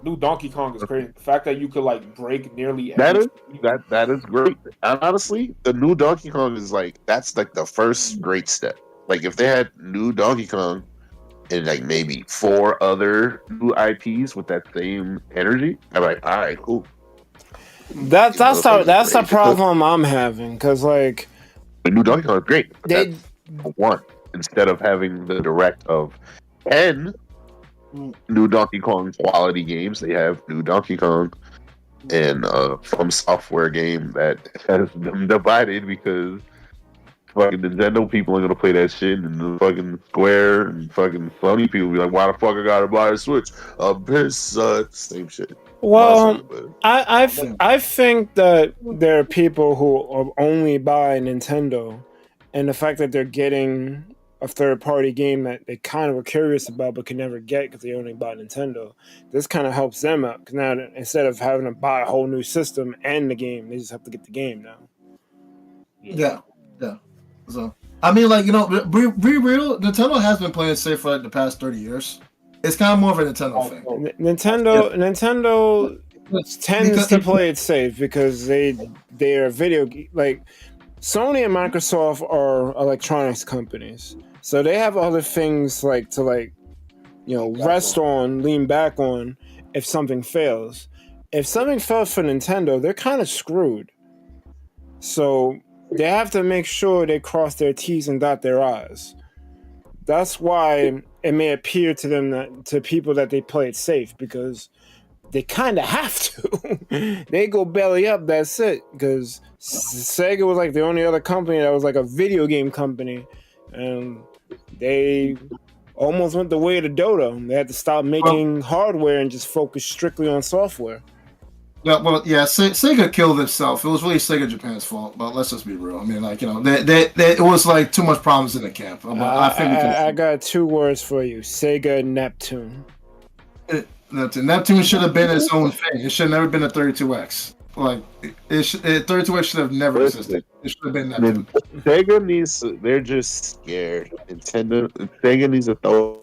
New Donkey Kong is crazy. The fact that you could like break nearly every that is great. And honestly, the new Donkey Kong is that's like the first great step. Like if they had new Donkey Kong and like maybe 4 other new IPs with that same energy, I'm like, all right, cool. That's the problem I'm having because like the new Donkey Kong is great. That's one instead of having the direct of 10 new Donkey Kong quality games. They have new Donkey Kong and From Software game that has them divided because fucking Nintendo people are gonna play that shit, and the fucking Square and fucking Sony people be like, "Why the fuck I gotta buy a Switch? A piss same shit." Well, I think that there are people who are only buy Nintendo, and the fact that they're getting a third-party game that they kind of were curious about but could never get because they only bought Nintendo. This kind of helps them out because now instead of having to buy a whole new system and the game, they just have to get the game now. Yeah. So I mean, like be real. Nintendo has been playing safe for like the past 30 years. It's kind of more of a Nintendo thing. Nintendo tends to play it safe because they are video like Sony and Microsoft are electronics companies, so they have other things to rest on, lean back on if something fails. If something fails for Nintendo, they're kind of screwed. So they have to make sure they cross their T's and dot their I's. That's why it may appear to them to people that they play it safe because they kind of have to. They go belly up, that's it. Because Sega was like the only other company that was like a video game company. And they almost went the way of the dodo. They had to stop making hardware and just focus strictly on software. Yeah, Sega killed itself. It was really Sega Japan's fault, but let's just be real. I mean, it was like too much problems in the camp. I got 2 words for you: Sega Neptune. Neptune should have been its own thing. It should have never been a 32X. Like 32X should have never existed. It should have been Neptune. Sega they're just scared. Sega needs to throw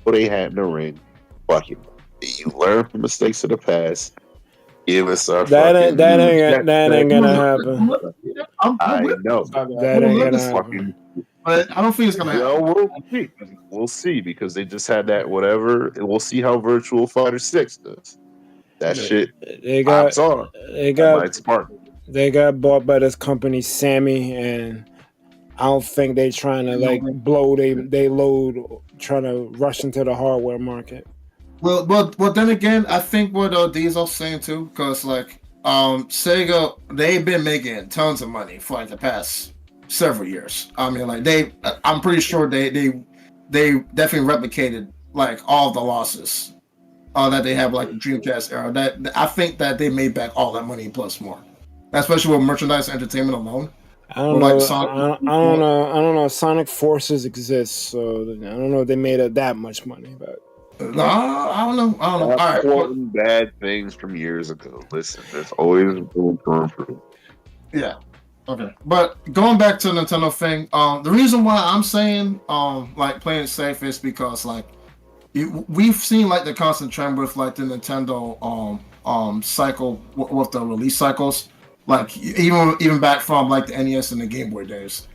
what they had in the ring. Fuck it. You learn from mistakes of the past. Give us our that ain't gonna happen. I know that ain't gonna happen. But I don't think it's gonna happen. We'll see because they just had that whatever. And we'll see how Virtual Fighter 6 does. That shit. They got bought by this company Sammy, and I don't think they trying to blow they load trying to rush into the hardware market. Well, then again, I think what Diesel's saying too, because Sega, they've been making tons of money for the past several years. I mean, I'm pretty sure they definitely replicated all the losses that they have the Dreamcast era. That I think that they made back all that money plus more, especially with merchandise and entertainment alone. I don't know. Sonic Forces exists, so I don't know if they made that much money, but. No, I don't know. All right, bad things from years ago. Listen, there's always room for improvement. Yeah. Okay. But going back to the Nintendo thing, the reason why I'm saying playing it safe is because we've seen the constant trend with the Nintendo cycle with the release cycles, even back from the NES and the Game Boy days.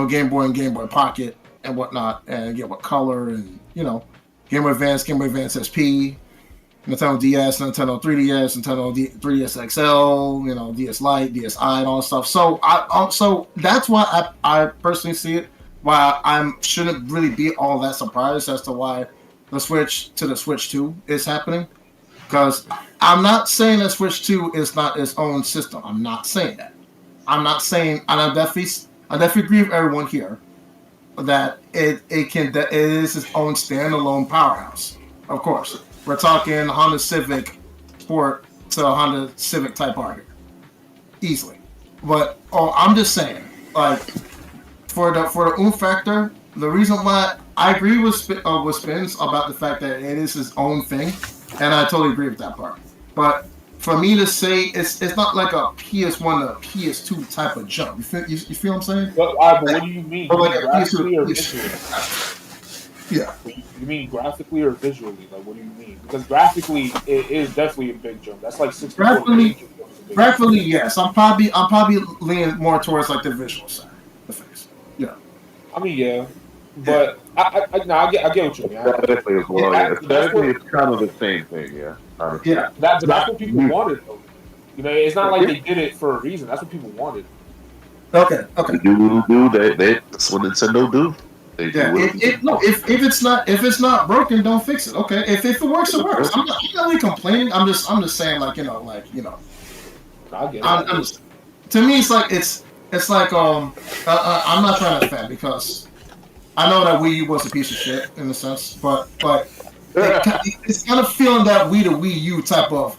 Game Boy and Game Boy Pocket. and whatnot, and what color and Game Boy Advance, Game Boy Advance SP, Nintendo DS, Nintendo 3DS, Nintendo 3DS XL, DS Lite, DSi, and all that stuff. So so that's why I personally see it. Why I shouldn't really be all that surprised as to why the switch to the Switch 2 is happening. Because I'm not saying that Switch 2 is not its own system. I'm not saying that. I'm not saying, and I definitely agree with everyone here that it is its own standalone powerhouse. Of course, we're talking Honda Civic Sport to Honda Civic Type R here, easily. But I'm just saying, like for the oomph factor, the reason why I agree with Spins about the fact that it is his own thing, and I totally agree with that part. But for me to say it's not like a PS1 to PS2 type of jump. You feel what I'm saying? But what do you mean? Like graphically or visually? Yeah. You mean graphically or visually? Like, what do you mean? Because graphically, it is definitely a big jump. That's like 64 Graphically, yes. I'm probably leaning more towards like the visual side. The face. Yeah. I mean, yeah. But I get what you mean. Aesthetically as well, yeah. Aesthetically, it's kind of the same thing, yeah. Honestly. Yeah. That's what people wanted, though. It's not like they did it for a reason. That's what people wanted. Okay. That's what Nintendo do. They do if it's not broken, don't fix it. Okay. If it works, it works. I'm not really complaining. I'm just saying, like, I get it. To me, it's like I'm not trying to offend because I know that Wii U was a piece of shit in a sense, but it's kind of feeling that Wii to Wii U type of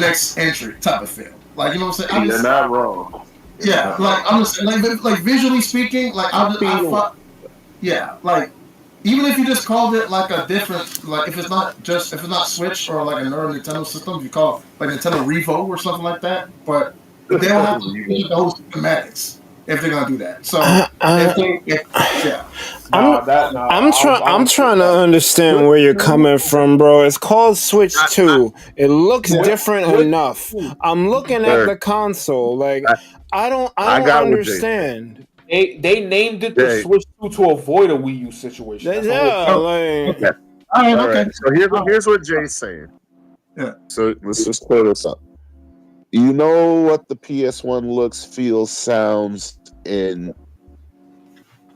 next entry type of feel. Like, you know what I'm saying? You're not wrong. Yeah, like I'm just like visually speaking, like like even if you just called it like a different, like if it's not Switch or like a Nintendo system, you call it like Nintendo Revo or something like that. But they'll have to use those thematics if they're gonna do that. So I'm trying to understand where you're coming from, bro. It's called Switch 2. It looks different enough. I'm looking at the console, like I don't understand. They named it the Switch 2 to avoid a Wii U situation. Okay. All right. So here's what Jay's saying. Yeah. So let's just clear this up. You know what the PS1 looks, feels, sounds, and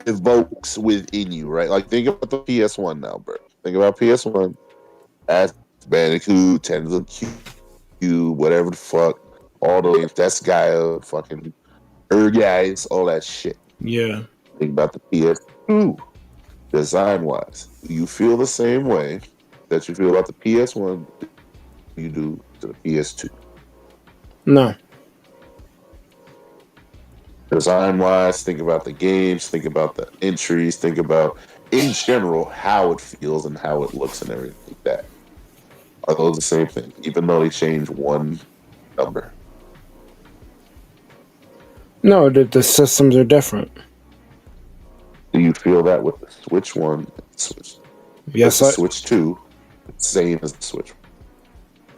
evokes within you, right? Like, think about the PS1 now, bro. Think about PS1. That's Bandicoot, Tenzo Q, whatever the fuck. All those. That's Gaia, fucking guys, all that shit. Yeah. Think about the PS2. Design-wise, do you feel the same way that you feel about the PS1 you do to the PS2? No. Design-wise, think about the games, think about the entries, think about, in general, how it feels and how it looks and everything like that. Are those the same thing, even though they change one number? No, the systems are different. Do you feel that with the Switch 1 Switch? Yes, the Switch 2, same as the Switch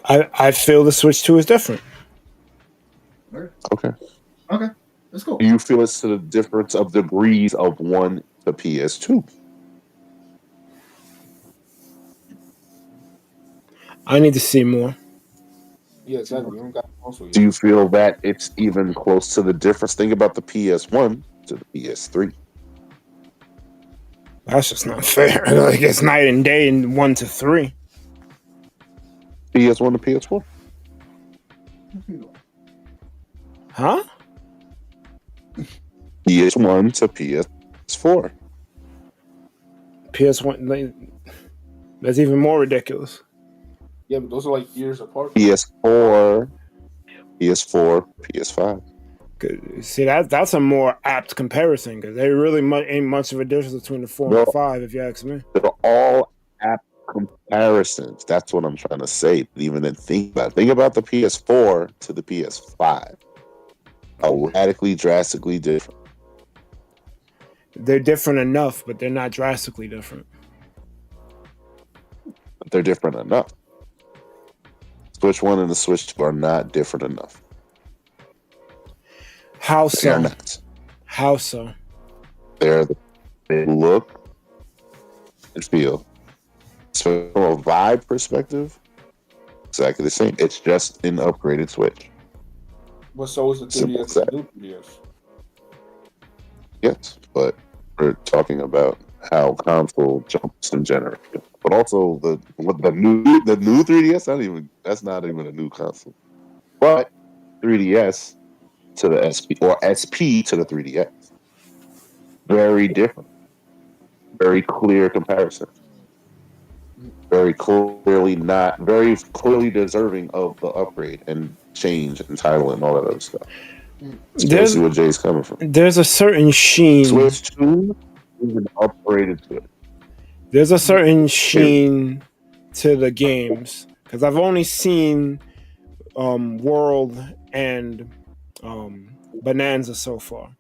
1. I feel the Switch 2 is different. Okay. That's cool. Do you feel it's to the difference of degrees of 1 to PS2? I need to see more. Yeah, exactly. We don't got console yet. Do you feel that it's even close to the difference? Think about the PS1 to the PS3. That's just not fair. Like, it's night and day in 1 to 3. PS1 to PS4. Huh? PS1 to PS4. PS1, like, that's even more ridiculous. Yeah, but those are like years apart. PS4, PS5. See, that's a more apt comparison because there really ain't much of a difference between the 4 and 5, if you ask me. They're all apt comparisons. That's what I'm trying to say. Even then, think about the PS4 to the PS5. How radically, drastically different. They're different enough, but they're not drastically different. But they're different enough. Switch 1 and the Switch 2 are not different enough. How so? They are not. How so? They're They look and feel. So from a vibe perspective, exactly the same. It's just an upgraded Switch. But so is the 3DS and new 3DS. Yes, but we're talking about how console jumps in generation. But also the new 3DS. That's not even a new console. But 3DS to the SP or SP to the 3DS, very different. Very clear comparison. Very clearly deserving of the upgrade and change and title and all that other stuff. So see where Jay's coming from. There's a certain sheen. Switch 2 is an upgraded Switch. There's a certain sheen to the games because I've only seen World and Bonanza so far.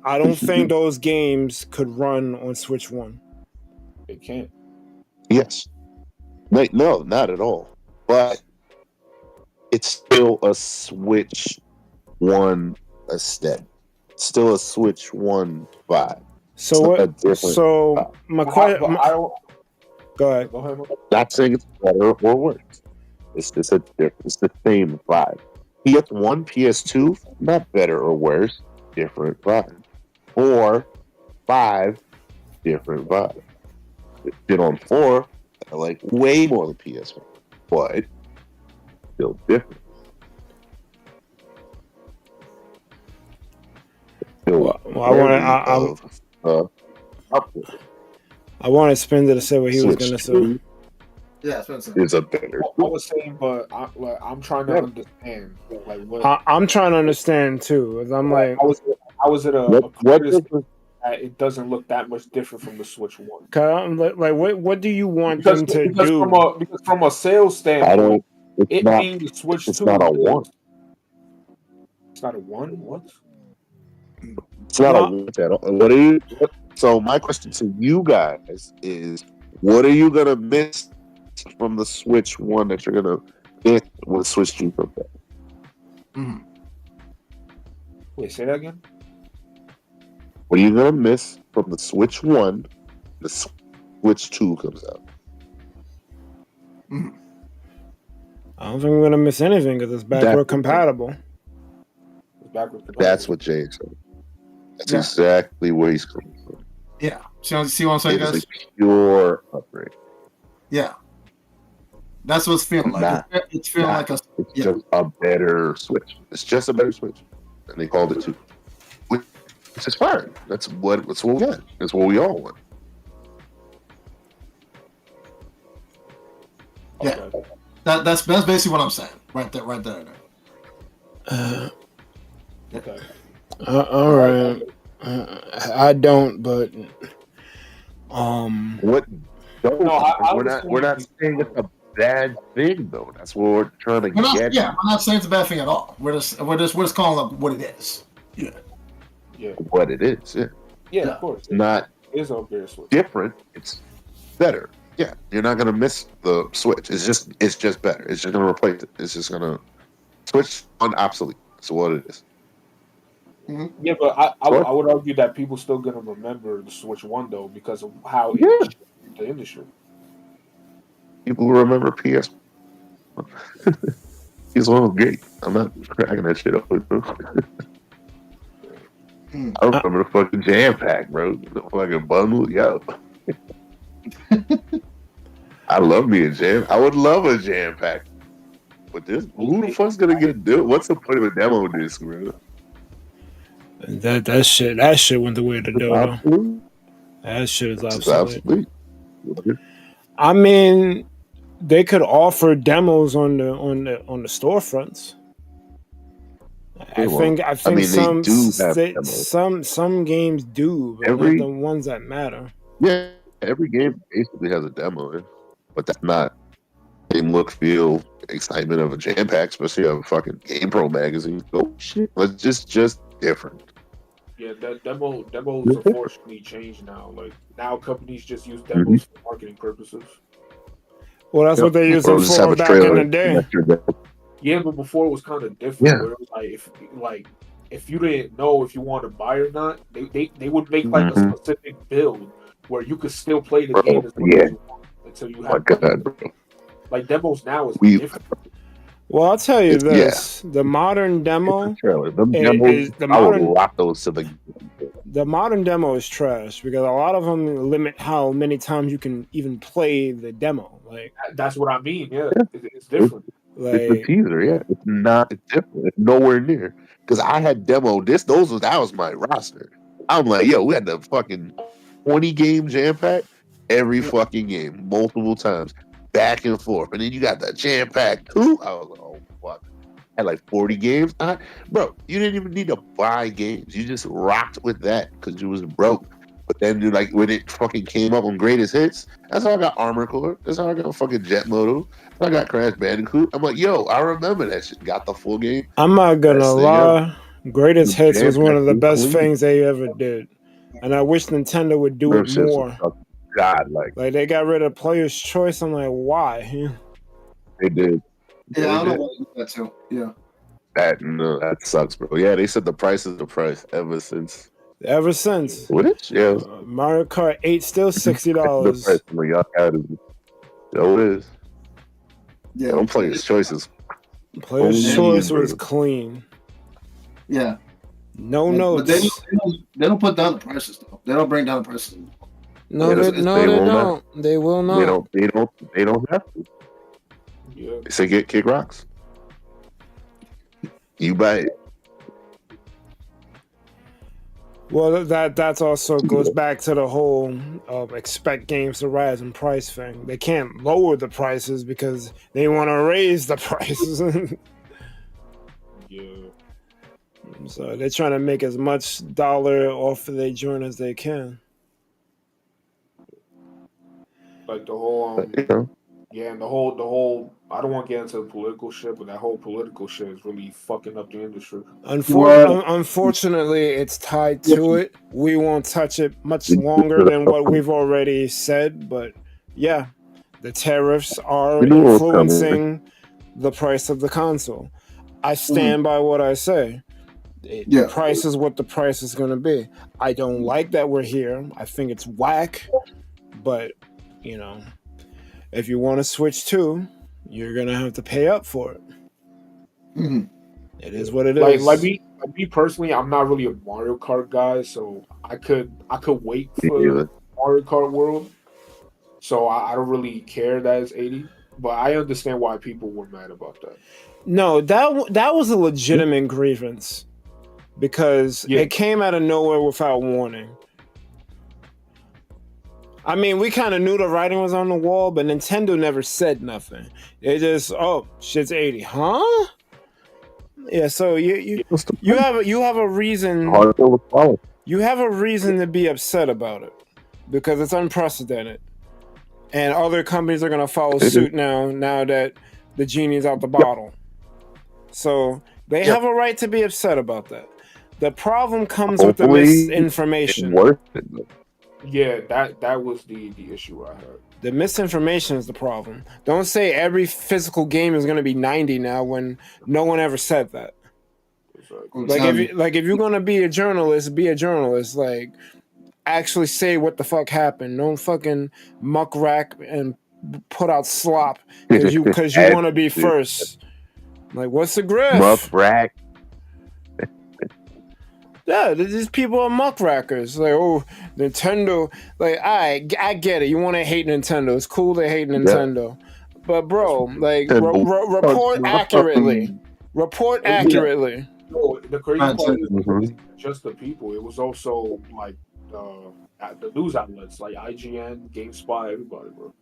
I don't think those games could run on Switch 1. They can't. Yes. No, not at all. But it's still a Switch 1 aesthetic. Still a Switch 1 vibe. So my question. Go ahead. Not saying it's better or worse. It's just it's the same vibe. PS1, PS2, not better or worse, different vibe. 4, 5, different vibe. Shit on 4, I like way more than PS1, but still different. I wanted Spencer to say what he was going to say. Yeah, Spencer. It's a better. I was saying, but I'm trying to understand. Like what? I'm trying to understand too. I'm like, how is it that it doesn't look that much different from the Switch 1? Like what do you want them to do? Because from a sales standpoint, being the Switch 2, it's not a 1. It's not a 1? What? It's not a 1 at all. So my question to you guys is, what are you gonna miss from the Switch 1 that you're gonna get when Switch 2 comes out? Mm-hmm. Wait, say that again. What are you gonna miss from the Switch 1? The Switch 2 comes out. Mm-hmm. I don't think we're gonna miss anything because it's backward compatible. That's what Jay said. That's exactly where he's coming from. Yeah. See what I'm saying, guys? It's a pure upgrade. Yeah. That's what it's feeling like. It's feeling like it's just a better Switch. It's just a better Switch. And they called it 2. Which is fine. That's what we got. That's what we all want. Yeah. Okay. That's basically what I'm saying. Right there. Okay. All right. I don't, but what? We're not saying it's a bad thing though. That's what we're trying to get. Yeah, we're not saying it's a bad thing at all. We're just calling it what it is. Yeah. What it is. Yeah. Yeah, of course. Not is a better Switch. Different. It's better. Yeah, you're not gonna miss the Switch. It's just better. It's just gonna replace it. It's just gonna switch on obsolete. That's what it is. Mm-hmm. Yeah, but I would argue that people still gonna remember the Switch 1 though because of how it changed the industry. People remember PS. PS1 was great. I'm not cracking that shit up. I remember the fucking jam pack, bro. The fucking bundle, yo. I love me a jam. I would love a jam pack. But who the fuck's gonna get it? What's the point of a demo disc, bro? That shit went the way to do. That shit is obsolete. I mean, they could offer demos on the storefronts. I think some games do, but not the ones that matter. Yeah, every game basically has a demo, but that's not the look, feel, excitement of a jam pack, especially of a fucking GamePro magazine. Oh shit, it's just different. Yeah, that demos unfortunately changed now. Like now, companies just use demos for marketing purposes. Well, that's what they used them for back in the day. Yeah, but before it was kind of different. Where it was like if you didn't know if you want to buy or not, they would make like a specific build where you could still play the game as much as you want until you have money. Bro. Like demos now is different. Well, I'll tell you this: the modern demo is the modern. I would lock those to the modern demo is trash because a lot of them limit how many times you can even play the demo. Like that's what I mean. Yeah, it's different. It's a teaser. Yeah, it's not. It's different. It's nowhere near. Because I had demo that was my roster. I'm like, yo, we had the fucking 20 game jam pack every fucking game, multiple times, back and forth, and then you got the jam pack 2. I was like, oh fuck. Had like 40 games. Bro, you didn't even need to buy games. You just rocked with that because you was broke. But then, dude, like when it fucking came up on greatest hits, that's how I got Armor Core. That's how I got fucking Jet Moto. I got Crash Bandicoot. I'm like, yo, I remember that shit. Got the full game. I'm not gonna lie. Greatest Hits was one of the best things they ever did, and I wish Nintendo would do it more. God, like they got rid of Player's Choice. I'm like, why? They did. Yeah, I don't want that too. Yeah. That sucks, bro. Yeah, they said the price is the price ever since. What is? Yeah. Mario Kart 8 still $60. It is. Yeah, don't play his choices. Player's Choice was clean. Yeah. No notes. But they don't put down the prices though. They don't bring down the prices. No, they don't. They will not. They don't have to. Yeah. They say kick rocks. You buy it. Well, that's also goes back to the whole expect games to rise in price thing. They can't lower the prices because they want to raise the prices. Yeah. So they're trying to make as much dollar off of their joint as they can. Like the whole, and the whole. I don't want to get into the political shit, but that whole political shit is really fucking up the industry. Unfortunately, it's tied to it. We won't touch it much longer than what we've already said, but yeah, the tariffs are influencing the price of the console. I stand by what I say. The price is what the price is going to be. I don't like that we're here. I think it's whack, but if you want to switch to, you're gonna have to pay up for it. Mm-hmm. It is what it is. Like me personally, I'm not really a Mario Kart guy, so I could wait for Mario Kart World. So I don't really care that it's 80, but I understand why people were mad about that. No, that was a legitimate grievance because it came out of nowhere without warning. I mean, we kind of knew the writing was on the wall, but Nintendo never said nothing. They just, shit's 80, huh? Yeah, so you have a reason. You have a reason to be upset about it because it's unprecedented, and other companies are gonna follow suit now that the genie's out the bottle. So they have a right to be upset about that. The problem comes with the misinformation. Yeah, that was the issue I had. The misinformation is the problem. Don't say every physical game is going to be 90 now when no one ever said that. Like if you're going to be a journalist, be a journalist. Like actually say what the fuck happened. Don't fucking muck rack and put out slop because you want to be first. Like what's the grift? Muck rack. Yeah, these people are muckrackers. Like, Nintendo. Like, I get it. You want to hate Nintendo. It's cool to hate Nintendo. But, bro, like, report accurately. Report accurately. No, the crazy part is it wasn't just the people. It was also, like, the news outlets, like IGN, GameSpot, everybody, bro.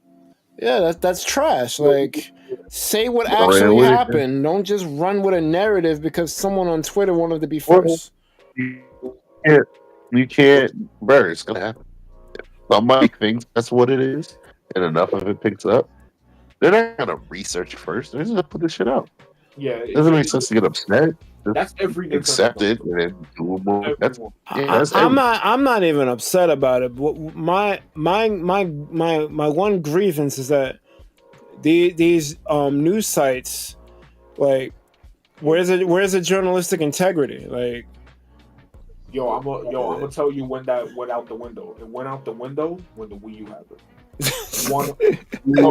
Yeah, that's trash. Like, say what actually happened. Don't just run with a narrative because someone on Twitter wanted to be first. You can't, bro. It's gonna happen. Somebody thinks that's what it is, and enough of it picks up. They're not gonna research first. They're just gonna put the shit out. Yeah, it doesn't make sense to get upset. That's every accept it and then do more. I'm not even upset about it. My one grievance is that these news sites, like, where's the journalistic integrity? Like, I'm gonna tell you when that went out the window. It went out the window when the Wii U happened. No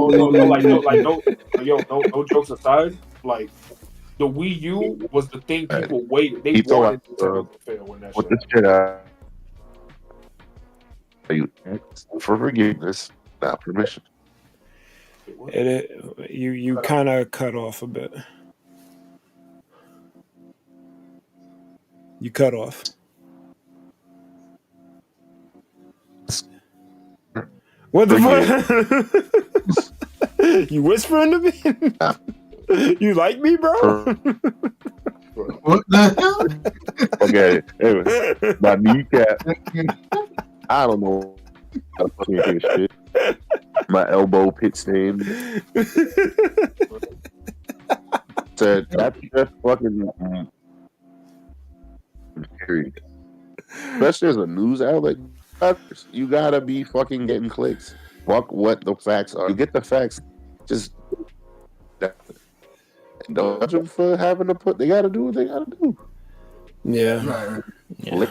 jokes aside. Like the Wii U was the thing people waited. They wanted Nintendo to fail when that shit. This shit out. You for forgiveness, not permission. You kind of cut off a bit. You cut off. What the fuck? You whispering to me? You like me, bro? What the hell? Okay, anyway, my kneecap. I don't know how to fucking hear shit. My elbow pit stain. Said that's just fucking period. Especially as a news outlet, you gotta be fucking getting clicks. Fuck what the facts are. You get the facts, just don't judge them for having to put. They gotta do what they gotta do. Yeah. Right. Yeah.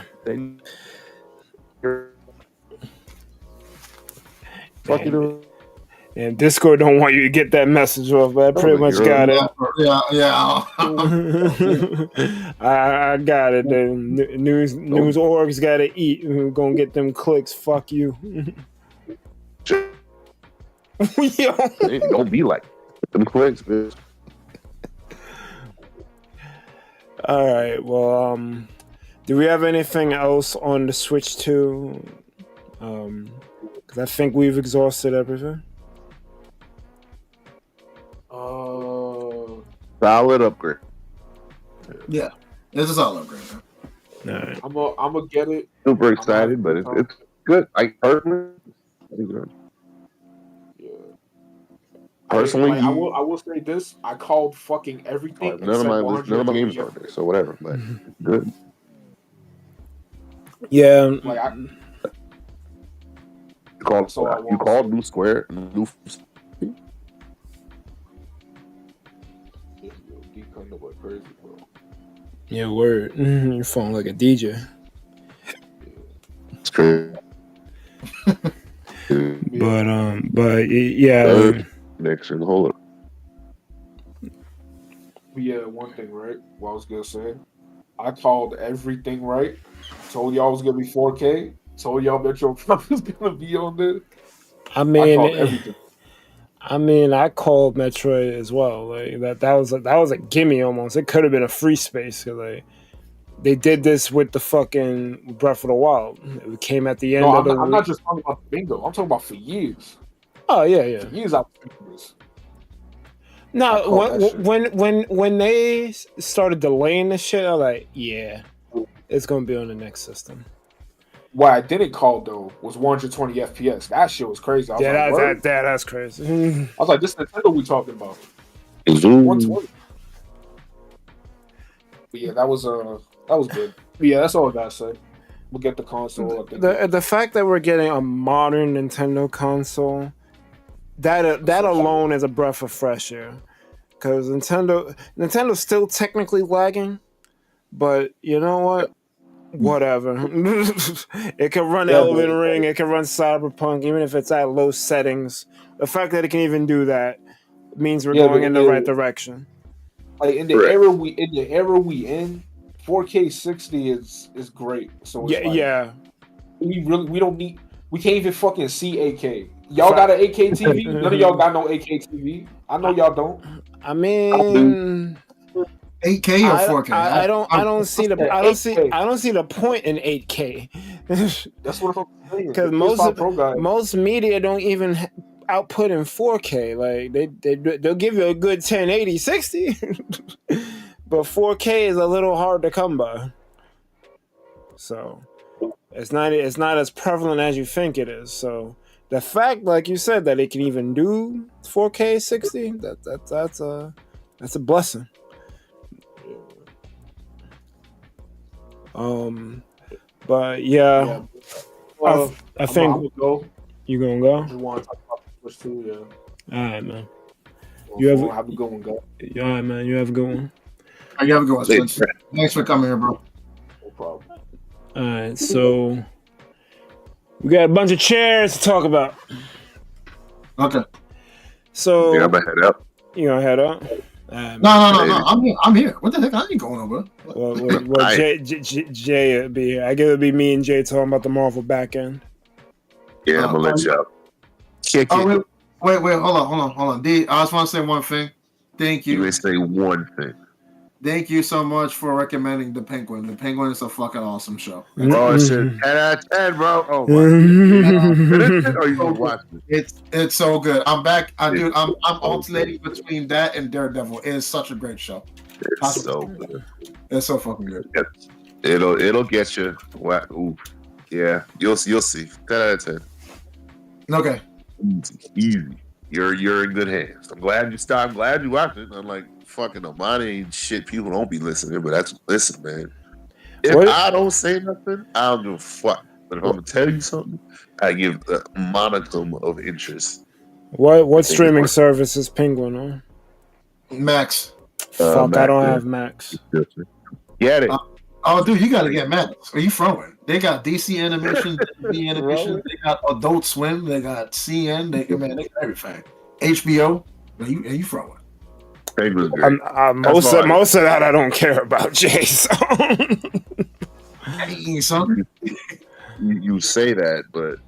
And Discord don't want you to get that message off, but I pretty much got it. Yeah. I got it. The news orgs got to eat. We're gonna get them clicks. Fuck you. Yo. Don't be like them clicks, bitch. All right. Well, do we have anything else on the Switch 2? Because I think we've exhausted everything. Solid upgrade. Yeah, it's a solid upgrade. Right. I'm gonna get it. Super excited, but it's good. I personally, yeah. Personally, I will say this: I called fucking everything. None of my games are there, so whatever. But good. Yeah. Like you called New Square New. Crazy, bro. Yeah, word. Your phone like a DJ. It's crazy. But yeah. Next year, the whole. Yeah, one thing, right? What I was gonna say, I called everything right. Told y'all it was gonna be 4K. Told y'all Metro Prime was gonna be on there. I mean, I called everything. I called Metroid as well. Like that was a gimme almost. It could have been a free space. Like they did this with the fucking Breath of the Wild. It came at the end of the week. I'm not just talking about the bingo. I'm talking about for years. Oh yeah. For years I've been doing this. No, when they started delaying the shit, I was like, yeah, it's gonna be on the next system. What I didn't call though was 120 FPS. That shit was crazy. I was that's crazy. I was like, this Nintendo we talking about. 120. But yeah, that was good. But yeah, that's all I gotta say. We'll get the console. The fact that we're getting a modern Nintendo console, that alone is a breath of fresh air. Because Nintendo's still technically lagging, but you know what? Whatever. It can run Elden Ring, it can run Cyberpunk, even if it's at low settings. The fact that it can even do that means we're going in the right direction. Like in the era we in, 4K 60 is great. So it's we don't need. We can't even fucking see 8K. Y'all got an 8K TV? None of y'all got no 8K TV. I know y'all don't. I mean, 8K or 4K? I don't see the point in 8K. That's what I'm saying. Because most media don't even output in 4K. Like they'll give you a good 1080 60, but 4K is a little hard to come by. So it's not as prevalent as you think it is. So the fact, like you said, that it can even do 4K 60, that's a blessing. But yeah. Well, I think you gonna go. You want to talk about Switch 2? Yeah. All right, man. Well, you have a good one, go. All right, man. You have a good one. You have a good one, Switch. Thanks for coming here, bro. No problem. All right, so we got a bunch of chairs to talk about. Okay. So I'm gonna head up. You gonna head up? No. I'm here. What the heck? I ain't going over. Well, Jay would be here. I guess it'd be me and Jay talking about the Marvel back end. Yeah, I'm gonna let you out. Wait, hold on. D, I just want to say one thing. Thank you. You may say one thing. Thank you so much for recommending The Penguin. The Penguin is a fucking awesome show. Bro, it's 10 out of 10, bro. Oh my. Or you just watched it? It's so good. I'm back. I'm alternating between that and Daredevil. It is such a great show. It's so good. It's so fucking good. It'll get you. Ooh. Yeah, you'll see. 10 out of 10. Okay. Easy. You're in good hands. I'm glad you watched it. I'm like, fucking Omani ain't shit. People don't be listening, but listen, man. If I don't say nothing, I don't give a fuck. But if I'm gonna tell you something, I give a modicum of interest. What streaming service is Penguin on? Max. Fuck, Max, I don't have Max. Get it? Dude, you gotta get Max. Are you throwing? They got DC Animation, DC Animation. They got Adult Swim. They got CN. They got everything. HBO. Are you throwing? Most of that I don't care about, Jay. So. You say that, but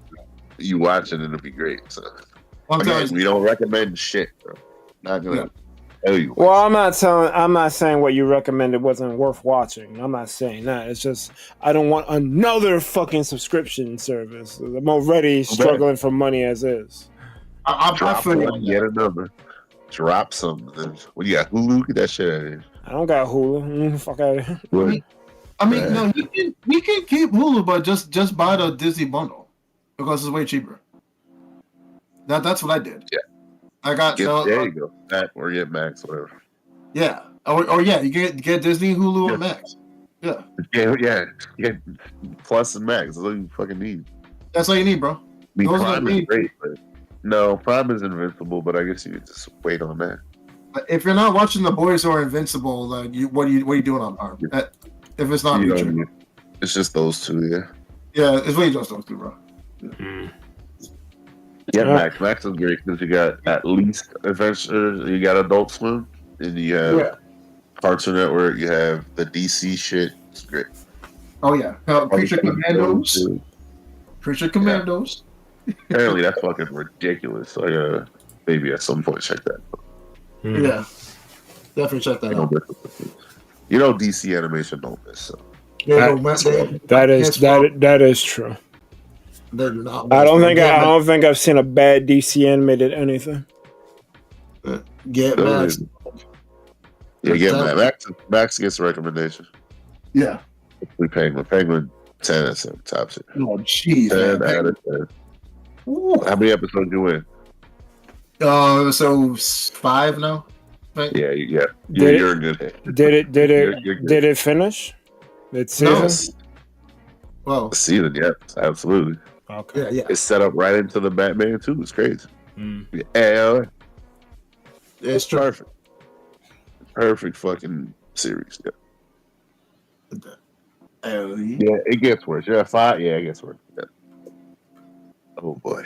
you watch it and it'll be great. So we don't recommend shit, bro. Not gonna tell you. Well, I'm not saying what you recommended wasn't worth watching. I'm not saying that. It's just I don't want another fucking subscription service. I'm already struggling for money as is. Yet another. Drop something. What you got? Hulu? Get that shit out of here. I don't got Hulu. Fuck out of here. No, we can keep Hulu, but just buy the Disney bundle because it's way cheaper. That's what I did. Yeah, I got. There you go. That or get Max, whatever. Yeah, or yeah, you get Disney, Hulu, and Max. Yeah. Yeah. Plus and Max. That's all you fucking need. That's all you need, bro. Prime is great, but no, Prime is invincible. But I guess you could just wait on that. If you're not watching The Boys or Invincible, what are you doing on Prime? If it's not YouTube, it's just those two. Yeah, it's really just those two, bro. Yeah, Max is great because you got at least Adventure, you got Adult Swim, and you have Cartoon Network. You have the DC shit. It's great. Oh yeah, Creature Commandos. Creature Commandos. Apparently that's fucking ridiculous. So I gotta maybe at some point check that. Yeah, definitely check that out. You know DC animation don't miss. So. That is true. I don't think I've seen a bad DC animated anything. Get Max. Yeah, get Max. Max gets a recommendation. Yeah. Penguin 10 out of 10. Top shit. Oh, jeez. 10 out of 10. How many episodes you in? So 5 now. Right? Yeah. You're in good head. Did it finish? Its season? Well, the season, yeah, absolutely. Okay. Yeah. It's set up right into the Batman 2. It's crazy. Yeah, it's true. Perfect fucking series. Yeah. Yeah, it gets worse. Yeah, 5. Yeah, it gets worse. Yeah. Oh boy.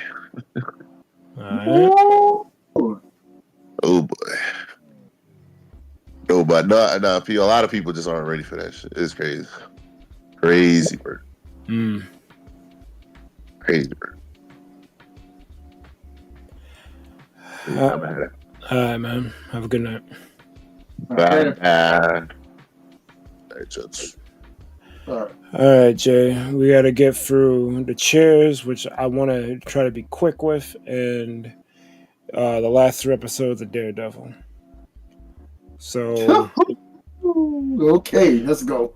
All right. Oh boy. No, but no. A lot of people just aren't ready for that shit. It's crazy. Crazy bird. Crazy bird. All right, man. Have a good night. Bye. All right, Jay. We got to get through the cheers, which I want to try to be quick with, and the last 3 episodes of Daredevil. So. Okay, let's go.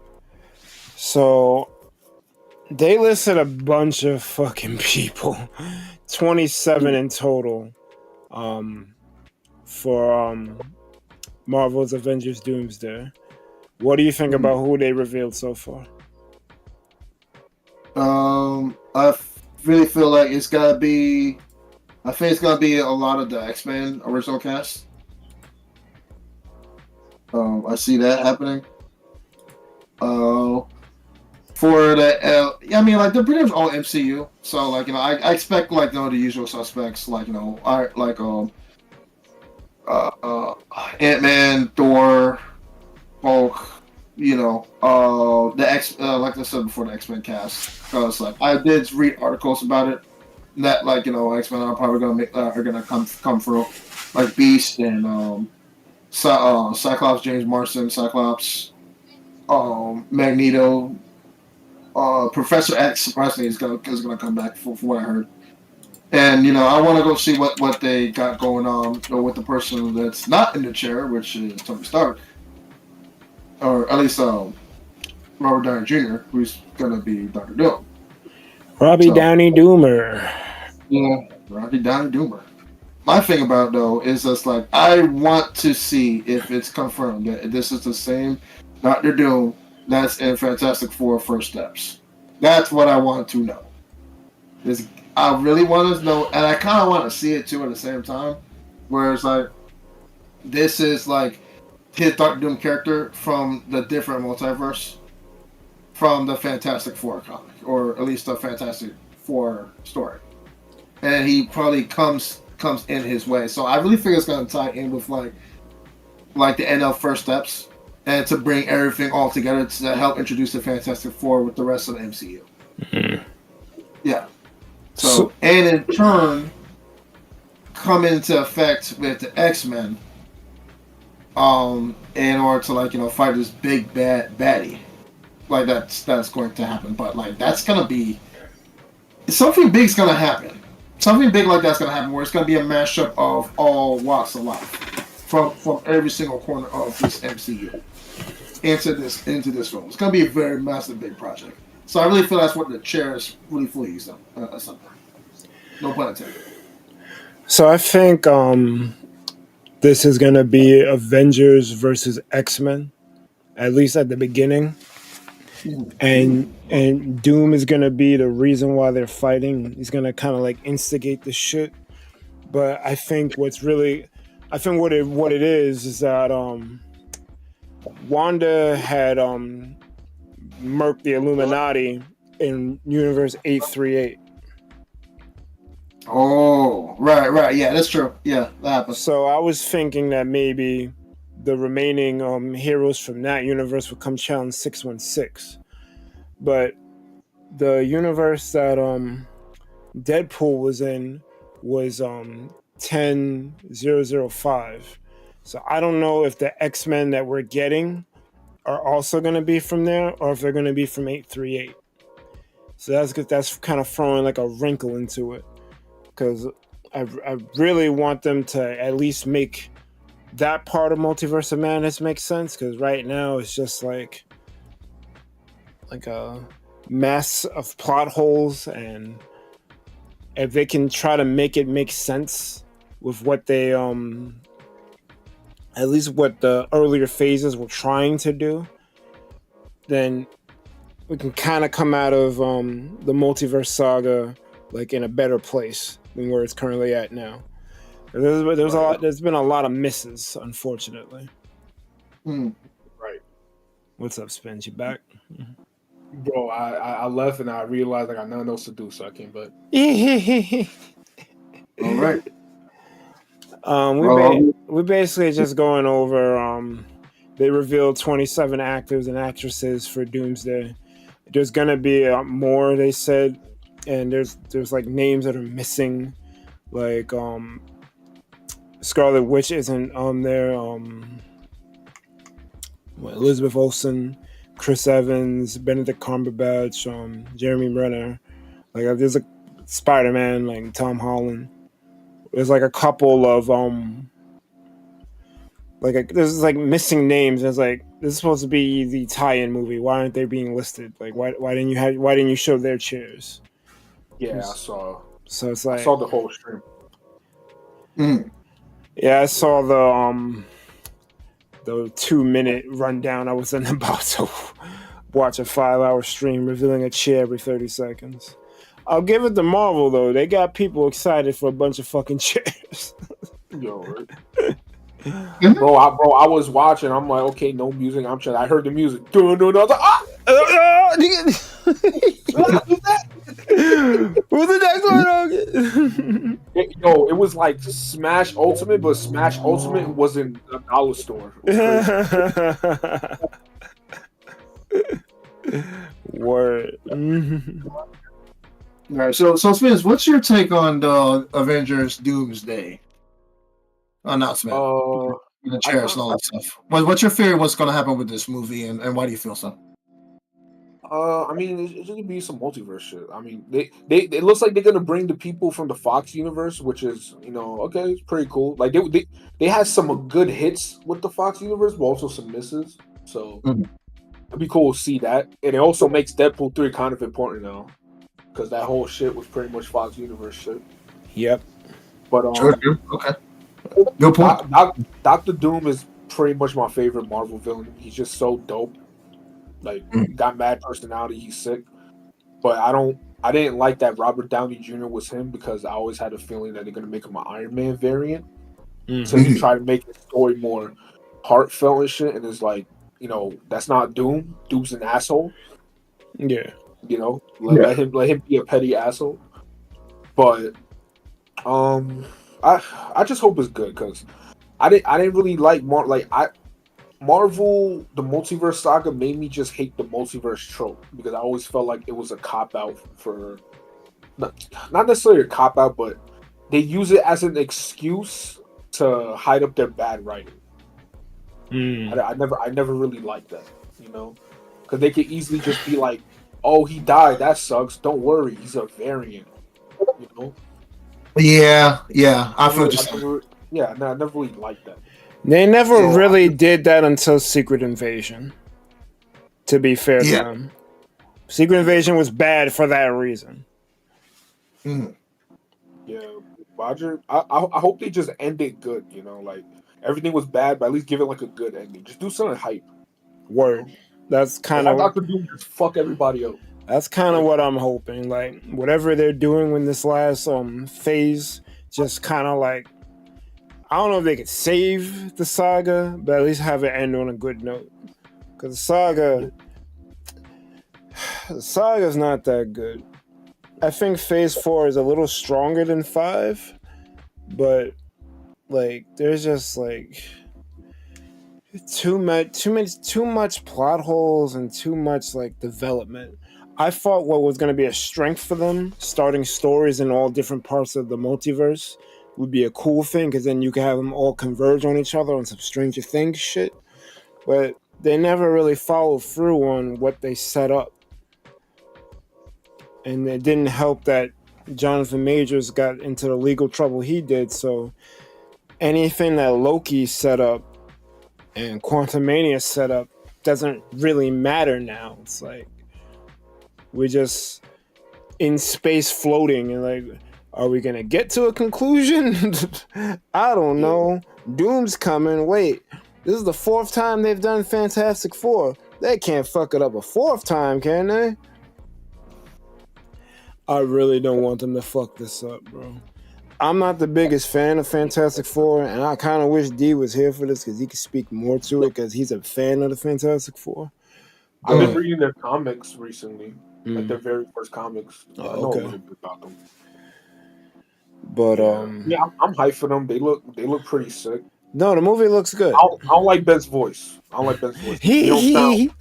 So. They listed a bunch of fucking people, 27 in total, for Marvel's Avengers Doomsday. What do you think about who they revealed so far? I really feel like it's gotta be. I think it's gonna be a lot of the X-Men original cast. I see that happening. for the I mean, like, they're pretty much all MCU. So, like, I expect, like, the usual suspects, like, Ant-Man, Thor, Hulk, the like I said before, the X-Men cast. Because, like, I did read articles about it. That, like, X-Men are probably gonna come through, like Beast and Cyclops, James Marsden, Cyclops, Magneto, Professor X. Surprisingly, is gonna come back for what I heard. And I want to go see what they got going on with the person that's not in the chair, which is Tony Stark, or at least Robert Downey Jr., who's gonna be Dr. Doom. Robbie Downey Doomer. Yeah, Robbie Downey Doomer. My thing about it, though, is just like, I want to see if it's confirmed that this is the same Dr. Doom that's in Fantastic Four First Steps. That's what I want to know. I really want to know, and I kind of want to see it too at the same time, where it's like, this is like his Dr. Doom character from the different multiverse from the Fantastic Four comic, or at least the Fantastic Four story. And he probably comes in his way. So I really think it's going to tie in with like the end of First Steps, and to bring everything all together to help introduce the Fantastic Four with the rest of the MCU. Mm-hmm. Yeah. So, and in turn, come into effect with the X-Men, in order to fight this big bad baddie. Like that's going to happen, but like that's gonna be something big's gonna happen. Something big like that's gonna happen, where it's gonna be a mashup of all walks of life from every single corner of this MCU into this film. It's gonna be a very massive, big project. So I really feel that's what the chair is really fully used on. Something. No pun intended. So I think this is gonna be Avengers versus X-Men, at least at the beginning. And Doom is gonna be the reason why they're fighting. He's gonna kind of like instigate the shit. But I think what it is that Wanda had murked the Illuminati in Universe 838. Oh, right, yeah, that's true. Yeah, that happened. So I was thinking that maybe the remaining heroes from that universe would come challenge 616. But the universe that Deadpool was in was 10005. So I don't know if the X-Men that we're getting are also going to be from there, or if they're going to be from 838. So that's kind of throwing like a wrinkle into it, because I really want them to at least make that part of Multiverse of Madness make sense, because right now it's just like a mess of plot holes, and if they can try to make it make sense with what they at least what the earlier phases were trying to do, then we can kind of come out of the multiverse saga like in a better place than where it's currently at now. There's been a lot of misses, unfortunately. Right. What's up, Spence? You back? Bro, I left and I realized I got nothing else to do, so I came back. All right. We basically just going over. They revealed 27 actors and actresses for Doomsday. There's gonna be more, they said, and there's like names that are missing, like Scarlet Witch isn't on there. Elizabeth Olsen, Chris Evans, Benedict Cumberbatch, Jeremy Renner. Like there's a Spider-Man, like Tom Holland. There's like a couple of there's like missing names. It's like this is supposed to be the tie-in movie. Why aren't they being listed? Like why didn't you show their chairs? Yeah, I saw. So it's like I saw the whole stream. Yeah, I saw the 2-minute rundown. I wasn't about to watch a 5-hour stream revealing a chair every 30 seconds. I'll give it to Marvel though. They got people excited for a bunch of fucking chairs. Yo, right? Bro, I was watching. I'm like, okay, no music. I heard the music. I was like, ah! Who's the next one? Yo, it was like Smash Ultimate, but Smash Ultimate wasn't a dollar store. Word. All right, so Spence, what's your take on the Avengers Doomsday announcement? The chairs and all that stuff. What's your theory? What's going to happen with this movie, and why do you feel so? I mean, it's gonna be some multiverse shit. I mean, it looks like they're gonna bring the people from the Fox universe, which is, okay, it's pretty cool. Like they had some good hits with the Fox universe, but also some misses. So it'd be cool to see that. And it also makes Deadpool 3 kind of important now, because that whole shit was pretty much Fox universe shit. Yep. But okay. Good point. Dr. Doom is pretty much my favorite Marvel villain. He's just so dope. Like, got mad personality. He's sick, but I didn't like that Robert Downey Jr. was him, because I always had a feeling that they're gonna make him an Iron Man variant. So you try to make the story more heartfelt and shit, and it's like, that's not Doom. Doom's an asshole. Yeah. Let him be a petty asshole. But I just hope it's good, because I didn't really like Marvel, the multiverse saga made me just hate the multiverse trope, because I always felt like it was a cop-out for... Not necessarily a cop-out, but they use it as an excuse to hide up their bad writing. I never really liked that, because they could easily just be like, oh, he died, that sucks, don't worry, he's a variant, Yeah, I feel just... I never really liked that. They never really did that until Secret Invasion. To be fair to them, Secret Invasion was bad for that reason. Yeah, Roger. I hope they just end it good. Like, everything was bad, but at least give it like a good ending. Just do something hype. Word. That's kind of Dr. Doom just fuck everybody up. That's kind of what I'm hoping. Like, whatever they're doing in this last phase, just kind of like, I don't know if they could save the saga, but at least have it end on a good note. Because the saga's not that good. I think Phase 4 is a little stronger than 5, but like, there's just like too much plot holes and too much like development. I thought what was going to be a strength for them, starting stories in all different parts of the multiverse, would be a cool thing, because then you can have them all converge on each other on some Stranger Things shit. But they never really followed through on what they set up. And it didn't help that Jonathan Majors got into the legal trouble he did, so anything that Loki set up and Quantumania set up doesn't really matter now. It's like, we're just in space floating, and like, are we gonna get to a conclusion? I don't know. Doom's coming. Wait, this is the 4th time they've done Fantastic Four. They can't fuck it up a 4th time, can they? I really don't want them to fuck this up, bro. I'm not the biggest fan of Fantastic Four, and I kind of wish D was here for this, because he could speak more to it, because he's a fan of the Fantastic Four. I've been reading their comics recently, like their very first comics. I know a little bit about them. But yeah, I'm hyped for them. They look pretty sick. No, the movie looks good. I don't like Ben's voice. He don't sound.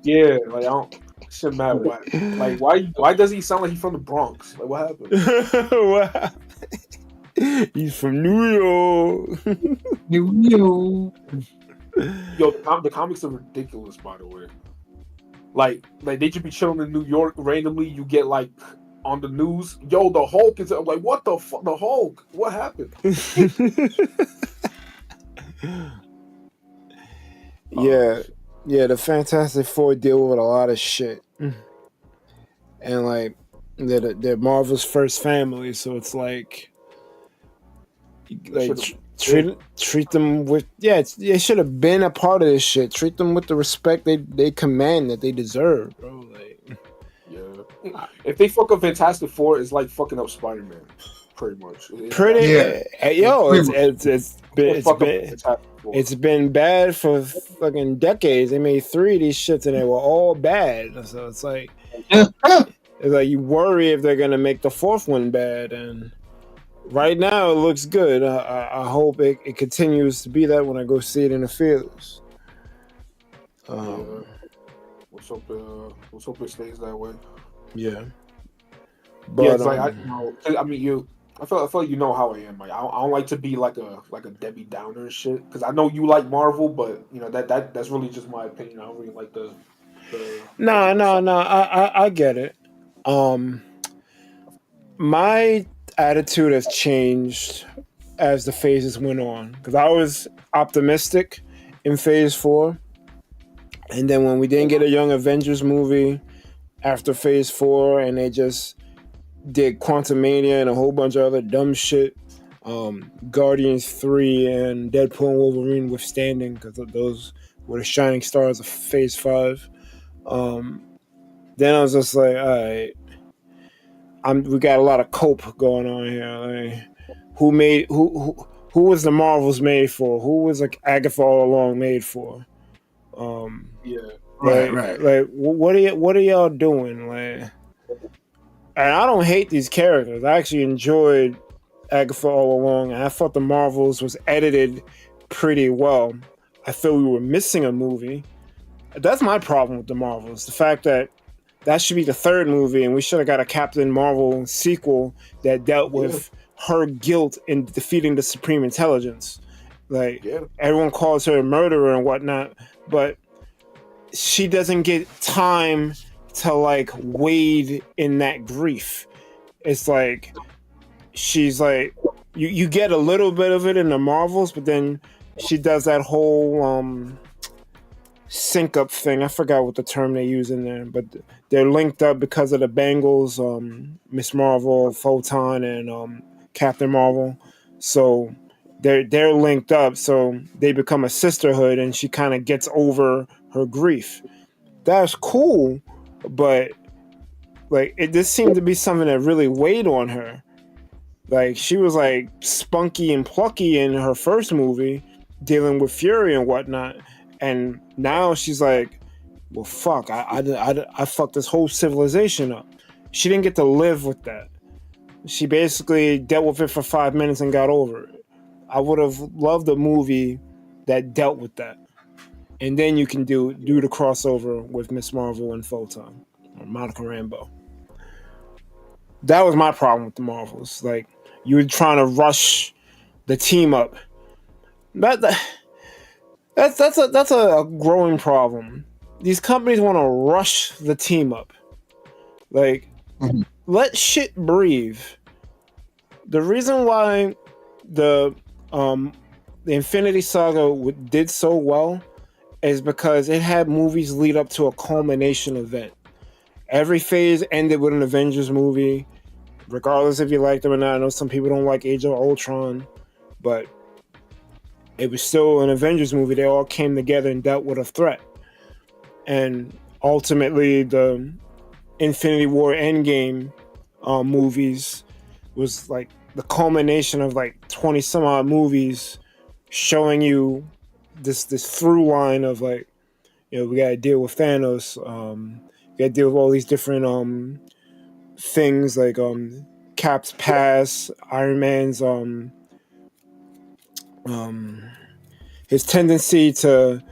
Yeah, like, I don't. Shit matter. Why does he sound like he's from the Bronx? Like, what happened? What happened? He's from New York. New York. Yo, the comics are ridiculous, by the way. Like they should be chilling in New York. Randomly, you get like on the news. Yo, the Hulk is. I'm like, what the fuck? The Hulk? What happened? Yeah, the Fantastic Four deal with a lot of shit, and like they're Marvel's first family, so it's like treat them with they should have been a part of this shit. Treat them with the respect they command that they deserve, bro. Like, yeah, if they fuck up Fantastic Four, it's like fucking up Spider-Man, pretty much. It's It's been bad for fucking decades. They made 3 of these shits and they were all bad. So it's like you worry if they're gonna make the 4th one bad. And right now it looks good. I hope it continues to be that when I go see it in the theaters. Let's hope it stays that way. Yeah. But yeah, it's like I feel like you know how I am. Like I don't like to be like a Debbie Downer and shit. Because I know you like Marvel, but you know that's really just my opinion. I don't really like the. No. I get it. My attitude has changed as the phases went on. Because I was optimistic in Phase 4, and then when we didn't get a Young Avengers movie after Phase 4, and they just did Quantumania and a whole bunch of other dumb shit. Guardians 3 and Deadpool and Wolverine withstanding, because those were the shining stars of Phase 5. Then I was just like, all right, we got a lot of cope going on here. Like, who was the Marvels made for? Who was like Agatha All Along made for? Right. Like, what are y'all doing? Like, and I don't hate these characters. I actually enjoyed Agatha All Along, and I thought the Marvels was edited pretty well. I feel we were missing a movie. That's my problem with the Marvels. The fact that should be the 3rd movie, and we should have got a Captain Marvel sequel that dealt with her guilt in defeating the Supreme Intelligence. Like, everyone calls her a murderer and whatnot, but she doesn't get time to like wade in that grief. It's like she's like you get a little bit of it in the Marvels, but then she does that whole sync up thing. I forgot what the term they use in there, but they're linked up because of the Bangles, Miss Marvel, Photon, and Captain Marvel. So they're linked up, so they become a sisterhood, and she kind of gets over her grief. That's cool, but like this seemed to be something that really weighed on her. Like, she was like spunky and plucky in her first movie, dealing with Fury and whatnot, and now she's like, well, fuck, I fucked this whole civilization up. She didn't get to live with that. She basically dealt with it for 5 minutes and got over it. I would have loved a movie that dealt with that. And then you can do the crossover with Miss Marvel and Photon, or Monica Rambeau. That was my problem with the Marvels. Like, you were trying to rush the team up. That's a growing problem. These companies want to rush the team up. Like, let shit breathe. The reason why the Infinity Saga did so well is because it had movies lead up to a culmination event. Every phase ended with an Avengers movie, regardless if you liked them or not. I know some people don't like Age of Ultron, but it was still an Avengers movie. They all came together and dealt with a threat. And ultimately, the Infinity War Endgame movies was like the culmination of like 20 some odd movies showing you this through line of like, you know, we gotta deal with Thanos, we gotta deal with all these different things like Cap's past, Iron Man's his tendency to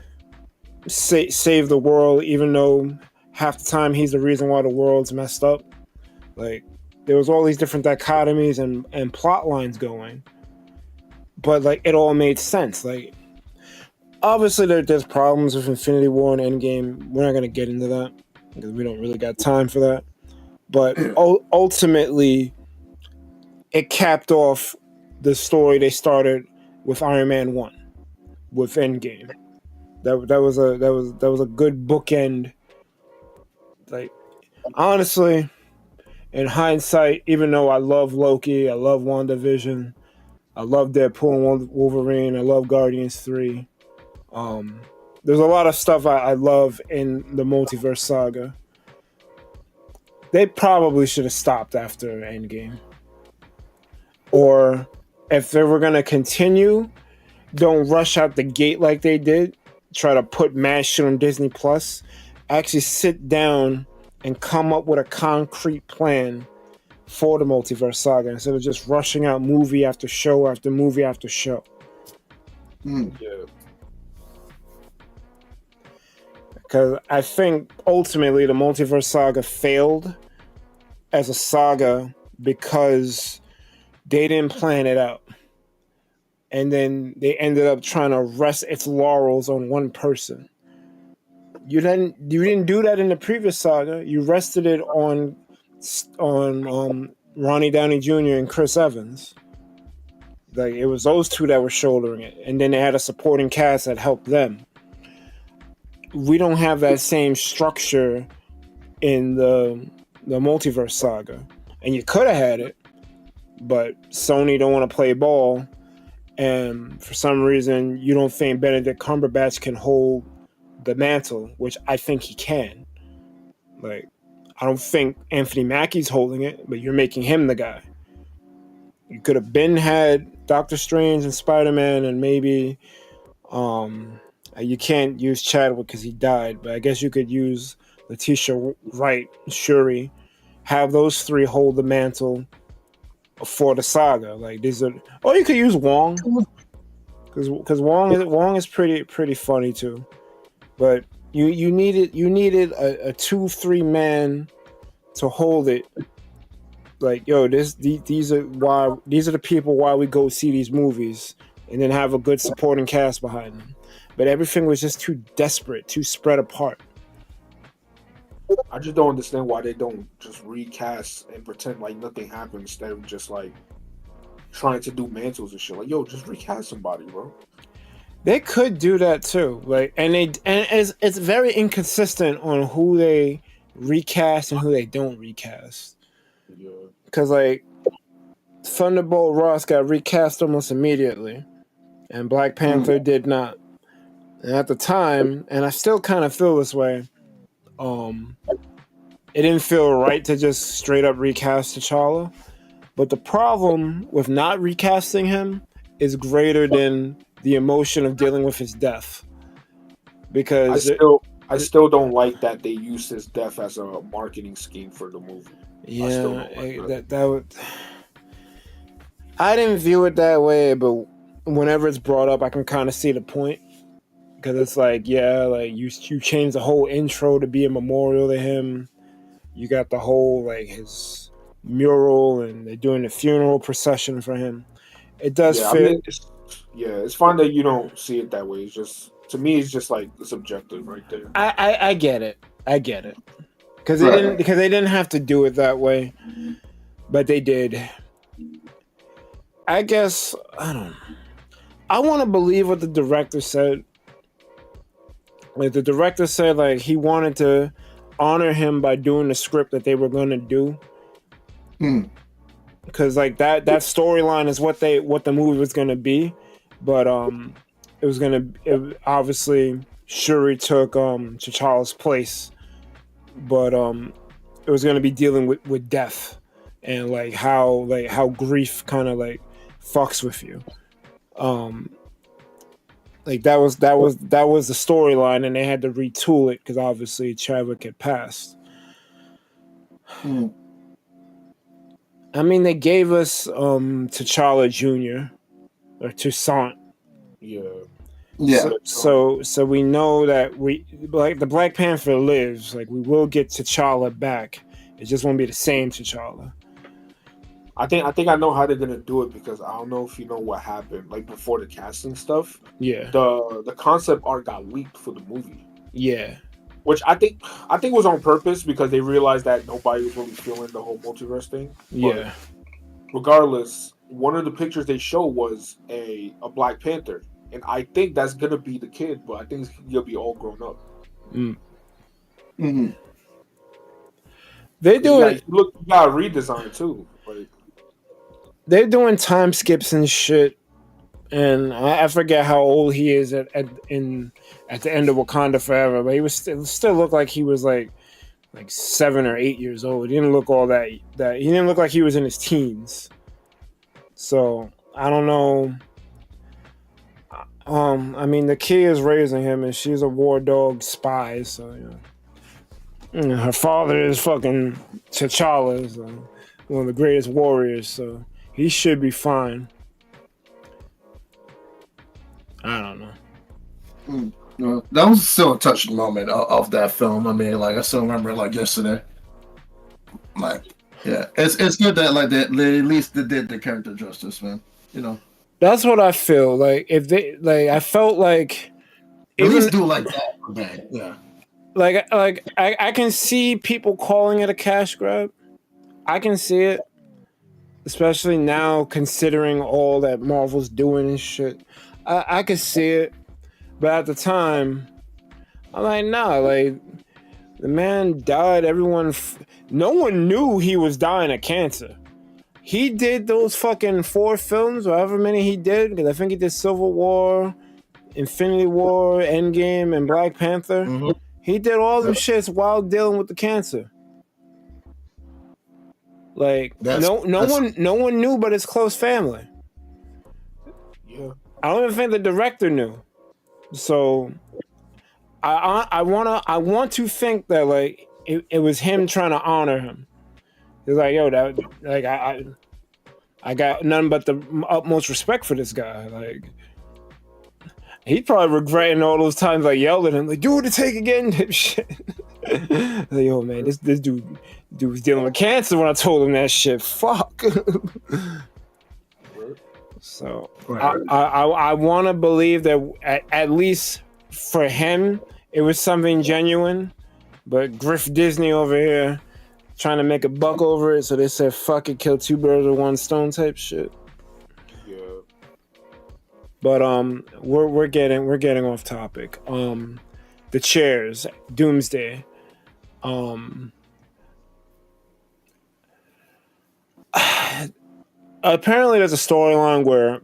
save the world, even though half the time he's the reason why the world's messed up. Like, there was all these different dichotomies and plot lines going, but like it all made sense. Like, obviously there's problems with Infinity War and Endgame. We're not gonna get into that because we don't really got time for that. But ultimately, it capped off the story they started with Iron Man 1, with Endgame. That was a good bookend. Like, honestly, in hindsight, even though I love Loki, I love WandaVision, I love Deadpool and Wolverine, I love Guardians 3. There's a lot of stuff I love in the multiverse saga. They probably should have stopped after Endgame. Or if they were going to continue, don't rush out the gate like they did, try to put mad shit on Disney Plus. Actually sit down and come up with a concrete plan for the multiverse saga instead of just rushing out movie after show after movie after show. Yeah. Because I think ultimately the multiverse saga failed as a saga because they didn't plan it out. And then they ended up trying to rest its laurels on one person. You didn't do that in the previous saga. You rested it on Ronnie Downey Jr. and Chris Evans. Like it was those two that were shouldering it, and then they had a supporting cast that helped them. We don't have that same structure in the multiverse saga, and you could have had it, but Sony don't want to play ball, and for some reason you don't think Benedict Cumberbatch can hold the mantle, which I think he can. Like, I don't think Anthony Mackie's holding it, but you're making him the guy. You could have had Doctor Strange and Spider-Man, and maybe you can't use Chadwick because he died, but I guess you could use Letitia Wright, Shuri, have those three hold the mantle for the saga. Like these are, or you could use Wong, because Wong is pretty funny too. But you needed a 2-3 man to hold it. Like, yo, these are the people why we go see these movies, and then have a good supporting cast behind them. But everything was just too desperate, too spread apart. I just don't understand why they don't just recast and pretend like nothing happened instead of just like trying to do mantles and shit. Like, yo, just recast somebody, bro. They could do that too, like, and it's very inconsistent on who they recast and who they don't recast. Yeah. Because like Thunderbolt Ross got recast almost immediately, and Black Panther did not. And at the time, and I still kind of feel this way, it didn't feel right to just straight up recast T'Challa. But the problem with not recasting him is greater than the emotion of dealing with his death. Because I still don't like that they used his death as a marketing scheme for the movie. Yeah, I didn't view it that way, but whenever it's brought up, I can kind of see the point. Because it's like, yeah, like you change the whole intro to be a memorial to him. You got the whole like his mural, and they're doing the funeral procession for him. It does fit. I mean, it's fine that you don't see it that way. It's just, to me, it's just like subjective right there. I get it. Because they didn't have to do it that way, but they did. I guess I don't know. I want to believe what the director said. Like the director said, like he wanted to honor him by doing the script that they were going to do. Because like that storyline is what the movie was going to be, but it was going to obviously Shuri took T'Challa's place, but it was going to be dealing with death and like how grief kind of like fucks with you. Like that was the storyline, and they had to retool it because obviously Chadwick had passed. I mean, they gave us T'Challa Jr. or Toussaint. Yeah. So we know that the Black Panther lives. Like we will get T'Challa back. It just won't be the same T'Challa. I think I know how they're gonna do it, because I don't know if you know what happened like before the casting stuff. Yeah. The concept art got leaked for the movie. Yeah. Which I think was on purpose, because they realized that nobody was really feeling the whole multiverse thing. Yeah. But regardless, one of the pictures they showed was a Black Panther, and I think that's gonna be the kid, but I think he'll be all grown up. They do it. You got a redesign too. Like, they're doing time skips and shit, and I forget how old he is at the end of Wakanda Forever, but he was still looked like he was like 7 or 8 years old. He didn't look all that he didn't look like he was in his teens. So I don't know. I mean, the key is raising him, and she's a war dog spy, so her father is fucking T'Challa, so one of the greatest warriors, so he should be fine. I don't know. That was still a touching moment of that film. I mean, like I still remember it like yesterday. Like, yeah, it's good that like they at least they did the character justice, man. That's what I feel like. If they like, I felt like at least do like that for bad. Yeah. Like I can see people calling it a cash grab. I can see it, especially now considering all that Marvel's doing and shit. I could see it, but at the time, I'm like, nah. Like the man died. No one knew he was dying of cancer. He did those fucking 4 films, or however many he did, because I think he did Civil War, Infinity War, Endgame, and Black Panther. Mm-hmm. He did all them shits while dealing with the cancer. Like no one knew but his close family. Yeah. I don't even think the director knew. So I want to think that like it was him trying to honor him. He's like, yo, that like I got nothing but the utmost respect for this guy. Like he's probably regretting all those times I yelled at him, like, do the take again, shit. Like, yo, man, this dude was dealing with cancer when I told him that shit. Fuck. So I want to believe that at least for him it was something genuine, but Griff Disney over here trying to make a buck over it, so they said fuck it, kill 2 birds with 1 stone type shit. Yeah. But we're getting off topic. The chairs, Doomsday. Apparently there's a storyline where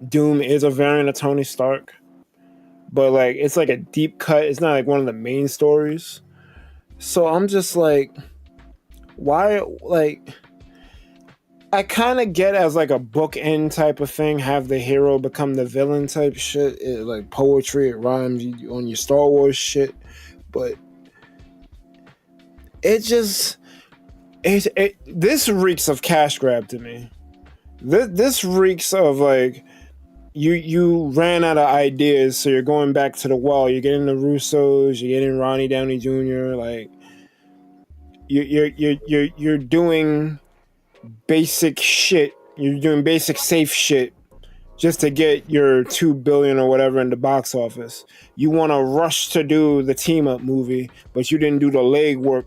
Doom is a variant of Tony Stark, but like it's like a deep cut. It's not like one of the main stories. So I'm just like, why? Like, I kind of get as like a bookend type of thing, have the hero become the villain type shit. Like poetry, it rhymes on your Star Wars shit, but this reeks of cash grab to me. This reeks of like you ran out of ideas, so you're going back to the well. You're getting the Russos, you're getting Ronnie Downey Jr. Like you're doing basic shit. You're doing basic safe shit just to get your $2 billion or whatever in the box office. You want to rush to do the team up movie, but you didn't do the legwork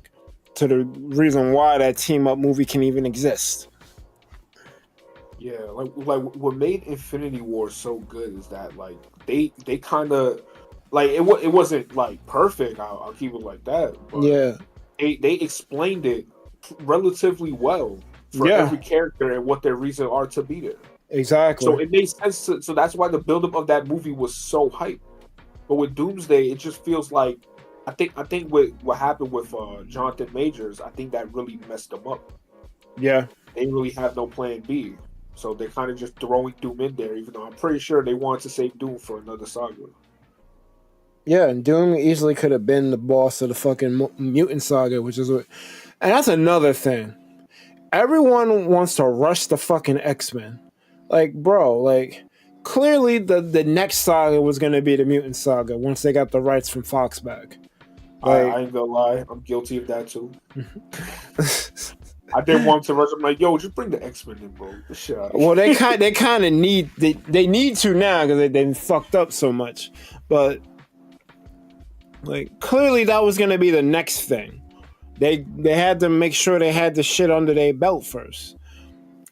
to the reason why that team up movie can even exist. Yeah, like what made Infinity War so good is that like they kind of like it wasn't like perfect. I'll keep it like that. But yeah, they explained it relatively well for every character and what their reasons are to be there. Exactly. So it made sense. So that's why the buildup of that movie was so hype. But with Doomsday, it just feels like I think what happened with Jonathan Majors, I think that really messed them up. Yeah, they really had no plan B. So they're kind of just throwing Doom in there, even though I'm pretty sure they wanted to save Doom for another saga. Yeah, and Doom easily could have been the boss of the fucking mutant saga, which is what... And that's another thing. Everyone wants to rush the fucking X-Men. Like, bro, like, clearly the next saga was going to be the mutant saga once they got the rights from Fox back. Like, I ain't gonna lie, I'm guilty of that too. I didn't want to rush. I'm like, yo, just bring the X-Men in, bro. Well, they kind of need they need to now because they've fucked up so much. But like, clearly that was gonna be the next thing. They had to make sure they had the shit under their belt first,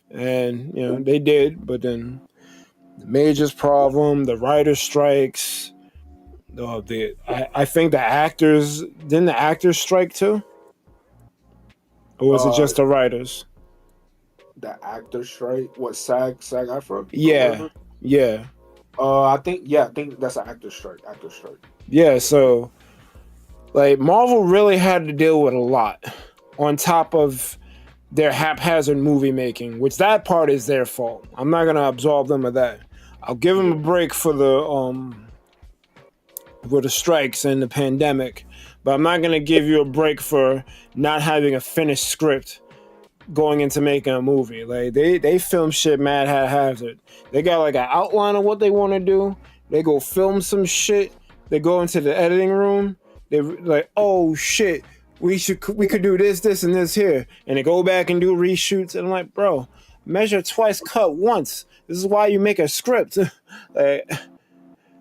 and you know they did. But then the Major's problem, the writer's strikes. I think the actors didn't the actors strike too. Or was it just the writers? The actors strike? What, SAG-AFTRA? Yeah. I think that's an actor strike. Yeah, so like Marvel really had to deal with a lot on top of their haphazard movie making, which that part is their fault. I'm not gonna absolve them of that. I'll give them a break for the strikes and the pandemic, but I'm not gonna give you a break for not having a finished script going into making a movie. Like they film shit mad haphazard. They got like an outline of what they want to do. They go film some shit. They go into the editing room. They like, oh shit, we could do this, and this here, and they go back and do reshoots. And I'm like, bro, measure twice, cut once. This is why you make a script. Like,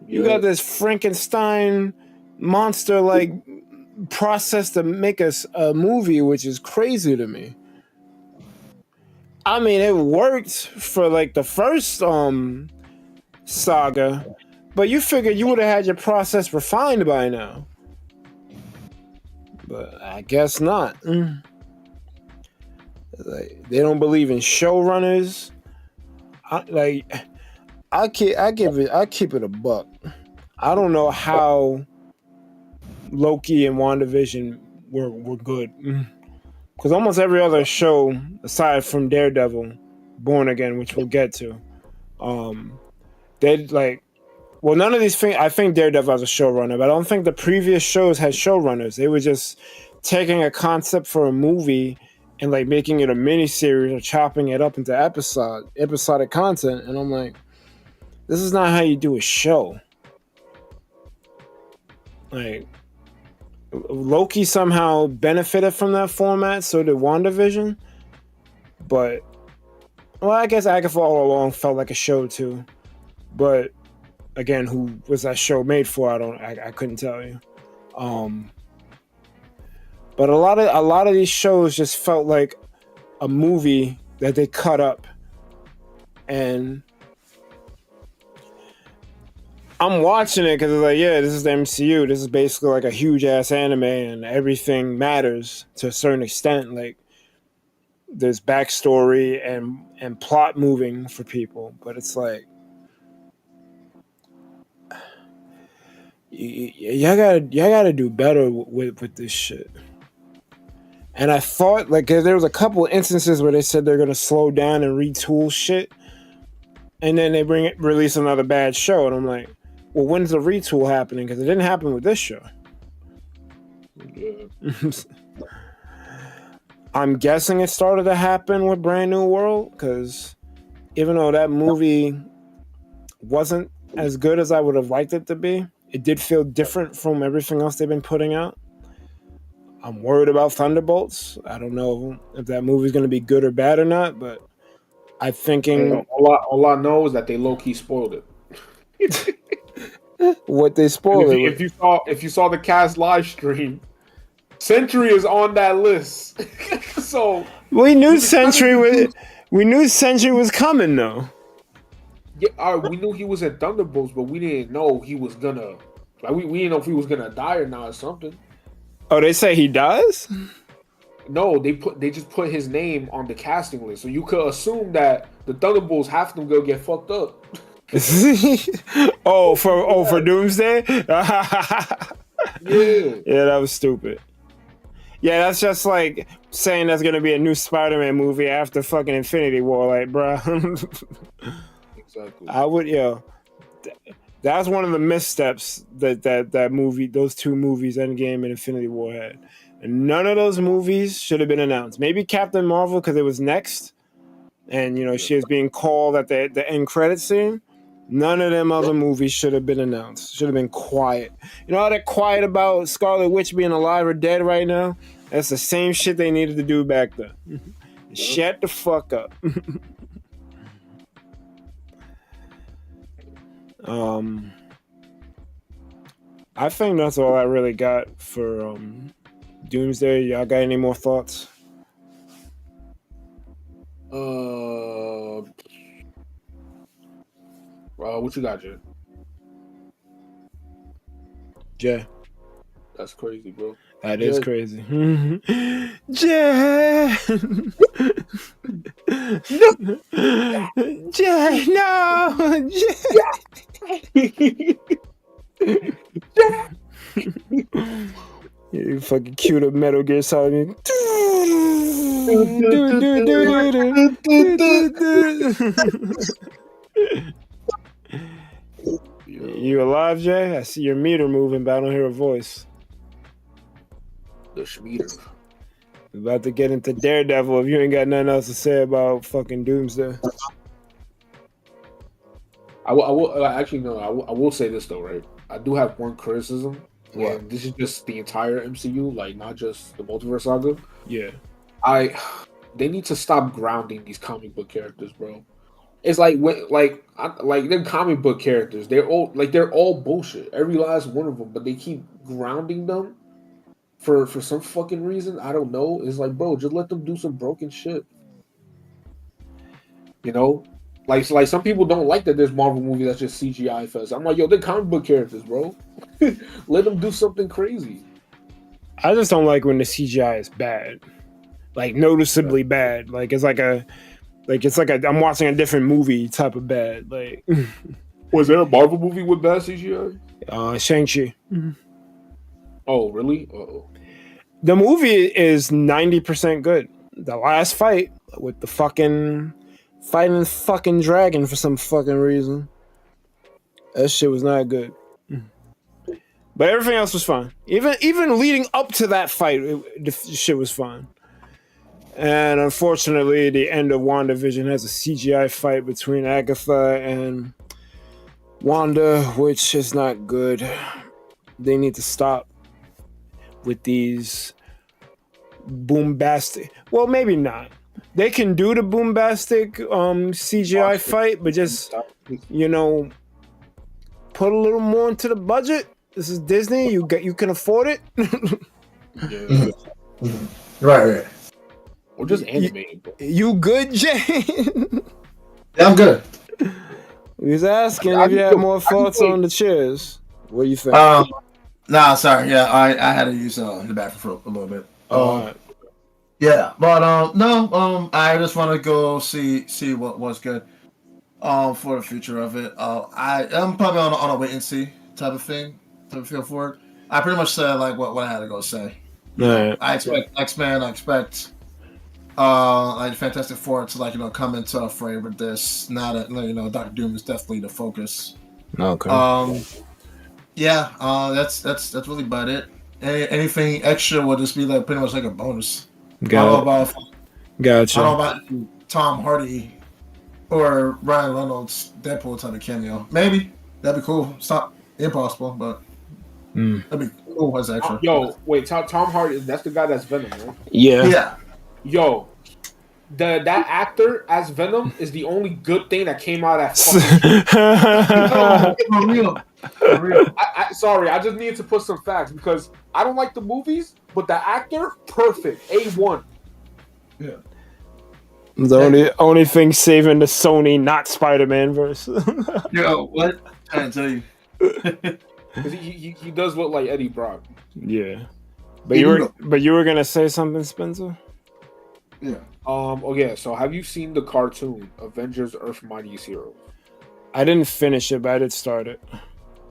you got this Frankenstein monster like process to make us a movie, which is crazy to me. I mean, it worked for like the first saga, but you figured you would have had your process refined by now. But I guess not. Like, they don't believe in showrunners. I keep it a buck. I don't know how Loki and WandaVision were good. Because almost every other show, aside from Daredevil, Born Again, which we'll get to, they like, well, none of these things, I think Daredevil has a showrunner, but I don't think the previous shows had showrunners. They were just taking a concept for a movie and like making it a miniseries or chopping it up into episodic content. And I'm like, this is not how you do a show. Like, Loki somehow benefited from that format, so did WandaVision. But, well, I guess Agatha all along felt like a show too. But again, who was that show made for? I couldn't tell you. But a lot of these shows just felt like a movie that they cut up, and I'm watching it because it's like, yeah, this is the MCU. This is basically like a huge ass anime, and everything matters to a certain extent. Like, there's backstory and plot moving for people, but it's like, y'all gotta do better with this shit. And I thought, like, there was a couple of instances where they said they're gonna slow down and retool shit, and then they release another bad show, and I'm like, well, when's the retool happening? Because it didn't happen with this show. Yeah. I'm guessing it started to happen with Brand New World, because even though that movie wasn't as good as I would have liked it to be, it did feel different from everything else they've been putting out. I'm worried about Thunderbolts. I don't know if that movie's going to be good or bad or not, but I'm thinking... All I know is that they low-key spoiled it. What they spoiled it. If you saw the cast live stream, Sentry is on that list. So we knew Sentry was coming though. Yeah, we knew he was in Thunderbolts, but we didn't know he was gonna, like, we didn't know if he was gonna die or not or something. Oh, they say he dies? No, they just put his name on the casting list, so you could assume that the Thunderbolts, half of them go get fucked up. for Doomsday? Yeah, that was stupid. Yeah, that's just like saying there's gonna be a new Spider-Man movie after fucking Infinity War, like, bro. Exactly. I would, that's one of the missteps that movie, those two movies, Endgame and Infinity War, had. And none of those movies should have been announced. Maybe Captain Marvel, because it was next, and she was being called at the end credit scene. None of them other movies should have been announced. Should have been quiet. You know how they're quiet about Scarlet Witch being alive or dead right now? That's the same shit they needed to do back then. Shut the fuck up. I think that's all I really got for Doomsday. Y'all got any more thoughts? What you got, Jay? Jay. That's crazy, bro. That is crazy. Jay! Jay, no! Jay! You fucking cute up Metal Gear Solid. You alive, Jay? I see your meter moving, but I don't hear a voice. The Schmeater. We're about to get into Daredevil if you ain't got nothing else to say about fucking Doomsday. I will actually no. I will say this though, right? I do have one criticism. What? And this is just the entire MCU, like not just the multiverse saga. Yeah. They need to stop grounding these comic book characters, bro. It's like they're comic book characters. They're all bullshit. Every last one of them, but they keep grounding them for some fucking reason. I don't know. It's like, bro, just let them do some broken shit. You know? Like some people don't like that there's Marvel movie that's just CGI fest. I'm like, yo, they're comic book characters, bro. Let them do something crazy. I just don't like when the CGI is bad. Like noticeably bad. Like it's like I'm watching a different movie type of bad. Like was there a Marvel movie with bad CGI? Shang-Chi. Oh, really? Uh-oh. The movie is 90% good. The last fight with the fighting fucking dragon for some fucking reason. That shit was not good. But everything else was fine. Even leading up to that fight, the shit was fine. And unfortunately, the end of WandaVision has a CGI fight between Agatha and Wanda, which is not good. They need to stop with these boombastic. Well, maybe not. They can do the boombastic CGI fight, but just put a little more into the budget. This is Disney. You can afford it. Right. Or just animated. You good, Jay? Yeah, I'm good. We was asking if you had more thoughts on the chairs. What do you think? Nah, sorry. Yeah, I had to use the bathroom for a little bit. Right. Yeah, but no, I just want to go see what was good for the future of it. I'm probably on a wait and see type of thing, type of feel for it. I pretty much said like what I had to go say. Right. I expect X-Men. I expect like Fantastic Four to come into a fray with this. Now that Doctor Doom is definitely the focus. Okay. Yeah. That's really about it. Anything extra will just be like pretty much like a bonus. Gotcha. I don't know about Tom Hardy or Ryan Reynolds Deadpool type of cameo. Maybe that'd be cool. It's not impossible, but that'd be cool as extra. Yo, wait, Tom Hardy, that's the guy that's Venom, right? Yeah. Yo, that actor as Venom is the only good thing that came out of that fucking For real. Sorry, I just needed to put some facts because I don't like the movies, but the actor, perfect. A1. Yeah. The only thing saving the Sony not Spider-Man verse. Yo, what? I'm trying to tell you. Because he does look like Eddie Brock. Yeah. But you were gonna say something, Spencer? Yeah. Okay, so have you seen the cartoon Avengers Earth Mightiest Heroes? I didn't finish it, but I did start it.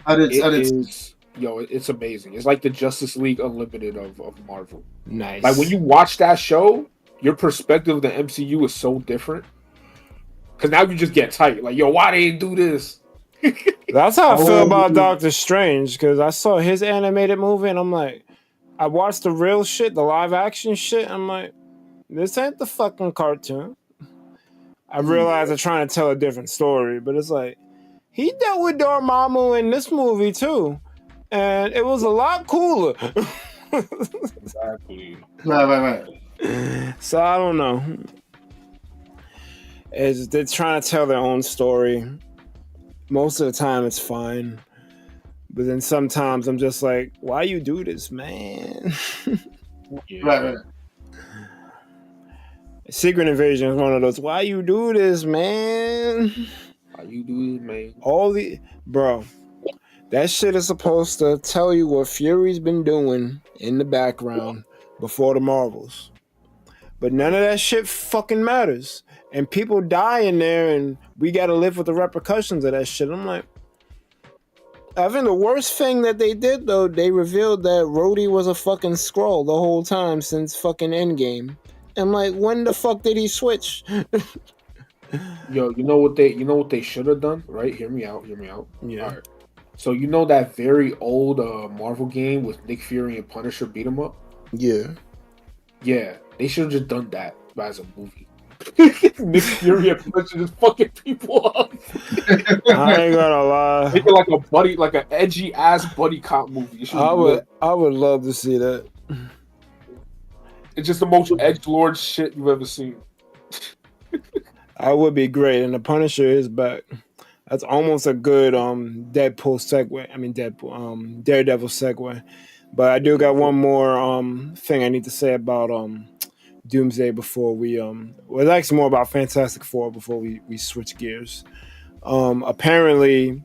It's amazing. It's like the Justice League Unlimited of Marvel. Nice. Like when you watch that show, your perspective of the MCU is so different. Because now you just get tight. Like, yo, why they do this? That's how I feel about Doctor Strange, because I saw his animated movie and I'm like, I watched the real shit, the live action shit. I'm like, this ain't the fucking cartoon. I realize they're trying to tell a different story, but it's like, he dealt with Dormammu in this movie too, and it was a lot cooler. Exactly. Right. So I don't know. They're trying to tell their own story. Most of the time, it's fine, but then sometimes I'm just like, "Why you do this, man?" Right. Secret Invasion is one of those. Why you do this, man? Why you do this, man? Bro, that shit is supposed to tell you what Fury's been doing in the background before the Marvels. But none of that shit fucking matters. And people die in there and we gotta live with the repercussions of that shit. I'm like, I think the worst thing that they did though, they revealed that Rhodey was a fucking Skrull the whole time since fucking Endgame. I'm like, when the fuck did he switch? Yo, you know what they should have done, right? Hear me out. Yeah. All right. So you know that very old Marvel game with Nick Fury and Punisher beat him up? Yeah. Yeah, they should have just done that as a movie. Nick Fury and Punisher just fucking people up. I ain't gonna lie. Make it like a buddy, like an edgy ass buddy cop movie. I would love to see that. It's just the most edgelord shit you've ever seen. I would be great, and the Punisher is back. That's almost a good Deadpool segue. I mean Daredevil segue. But I do got one more thing I need to say about Doomsday before we well, it's actually more about Fantastic Four before we switch gears. Apparently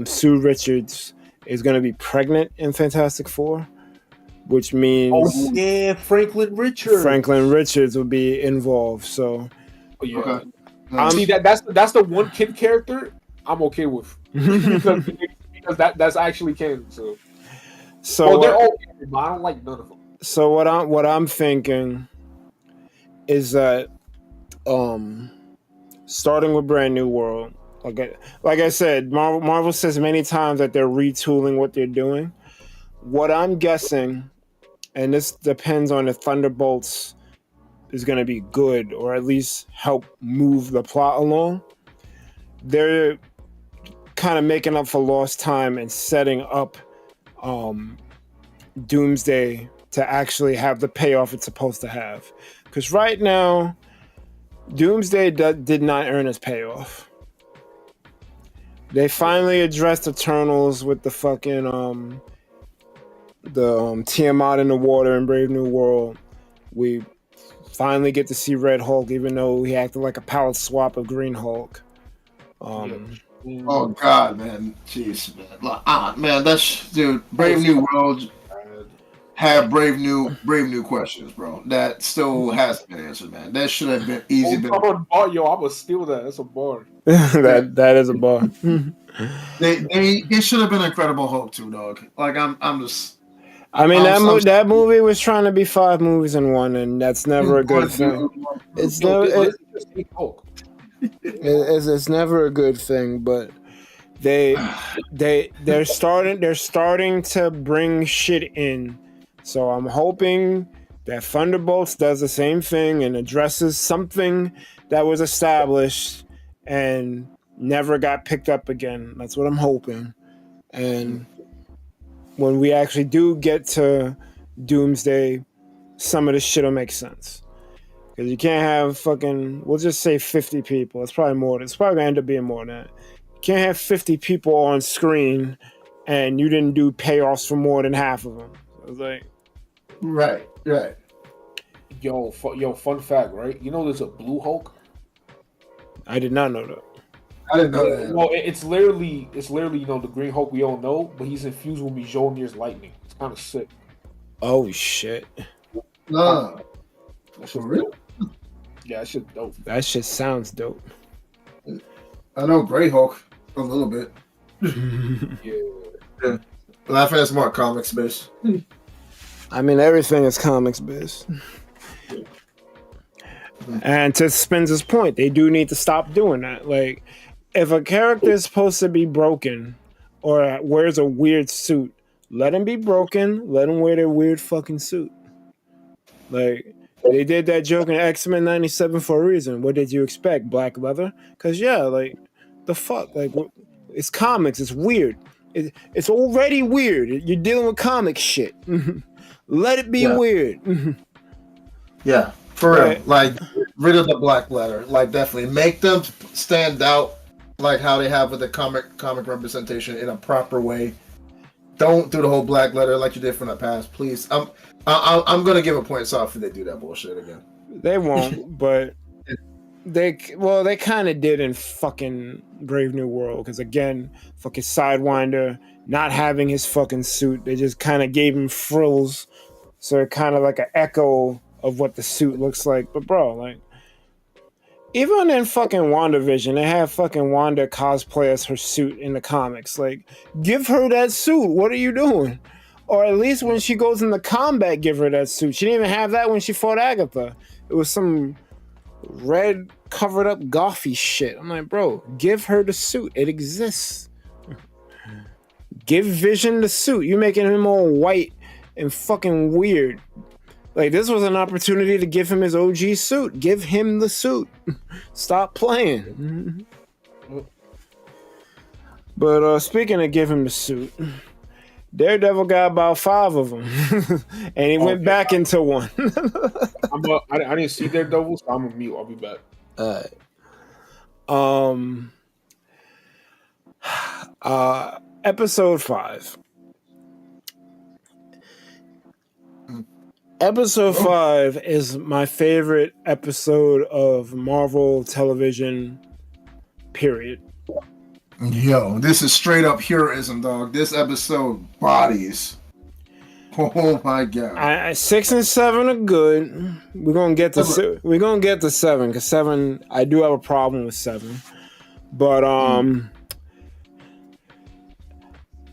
Sue Richards is going to be pregnant in Fantastic Four, which means Franklin Richards will be involved. So yeah. See that's the one kid character I'm okay with because that's actually canon. So they're all canon, but I don't like none of them. So what I'm thinking is that starting with Brand New World, like I said, Marvel says many times that they're retooling what they're doing. What I'm guessing, and this depends on if Thunderbolts is going to be good or at least help move the plot along, they're kind of making up for lost time and setting up Doomsday to actually have the payoff it's supposed to have. Because right now, Doomsday did not earn its payoff. They finally addressed Eternals with the fucking Tiamat in the water in Brave New World. We finally get to see Red Hulk, even though he acted like a palette swap of Green Hulk. Oh God, man, jeez, man, man, that's dude. Brave New World had brave new questions, bro. That still hasn't been answered, man. That should have been easy. Yo, I'm gonna steal that. That's a bar. that is a bar. It should have been Incredible Hulk too, dog. Like I'm just. I mean, that movie was trying to be 5 movies in one, and that's never a good thing. It's never. It's never a good thing, but they're starting to bring shit in. So I'm hoping that Thunderbolts does the same thing and addresses something that was established and never got picked up again. That's what I'm hoping. And when we actually do get to Doomsday, some of this shit will make sense. Because you can't have fucking, we'll just say 50 people. It's probably more. It's probably going to end up being more than that. You can't have 50 people on screen and you didn't do payoffs for more than half of them. I was like... Right. Yo, fun fact, right? You know there's a Blue Hulk? I did not know that. I didn't know that. Well, it's literally, the Green Hulk we all know, but he's infused with Mjolnir's lightning. It's kind of sick. Oh, shit. No. That's for real? Yeah, that shit dope. That shit sounds dope. I know Grey Hulk a little bit. Yeah. But I think that's more comics based. I mean, everything is comics based. And to Spencer's point, they do need to stop doing that. Like, if a character is supposed to be broken or wears a weird suit, let him be broken. Let him wear their weird fucking suit. Like, they did that joke in X-Men 97 for a reason. What did you expect? Black leather? Because, yeah, like, the fuck? Like, it's comics. It's weird. It's already weird. You're dealing with comic shit. Let it be weird. Yeah, for real. Like, rid of the black letter. Like, definitely. Make them stand out like how they have with the comic representation in a proper way. Don't do the whole black letter like you did from the past, please. I'm gonna give a point off if they do that bullshit again. They won't, but they kind of did in fucking Brave New World, because again, fucking Sidewinder not having his fucking suit, they just kind of gave him frills, so it kind of like an echo of what the suit looks like. But bro, like, even in fucking WandaVision, they have fucking Wanda cosplay as her suit in the comics. Like, give her that suit. What are you doing? Or at least when she goes into combat, give her that suit. She didn't even have that when she fought Agatha. It was some red covered up gothy shit. I'm like, bro, give her the suit. It exists. Give Vision the suit. You're making him all white and fucking weird. Like, this was an opportunity to give him his OG suit. Give him the suit. Stop playing. But speaking of give him the suit, Daredevil got about 5 of them. And he went back into one. I didn't see Daredevil, so I'm gonna mute. I'll be back. Episode 5. Episode 5 is my favorite episode of Marvel television, period. Yo, this is straight up heroism, dog. This episode bodies. Oh my god. 6 and 7 are good. We're gonna get to 7 because 7. I do have a problem with 7, but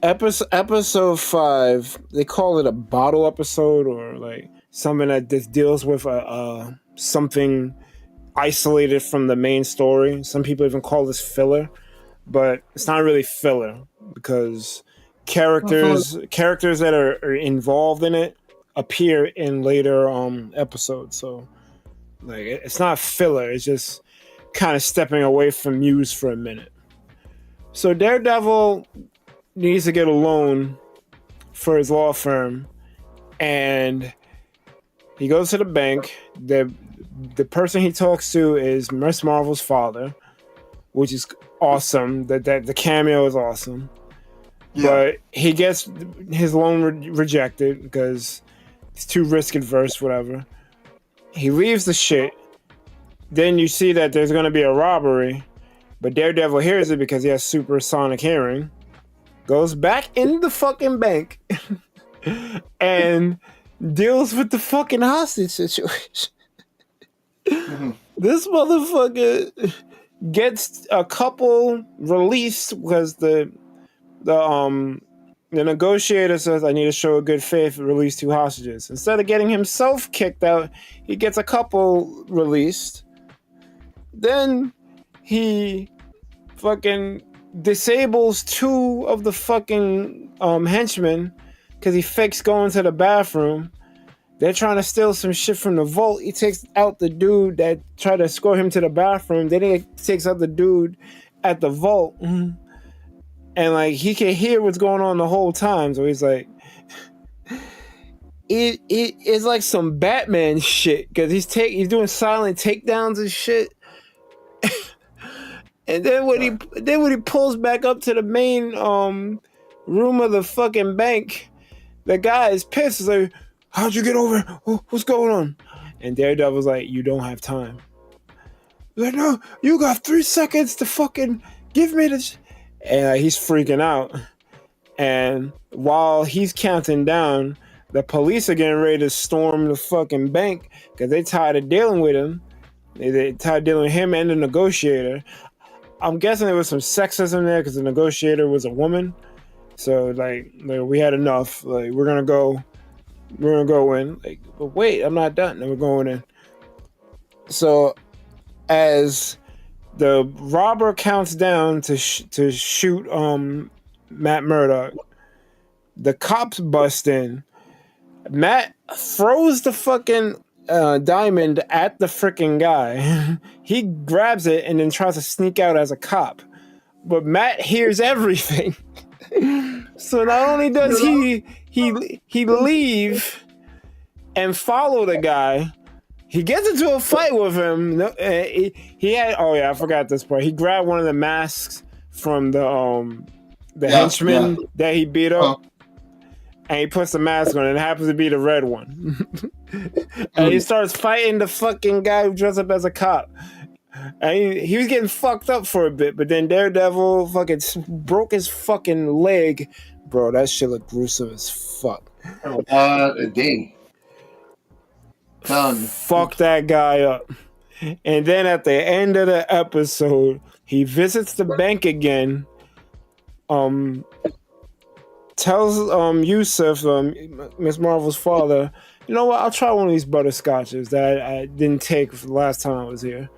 episode 5. They call it a bottle episode or like something that just deals with something isolated from the main story. Some people even call this filler, but it's not really filler because characters that are involved in it appear in later episodes. So like it's not filler, it's just kind of stepping away from Muse for a minute. So Daredevil needs to get a loan for his law firm, and he goes to the bank. The person he talks to is Miss Marvel's father, which is awesome. That the cameo is awesome. Yeah. But he gets his loan rejected because he's too risk adverse, whatever. He leaves the shit. Then you see that there's going to be a robbery, but Daredevil hears it because he has supersonic hearing. Goes back in the fucking bank and deals with the fucking hostage situation. This motherfucker gets a couple released because the negotiator says, I need to show a good faith, release 2 hostages. Instead of getting himself kicked out, he gets a couple released. Then he fucking disables 2 of the fucking henchmen because he fakes going to the bathroom. They're trying to steal some shit from the vault. He takes out the dude that tried to escort him to the bathroom. Then he takes out the dude at the vault. And like he can hear what's going on the whole time. So he's like, it's like some Batman shit because he's doing silent takedowns and shit. And then when he pulls back up to the main room of the fucking bank, the guy is pissed. He's like, how'd you get over? What's going on? And Daredevil's like, you don't have time. He's like, no, you got 3 seconds to fucking give me this. And he's freaking out. And while he's counting down, the police are getting ready to storm the fucking bank because they tired of dealing with him. They tired of dealing with him and the negotiator. I'm guessing there was some sexism there because the negotiator was a woman. So like we had enough. Like we're gonna go in. Like, but wait, I'm not done. And we're going in. So as the robber counts down to shoot Matt Murdock, the cops bust in. Matt throws the fucking diamond at the freaking guy. He grabs it and then tries to sneak out as a cop. But Matt hears everything. So not only does he leave and follow the guy, he gets into a fight with him. He had I forgot this part. He grabbed one of the masks from the henchman that he beat up. And he puts the mask on, and it happens to be the red one. And he starts fighting the fucking guy who dressed up as a cop. And he was getting fucked up for a bit, but then Daredevil fucking broke his fucking leg. Bro, that shit looked gruesome as fuck. Dang. Fuck that guy up. And then at the end of the episode, he visits the bank again. Tells Yusuf, Miss Marvel's father, you know what? I'll try one of these butterscotches that I didn't take the last time I was here.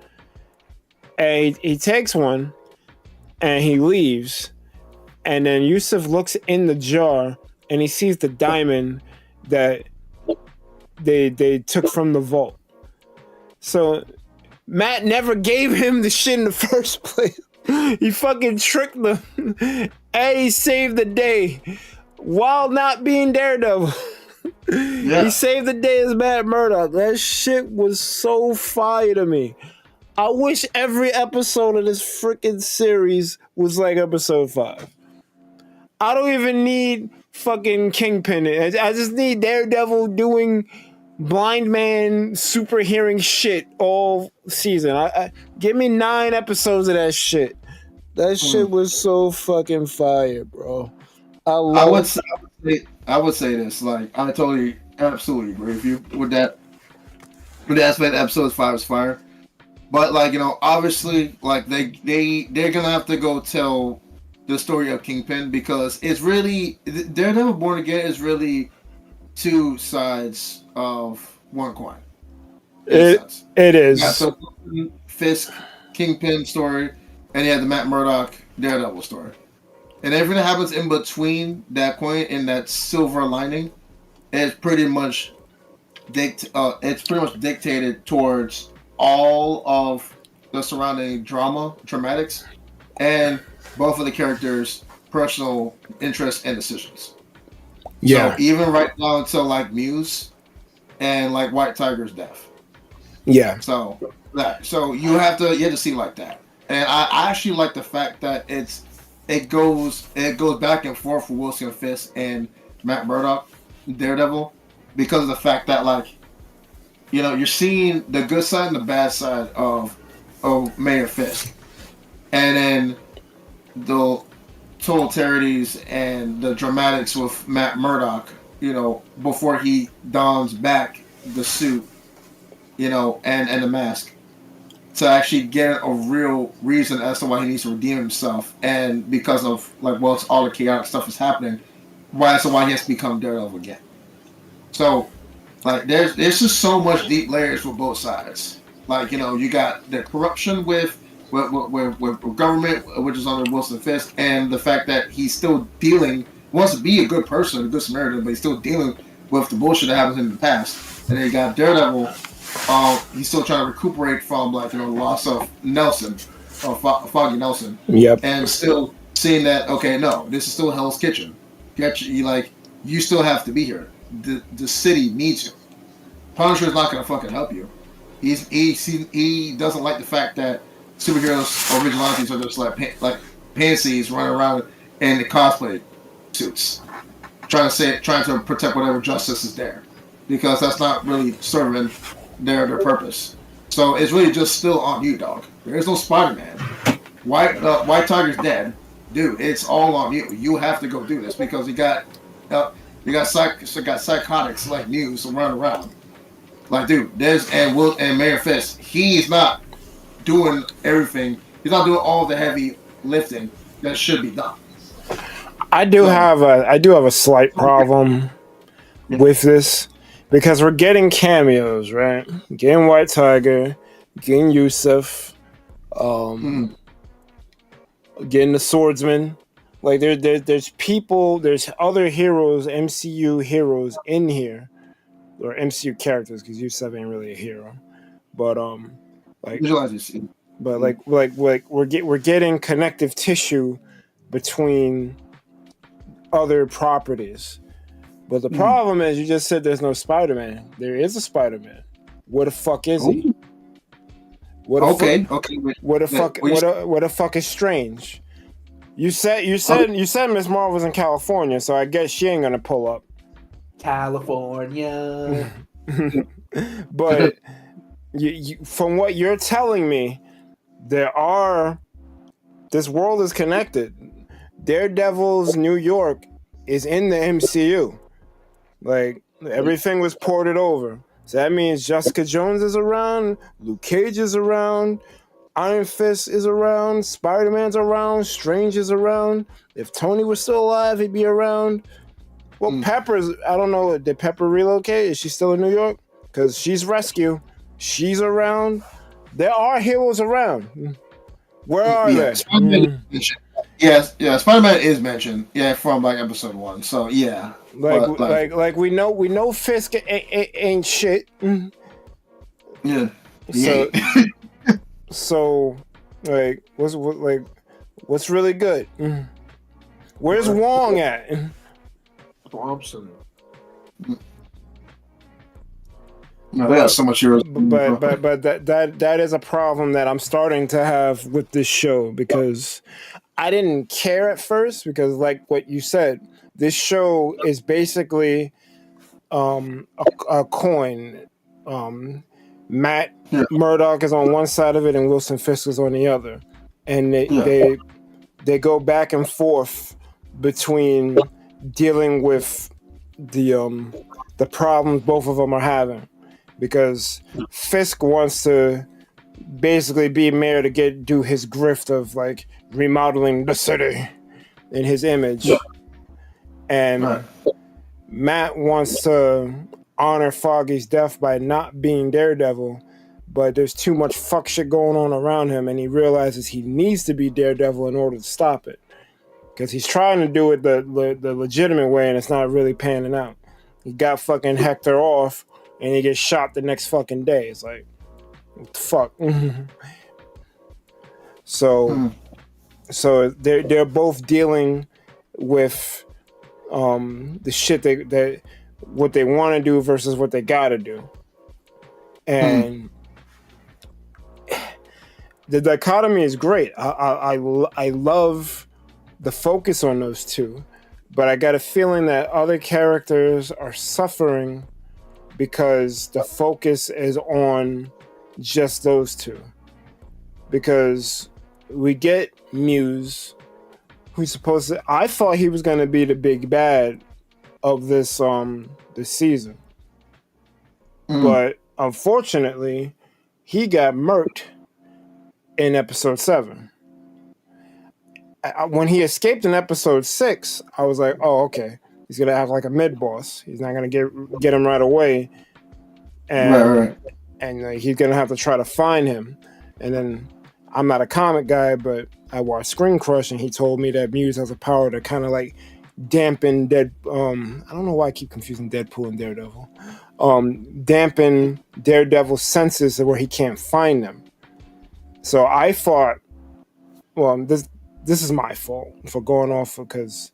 And he takes one, and he leaves. and then Yusuf looks in the jar and he sees the diamond that they took from the vault. So Matt never gave him the shit in the first place. He fucking tricked them, and he saved the day while not being Daredevil. Yeah. He saved the day as Matt Murdock. That shit was so fire to me. I wish every episode of this freaking series was like episode 5. I don't even need fucking Kingpin. I just need Daredevil doing blind man super hearing shit all season. Give me 9 episodes of that shit. That shit was so fucking fire, bro. I would say this. Like, I totally, absolutely agree with you with that. With the aspect episode 5 is fire. But, like, you know, obviously, like, they're gonna have to go tell the story of Kingpin, because it's really, Daredevil Born Again is really 2 sides of one coin. It is. Yeah, so Fisk, Kingpin story, and you have the Matt Murdock Daredevil story. And everything that happens in between that coin and that silver lining is pretty much dictated towards all of the surrounding dramatics, and both of the characters' personal interests and decisions. Yeah. So even right down to like Muse and like White Tiger's death. Yeah. So you have to see like that. And I actually like the fact that it goes back and forth with Wilson Fisk and Matt Murdock, Daredevil, because of the fact that, like, you know, you're seeing the good side and the bad side of Mayor Fisk, and then the totalities and the dramatics with Matt Murdock, you know, before he dons back the suit, you know, and the mask, to actually get a real reason as to why he needs to redeem himself, and because of, like, well, it's all the chaotic stuff is happening, why he has to become Daredevil again. So, like, there's just so much deep layers with both sides. Like, you know, you got the corruption with government, which is under Wilson Fisk, and the fact that he's still wants to be a good person, a good Samaritan, but he's still dealing with the bullshit that happened in the past. And then you got Daredevil. He's still trying to recuperate from, like, you know, the loss of Nelson, or Foggy Nelson. Yep. And still seeing that, okay, no, this is still Hell's Kitchen. You still have to be here. The city needs you. Punisher is not going to fucking help you. He doesn't like the fact that superheroes or vigilantes are just like pansies running around in the cosplay suits, trying to protect whatever justice is there, because that's not really serving their purpose. So it's really just still on you, dog. There is no Spider-Man. White Tiger's dead, dude. It's all on you. You have to go do this, because you got psychotics like Muse running around. Like, dude, and Mayor Fisk, he's not doing everything. He's not doing all the heavy lifting that should be done. I do have a slight problem with this, because we're getting cameos, right? Getting White Tiger, getting Yusuf, getting the Swordsman. Like, there's people, there's other heroes, MCU heroes in here, or MCU characters, because Yusuf ain't really a hero. But we're getting connective tissue between other properties. But the problem is, you just said there's no Spider-Man. There is a Spider-Man. Where the fuck is he? What the fuck is Strange? You said Miss Marvel was in California, so I guess she ain't gonna pull up. California. But from what you're telling me, this world is connected. Daredevil's New York is in the MCU. Like, everything was ported over. So that means Jessica Jones is around, Luke Cage is around, Iron Fist is around, Spider-Man's around, Strange is around. If Tony was still alive, he'd be around. Well, Pepper's, I don't know, did Pepper relocate? Is she still in New York? Because she's rescue. She's around. There are heroes around. Where are they? Yes, Spider-Man is mentioned. Yeah, from like episode 1. So yeah, like we know Fisk ain't shit. Yeah. So so like what's really good? Where's Wong at? Thompson. No, they have so much heroes. But that is a problem that I'm starting to have with this show, because I didn't care at first, because like what you said, this show is basically a coin. Matt Murdock is on one side of it and Wilson Fisk is on the other, and they go back and forth between dealing with the problems both of them are having, because Fisk wants to basically be mayor to do his grift of like remodeling the city in his image, and Matt wants to honor Foggy's death by not being Daredevil, but there's too much fuck shit going on around him, and he realizes he needs to be Daredevil in order to stop it, because he's trying to do it the legitimate way, and it's not really panning out. He got fucking Hector off, and he gets shot the next fucking day. It's like, what the fuck? So they're both dealing with the shit that what they want to do versus what they gotta do, and the dichotomy is great. I love the focus on those two, but I got a feeling that other characters are suffering because the focus is on just those two. Because we get Muse, who's supposed to... I thought he was going to be the big bad of this season. But unfortunately, he got murked in episode 7. When he escaped in episode 6, I was like, oh, okay. He's going to act like a mid-boss. He's not going to get him right away. And, and he's going to have to try to find him. And then, I'm not a comic guy, but I watched Screen Crush, and he told me that Muse has a power to kind of like dampen I don't know why I keep confusing Deadpool and Daredevil. Dampen Daredevil's senses where he can't find them. So I thought, well, this is my fault for going off, because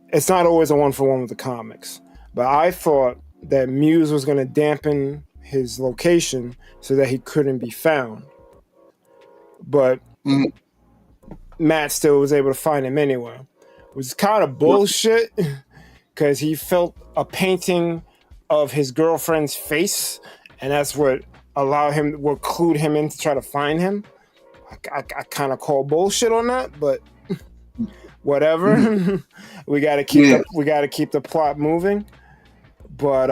it's not always a 1-for-1 with the comics. But I thought that Muse was going to dampen his location so that he couldn't be found. But Matt still was able to find him anyway, which is kind of bullshit, because he felt a painting of his girlfriend's face, and that's what clued him in to try to find him. I kind of call bullshit on that, but whatever. we got to keep the plot moving. But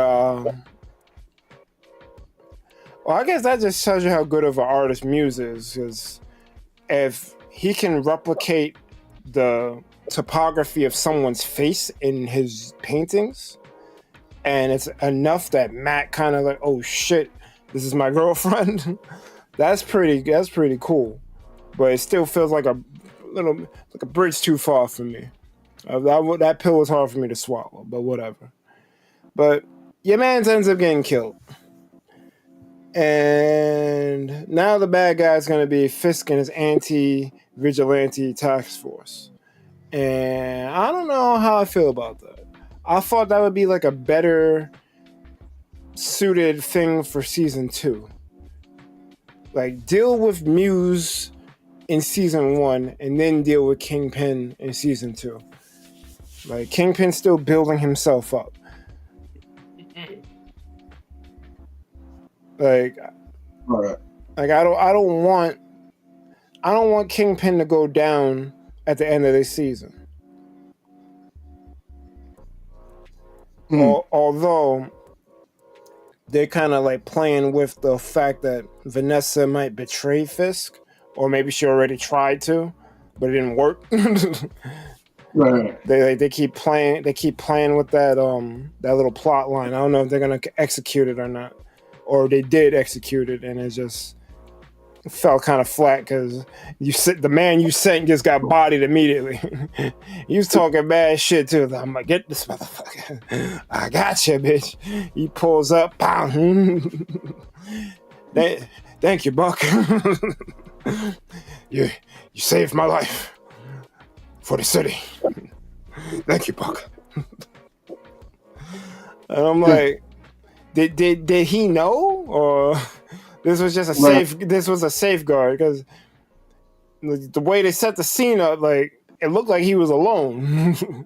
well, I guess that just tells you how good of an artist Muse is, because if he can replicate the topography of someone's face in his paintings, and it's enough that Matt kind of like, oh shit, this is my girlfriend. that's pretty cool. But it still feels like a bridge too far for me. That pill was hard for me to swallow, but whatever. But your man ends up getting killed. And now the bad guy is going to be Fisk and his anti-vigilante task force. And I don't know how I feel about that. I thought that would be like a better suited thing for season 2. Like, deal with Muse in season 1 and then deal with Kingpin in season 2. Like, Kingpin's still building himself up. Like I don't want Kingpin to go down at the end of this season. Although they're kind of like playing with the fact that Vanessa might betray Fisk, or maybe she already tried to, but it didn't work. They keep playing with that little plot line. I don't know if they're gonna execute it or not. Or they did execute it, and it's just fell kind of flat because the man you sent just got bodied immediately. He was talking bad shit too. I'm like, get this motherfucker. I got you, bitch. He pulls up. Thank you, Buck. You saved my life for the city. Thank you, Buck. And I'm like, did he know, or this was just this was a safeguard? Because the way they set the scene up, like, it looked like he was alone.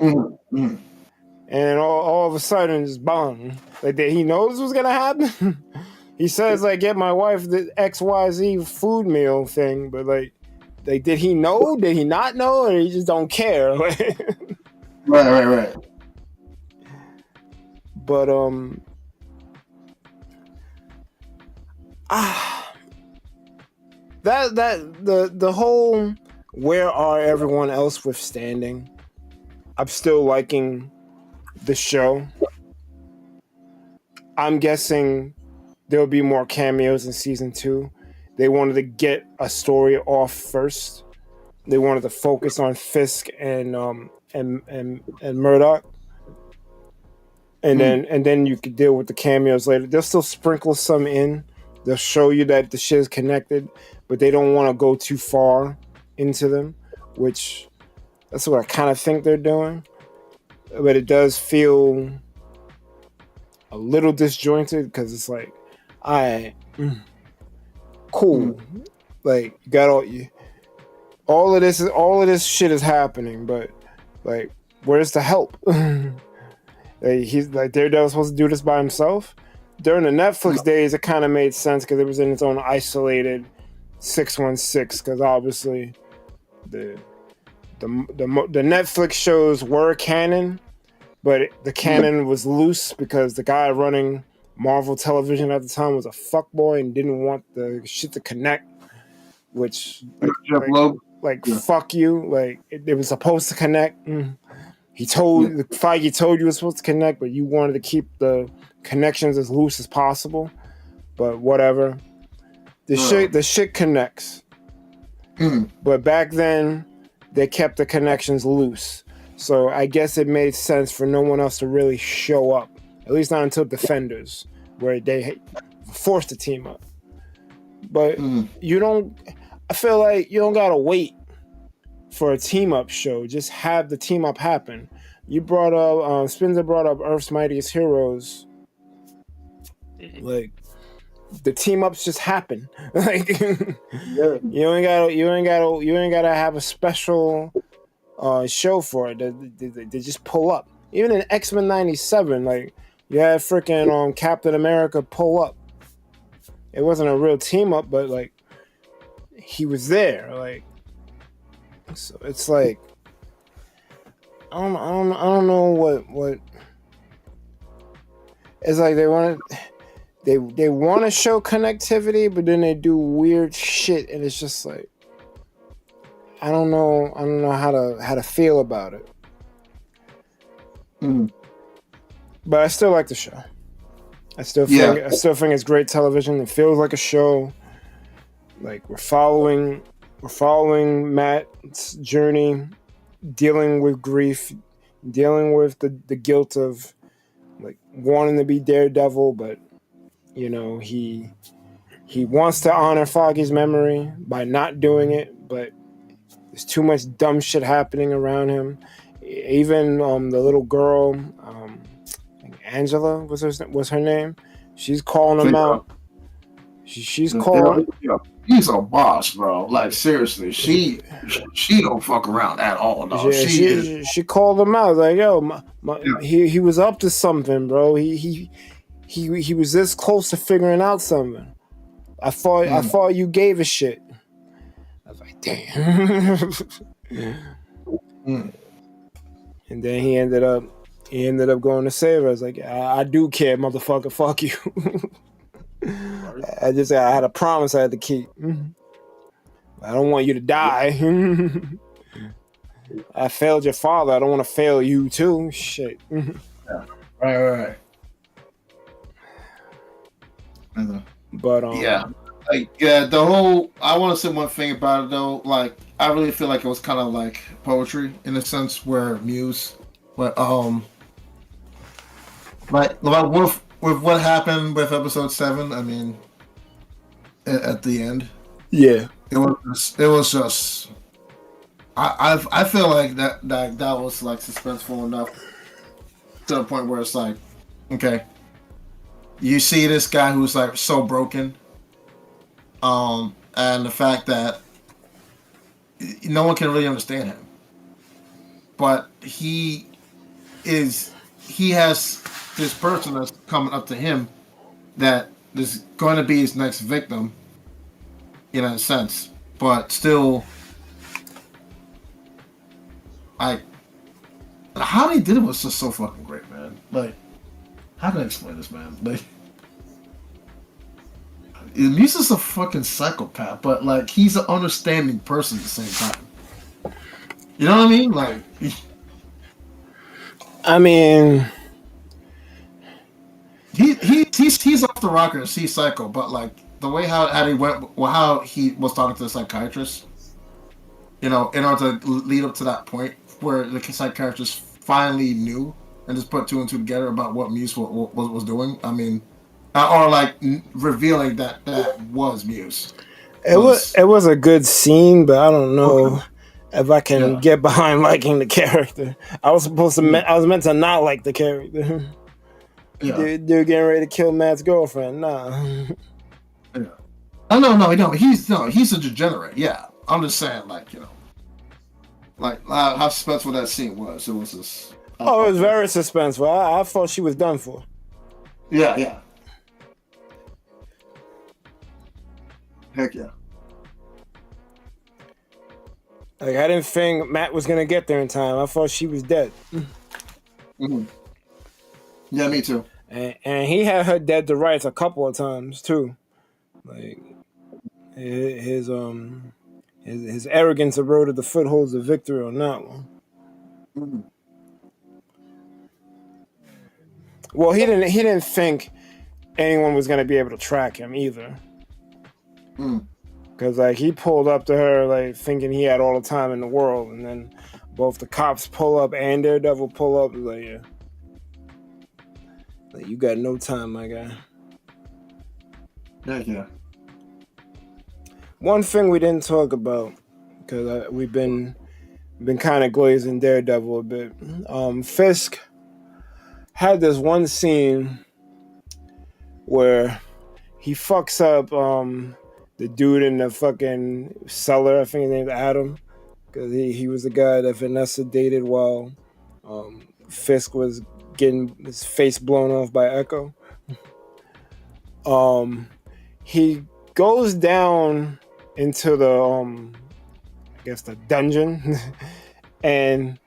And all of a sudden, just bang. Like, did he know this was gonna happen? He says, like, get my wife the XYZ food meal thing, but like, did he know? Did he not know? Or he just don't care? Right. But the whole where are everyone else withstanding? I'm still liking the show. I'm guessing there'll be more cameos in season 2. They wanted to get a story off first. They wanted to focus on Fisk and Murdoch. And then you could deal with the cameos later. They'll still sprinkle some in. They'll show you that the shit is connected, but they don't want to go too far into them, which that's what I kind of think they're doing. But it does feel a little disjointed because it's like, all right, cool. Like, you got all of this shit is happening, but like, where's the help? He's like, Daredevil's supposed to do this by himself. During the Netflix days, it kind of made sense because it was in its own isolated 616. Because obviously, the Netflix shows were canon, but the canon was loose because the guy running Marvel Television at the time was a fuckboy and didn't want the shit to connect. Which, fuck you. Like, it was supposed to connect. Feige told you it was supposed to connect, but you wanted to keep the connections as loose as possible. But whatever. The shit connects. But back then, they kept the connections loose. So I guess it made sense for no one else to really show up. At least not until Defenders, where they forced to team up. But I feel like you don't gotta wait for a team-up show. Just have the team-up happen. You brought up, Spencer brought up Earth's Mightiest Heroes. Like, the team-ups just happen. Like, you ain't gotta have a special show for it. They just pull up. Even in X-Men 97, like, you had freaking Captain America pull up. It wasn't a real team-up, but like, he was there. Like, so it's like, I don't know what. It's like they want to show connectivity, but then they do weird shit, and it's just like, I don't know how to feel about it. But I still like the show. I still think it's great television. It feels like a show. Like, we're following Matt's journey, dealing with grief, dealing with the guilt of like wanting to be Daredevil, but you know, he wants to honor Foggy's memory by not doing it, but there's too much dumb shit happening around him. Even the little girl, Angela was her name. She's calling him out. She's calling. He's a boss, bro. Like, seriously, she don't fuck around at all. No, she called him out. Like, yo, he was up to something, bro. He was this close to figuring out something. I thought you gave a shit. I was like, damn. And then he ended up going to save her. I was like, I do care, motherfucker. Fuck you. I had a promise I had to keep. I don't want you to die. I failed your father. I don't want to fail you too. Shit. Yeah. Right. But yeah, Like, yeah, the whole. I want to say one thing about it though. Like, I really feel like it was kind of like poetry in a sense, where Muse, but like with what happened with episode 7. I mean, at the end, Yeah. it was just. I feel like that was like suspenseful enough to the point where it's like, okay, you see this guy who's like so broken, and the fact that no one can really understand him, but he has this person that's coming up to him that is going to be his next victim, in a sense, but still. How they did it was just so fucking great, man. Like, how can I explain this, man? Like, Muse is a fucking psychopath, but like, he's an understanding person at the same time. You know what I mean? Like, I mean, he's off the rockers. He's psycho, but like the way how he went, well, how he was talking to the psychiatrist. You know, in order to lead up to that point where the psychiatrist finally knew and just put 2 and 2 together about what Muse was doing. I mean, or like revealing that was Muse. It was a good scene, but I don't know if I can get behind liking the character. I was meant to not like the character. Yeah. Dude getting ready to kill Matt's girlfriend. Nah. Yeah. Oh no, he's a degenerate. Yeah. I'm just saying, like, you know, like how suspenseful that scene was. It was just. It was very suspenseful. I thought she was done for. Yeah. Heck yeah. Like, I didn't think Matt was gonna get there in time. I thought she was dead. Mm-hmm. Yeah, me too. And he had her dead to rights a couple of times too. Like, his arrogance eroded the footholds of victory on that one. Mm-hmm. Well, he didn't think anyone was gonna be able to track him either. Because like, he pulled up to her like thinking he had all the time in the world, and then both the cops pull up and Daredevil pull up. Like, yeah, like, you got no time, my guy. Yeah. One thing we didn't talk about, because we've been kind of glazing Daredevil a bit. Fisk had this one scene where he fucks up the dude in the fucking cellar. I think his name's Adam, because he was the guy that Vanessa dated while Fisk was getting his face blown off by Echo. He goes down into the I guess the dungeon and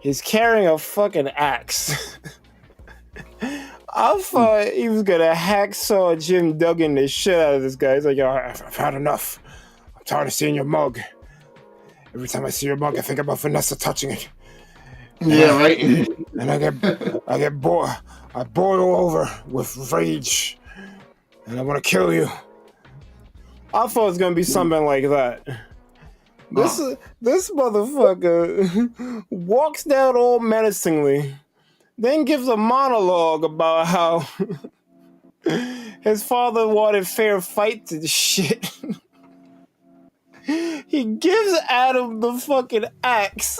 he's carrying a fucking axe. I thought he was gonna hacksaw Jim Duggan the shit out of this guy. He's like, yo, I've had enough. I'm tired of seeing your mug. Every time I see your mug, I think about Vanessa touching it. Yeah, right. And I get bored. I boil over with rage, and I want to kill you. I thought it was gonna be something like that. This motherfucker walks down all menacingly, then gives a monologue about how his father wanted fair fights and shit. He gives Adam the fucking axe.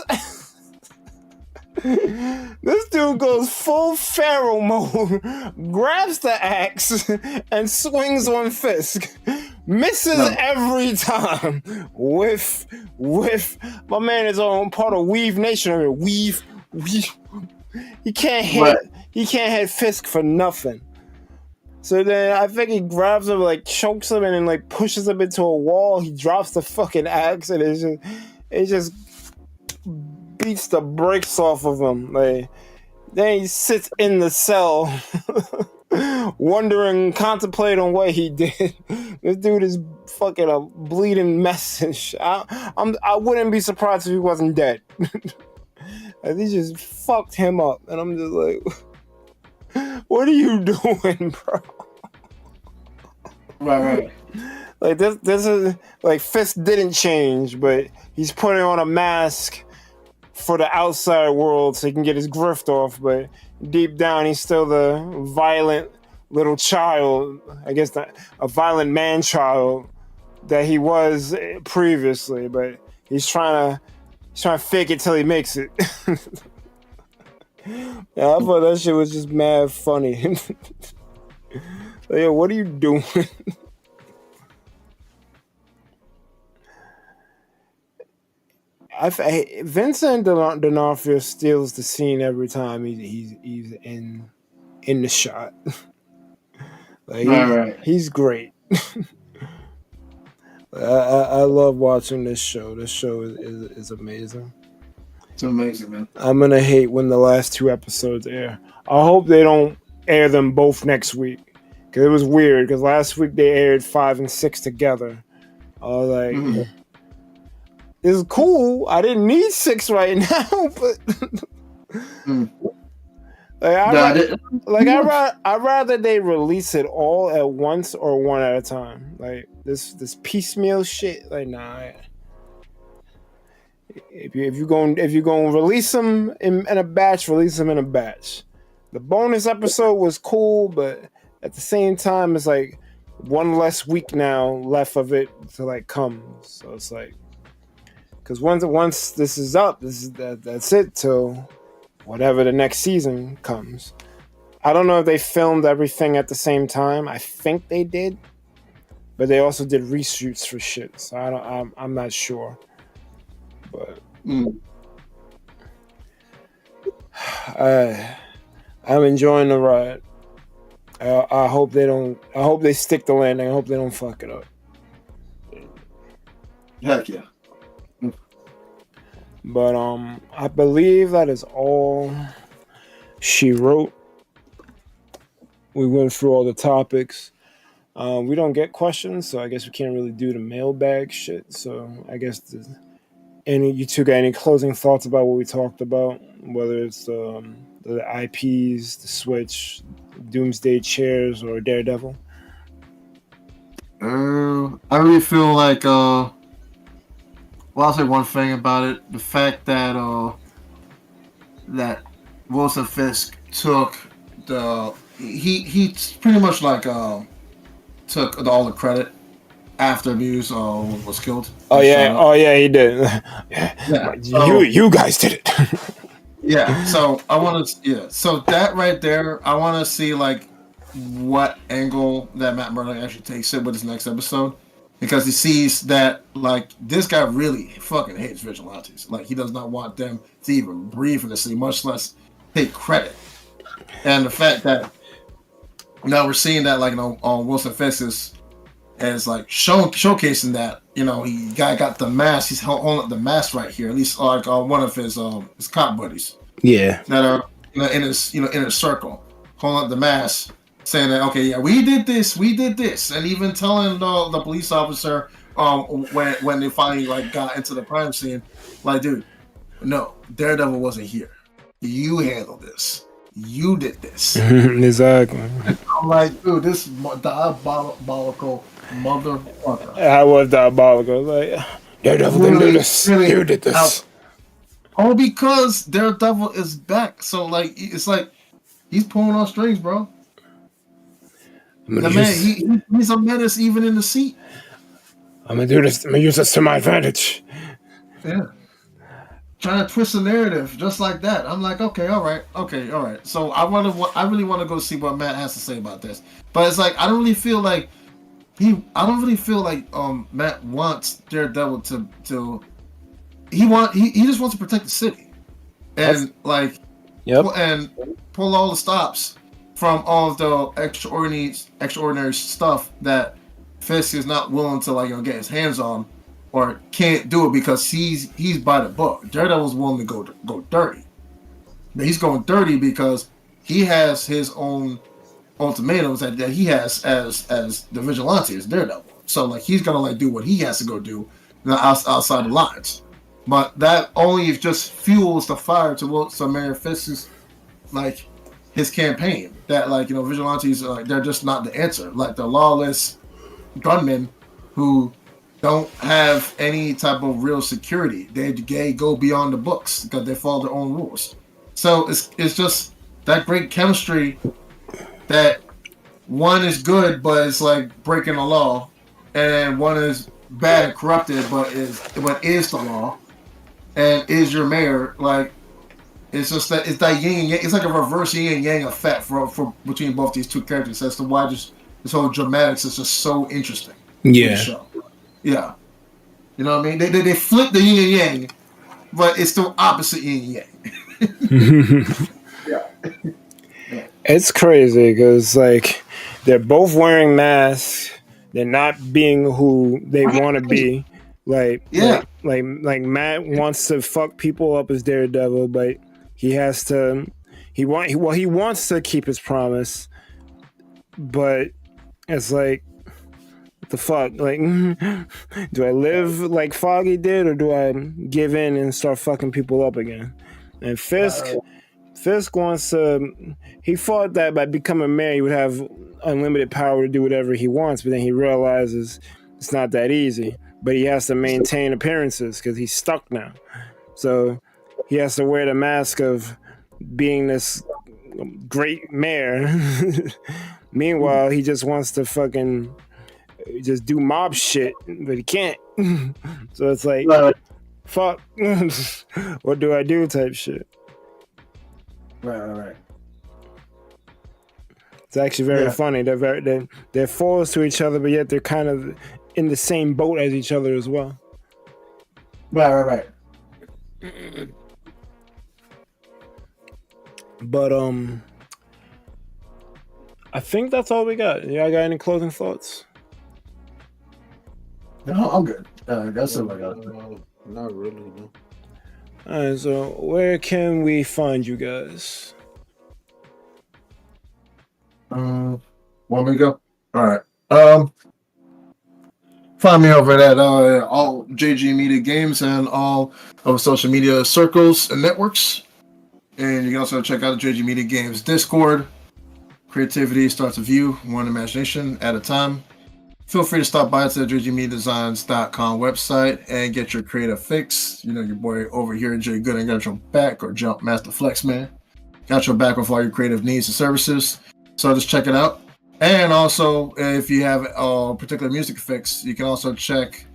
This dude goes full Pharaoh mode, grabs the axe, and swings on Fisk. Misses every time. With my man is on part of Weave Nation. I mean, Weave. He can't hit Fisk for nothing. So then I think he grabs him, like chokes him, and then like pushes him into a wall. He drops the fucking axe, and it just beats the brakes off of him. Like, then he sits in the cell, wondering, contemplating what he did. This dude is fucking a bleeding mess. I wouldn't be surprised if he wasn't dead. And he just fucked him up, and I'm just like, what are you doing, bro? Right. Like this is like Fist didn't change, but he's putting on a mask for the outside world so he can get his grift off. But deep down, he's still the violent little child. I guess a violent man child that he was previously. But he's trying to fake it till he makes it. Yeah, I thought that shit was just mad funny. Like, yo, what are you doing? Vincent D'Onofrio steals the scene every time he's in the shot. Like he's great. I love watching this show. This show is amazing. It's amazing, man. I'm gonna hate when the last 2 episodes air. I hope they don't air them both next week, because it was weird. Because last week they aired 5 and 6 together. I was like, it's cool. I didn't need 6 right now, but I'd rather they release it all at once or one at a time. Like this piecemeal shit. Like, nah. If you're going to release them in a batch, release them in a batch. The bonus episode was cool, but at the same time, it's like one less week now left of it to like come. So it's like, because once this is up, that's it till whatever the next season comes. I don't know if they filmed everything at the same time. I think they did, but they also did reshoots for shit. So I'm not sure. But I'm enjoying the ride. I hope they don't. I hope they stick the landing. I hope they don't fuck it up. Heck yeah. But I believe that is all she wrote. We went through all the topics. We don't get questions, so I guess we can't really do the mailbag shit. So I guess you two got any closing thoughts about what we talked about? Whether it's the IPs, the Switch, Doomsday Chairs, or Daredevil? I really feel like well, I'll say one thing about it: the fact that that Wilson Fisk took he pretty much like took all the credit after Muse was killed. Oh yeah, he did. Yeah. You guys did it. Yeah, so I want to. So that right there, I want to see like what angle that Matt Murdock actually takes it with his next episode, because he sees that like this guy really fucking hates vigilantes. Like he does not want them to even breathe in the city, much less take credit. And the fact that now we're seeing that like on Wilson Fisk is like showcasing that he got the mask. He's holding up the mask right here. At least like one of his cop buddies. Yeah. That are in his circle, holding up the mask, saying that okay, yeah, we did this, and even telling the police officer when they finally like got into the crime scene, like, dude, no, Daredevil wasn't here. You handled this. You did this. Exactly. I'm like, dude, this diabolical motherfucker. I was diabolical. Like, Daredevil didn't do this. You did this. Because Daredevil is back. So, like, it's like he's pulling on strings, bro. The man, he's a menace even in the seat. I'm going to do this. I'm going to use this to my advantage. Yeah. Trying to twist the narrative just like that. I'm like, okay, all right. So I really want to go see what Matt has to say about this. But it's like I don't really feel like Matt wants Daredevil to he just wants to protect the city. And and pull all the stops from all of the extraordinary stuff that Fisk is not willing to get his hands on. Or can't do it because he's by the book. Daredevil's willing to go dirty. But he's going dirty because he has his own ultimatums that he has as the vigilante, as Daredevil. So he's gonna do what he has to go do outside the lines. But that only just fuels the fire to Mayor Fisk's his campaign. That vigilantes they're just not the answer. Like the lawless gunmen who don't have any type of real security. They go beyond the books because they follow their own rules. So it's just that great chemistry that one is good, but it's like breaking the law, and one is bad and corrupted, but is the law, and is your mayor. Like it's just that it's that yin and yang. It's like a reverse yin and yang effect for between both these two characters. As to why this whole dramatics is just so interesting. Yeah. The show. Yeah. You know what I mean? They flip the yin and yang, but it's still opposite yin and yang. Yeah. It's crazy because like they're both wearing masks. They're not being who they want to be. Like Matt wants to fuck people up as Daredevil, but he has to. He wants to keep his promise, but it's like, what the fuck? Like, do I live like Foggy did, or do I give in and start fucking people up again? And Fisk wants to. He thought that by becoming mayor, he would have unlimited power to do whatever he wants, but then he realizes it's not that easy. But he has to maintain appearances because he's stuck now. So he has to wear the mask of being this great mayor. Meanwhile, he just wants to fucking just do mob shit, but he can't. So it's like, fuck, what do I do type shit. Right. It's actually very funny. They're foes to each other, but yet they're kind of in the same boat as each other as well. Right. But I think that's all we got. Y'all got any closing thoughts? No, I'm good. That's all I got. Not really, no. Alright, so where can we find you guys? Want me to go? All right. Find me over at all JG Media Games and all of social media circles and networks. And you can also check out the JG Media Games Discord. Creativity starts with you, one imagination at a time. Feel free to stop by to the JGMediaDesigns.com website and get your creative fix. You know, your boy over here, Jay Gooden, got your back, or Jump Master Flex Man. Got your back with all your creative needs and services. So just check it out. And also, if you have a particular music fix, you can also check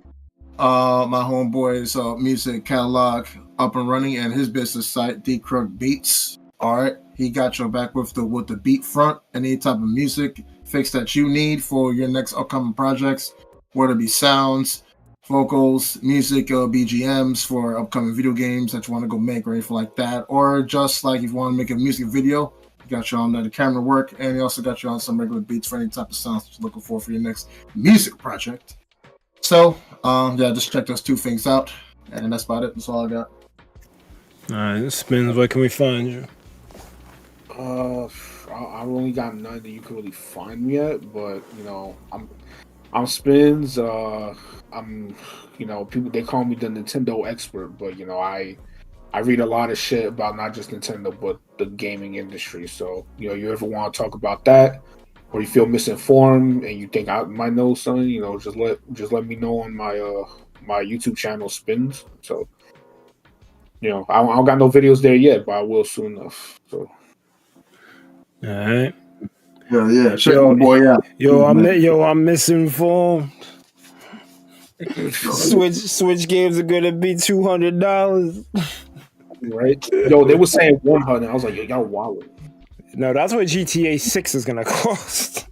my homeboy's music catalog up and running, and his business site, D Crook Beats. All right, he got your back with the beat front, any type of music fix that you need for your next upcoming projects, whether it be sounds, vocals, music, BGMs for upcoming video games that you want to go make or anything like that, or just like if you want to make a music video, he got you on the camera work, and he also got you on some regular beats for any type of sounds that you're looking for your next music project. So, just check those two things out, and that's about it. That's all I got. All right, Spins, where can we find you? I only got none that you can really find me at, but you know, I'm Spins. I'm, you know, people, they call me the Nintendo expert, but you know, I read a lot of shit about not just Nintendo but the gaming industry. So you know, you ever want to talk about that, or you feel misinformed and you think I might know something, you know, just let me know on my my YouTube channel, Spins. So you know, I don't got no videos there yet, but I will soon enough. So. All right. Yeah. Check my boy out. I'm misinformed. Switch games are gonna be $200. Right? Yo, they were saying 100. I was like, yo, y'all wild. No, that's what GTA 6 is gonna cost.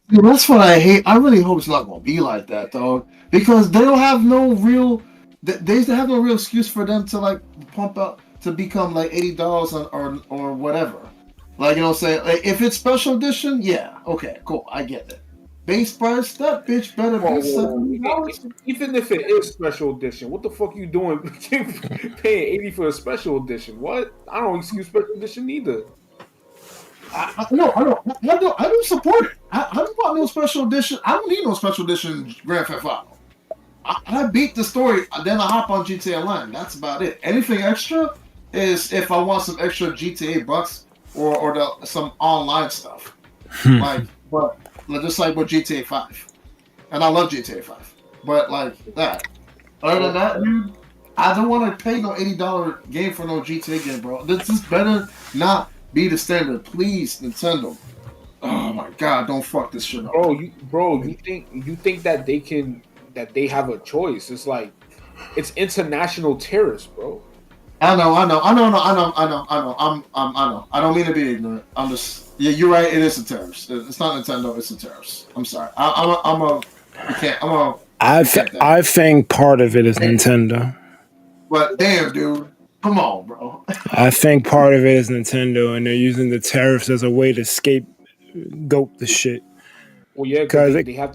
Dude, that's what I hate. I really hope it's not gonna be like that, dog. Because they don't have no real. They have no real excuse for them to like pump up to become like $80 or whatever. Like, you know what I'm saying? Like, if it's special edition, yeah, okay, cool, I get it. Base price, that bitch better be $70. Even if it is special edition, what the fuck are you doing paying $80 for a special edition? What? I don't excuse special edition either. I don't support it. I don't want no special edition. I don't need no special edition Grand Theft Auto. I beat the story, then I hop on GTA Online. That's about it. Anything extra is if I want some extra GTA bucks or some online stuff. But just like with GTA 5. and I love GTA 5. But like that. Other than that, dude, I don't want to pay no $80 game for no GTA game, bro. This is better not be the standard, please, Nintendo. Oh my god, don't fuck this shit up, You think that they have a choice? It's like it's international terrorists, bro. I know. I don't mean to be ignorant. I'm just you're right. It is a terrorist. It's not Nintendo. It's a terrorist. I'm sorry. I think part of it is Nintendo. But damn, dude, come on, bro. I think part of it is Nintendo, and they're using the tariffs as a way to scapegoat the shit. Well, yeah, because they have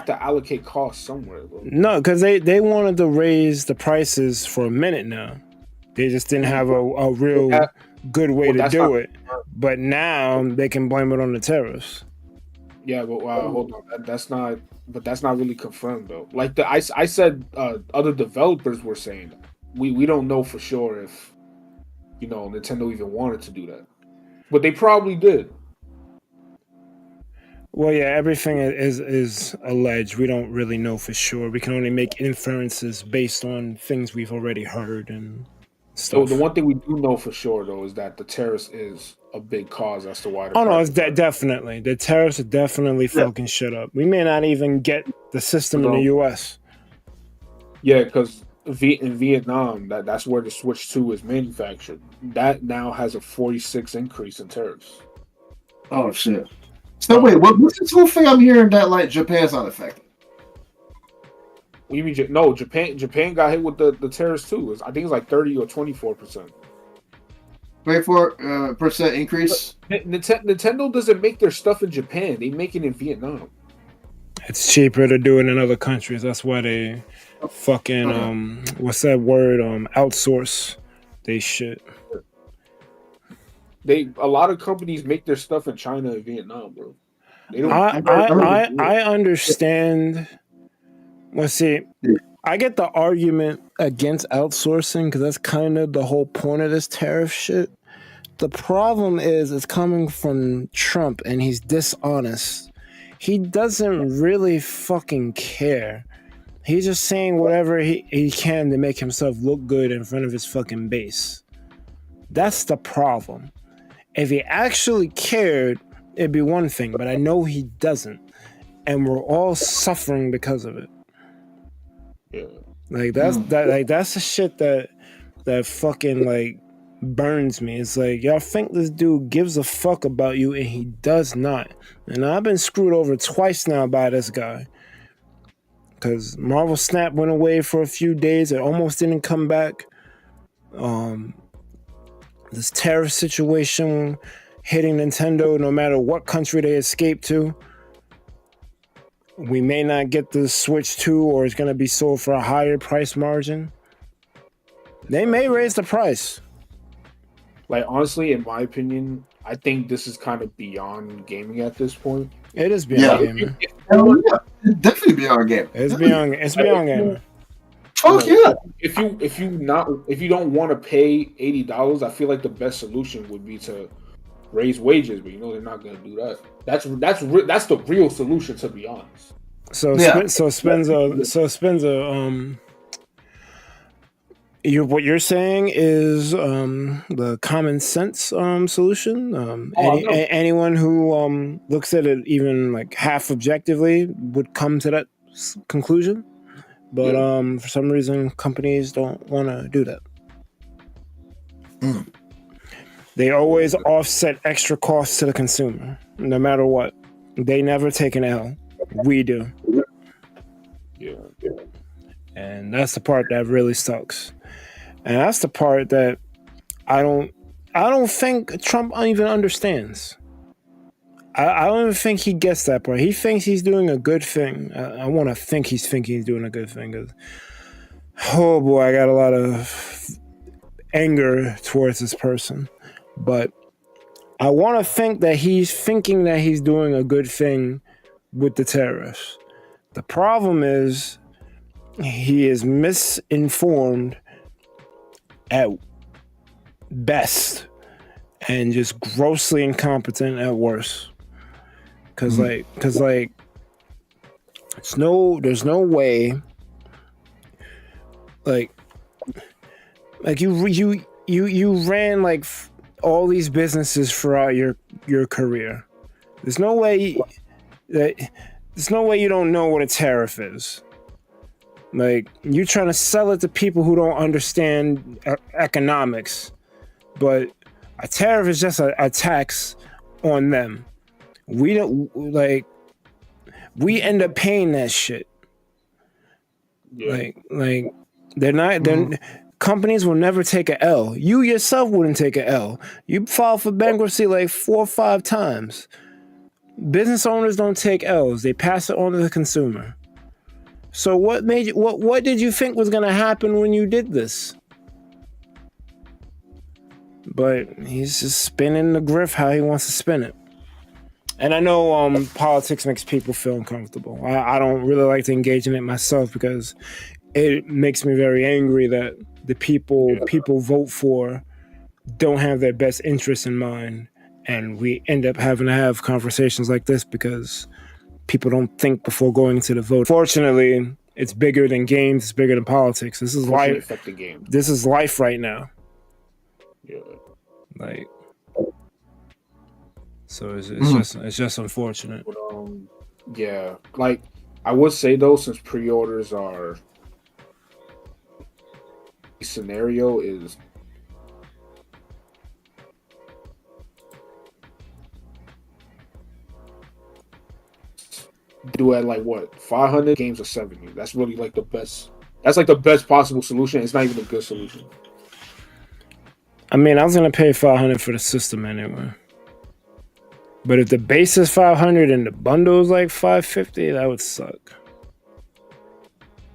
to allocate costs somewhere, bro. No, because they wanted to raise the prices for a minute now. They just didn't have a real good way to do it. But now they can blame it on the tariffs. Yeah, but hold on. That's not really confirmed though. Like I said, other developers were saying we don't know for sure if Nintendo even wanted to do that, but they probably did. Well, yeah, everything is alleged. We don't really know for sure. We can only make inferences based on things we've already heard and stuff. So the one thing we do know for sure though is that the tariffs is a big cause as to why. It's definitely the tariffs are definitely fucking shit up. We may not even get the system in the U.S. Yeah, because in Vietnam, that's where the Switch 2 is manufactured. That now has a 46 increase in tariffs. Oh shit! So wait, what's this whole thing I'm hearing that like Japan's not affected? What do you mean? No, Japan got hit with the tariffs too. I think it's like 30 or 24%. 24% increase. Nintendo doesn't make their stuff in Japan; they make it in Vietnam. It's cheaper to do it in other countries. That's why they fucking what's that word? Outsource they shit. A lot of companies make their stuff in China and Vietnam, bro. I understand. Well, see, I get the argument against outsourcing because that's kind of the whole point of this tariff shit. The problem is it's coming from Trump and he's dishonest. He doesn't really fucking care. He's just saying whatever he can to make himself look good in front of his fucking base. That's the problem. If he actually cared, it'd be one thing, but I know he doesn't. And we're all suffering because of it. Yeah. Like that's the shit that fucking like burns me. It's like y'all think this dude gives a fuck about you and he does not. And I've been screwed over twice now by this guy. Cause Marvel Snap went away for a few days. It almost didn't come back. This tariff situation hitting Nintendo no matter what country they escape to. We may not get the Switch 2 or it's going to be sold for a higher price margin. They may raise the price. Like, honestly, in my opinion, I think this is kind of beyond gaming at this point. It is beyond gaming. It's definitely beyond gaming. It's beyond gaming. Fuck yeah. If you don't want to pay $80, I feel like the best solution would be to raise wages, but they're not going to do that. That's the real solution, to be honest. So Spencer, what you're saying is the common sense solution. Anyone who looks at it even like half objectively would come to that conclusion, but for some reason companies don't want to do that. They always offset extra costs to the consumer, no matter what. They never take an L. We do. Yeah. And that's the part that really sucks. And that's the part that I don't think Trump even understands. I don't even think he gets that part. He thinks he's doing a good thing. I want to think he's thinking he's doing a good thing. 'Cause, oh boy, I got a lot of anger towards this person. But I want to think that he's thinking that he's doing a good thing with the tariffs. The problem is he is misinformed at best and just grossly incompetent at worst. Cause There's no way. Like you ran like all these businesses throughout your career. There's no way you don't know what a tariff is. Like, you're trying to sell it to people who don't understand economics, but a tariff is just a tax on them. We don't we end up paying that shit. Yeah. Like they're not. Companies will never take an L. You yourself wouldn't take an L. You filed for bankruptcy like 4 or 5 times. Business owners don't take L's. They pass it on to the consumer. So what made you? What did you think was going to happen when you did this? But he's just spinning the griff how he wants to spin it. And I know politics makes people feel uncomfortable. I don't really like to engage in it myself because it makes me very angry that the people vote for don't have their best interests in mind. And we end up having to have conversations like this because people don't think before going to the vote. Fortunately, it's bigger than games. It's bigger than politics. This is life. This is life right now. Yeah. Like, so it's just unfortunate. But, yeah, like I would say though, since pre-orders are scenario is do at like what 500 games or 70. That's really like the best. That's like the best possible solution. It's not even a good solution. I mean, I was gonna pay 500 for the system anyway. But if the base is 500 and the bundle is like 550, that would suck.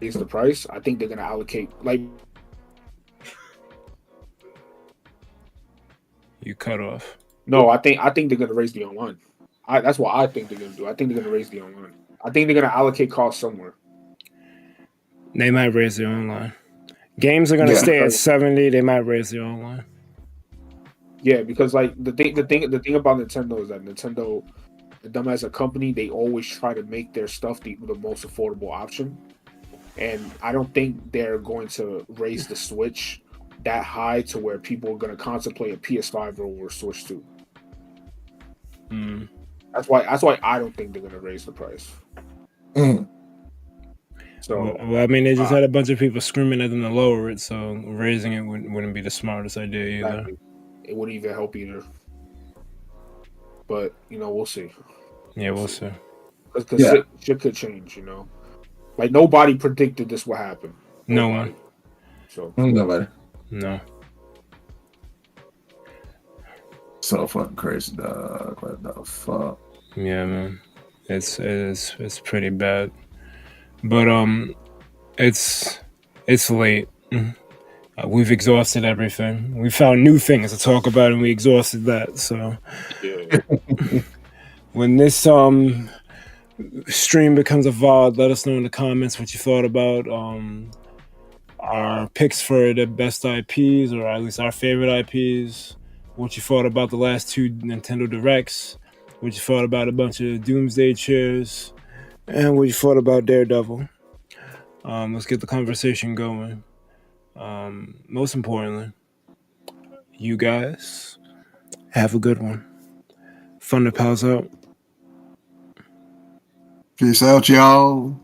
Is the price? I think they're gonna allocate like. You cut off. No, I think they're gonna raise the online. That's what I think they're gonna do. I think they're gonna raise the online. I think they're gonna allocate costs somewhere. They might raise the online. Games are gonna stay at 70. They might raise the online. Yeah, because like the thing about Nintendo is that Nintendo, them as a company, they always try to make their stuff the most affordable option, and I don't think they're going to raise the Switch that high to where people are going to contemplate a PS5 over a Switch 2. That's why I don't think they're going to raise the price. So well, I mean, they just had a bunch of people screaming at them to lower it, so raising it wouldn't be the smartest idea either. Exactly. It wouldn't even help either. But we'll see. Yeah, we'll see. Because shit could change. Like nobody predicted this would happen. No one. So nobody. No. So fucking crazy, dog. What the fuck? Yeah, man. It's pretty bad. But it's late. We've exhausted everything. We found new things to talk about, and we exhausted that. So when this stream becomes a VOD, let us know in the comments what you thought about our picks for the best IPs, or at least our favorite IPs. What you thought about the last 2 Nintendo Directs. What you thought about a bunch of Doomsday cheers. And what you thought about Daredevil. Let's get the conversation going. Most importantly, you guys have a good one. Thunder Pals out. Peace out, y'all.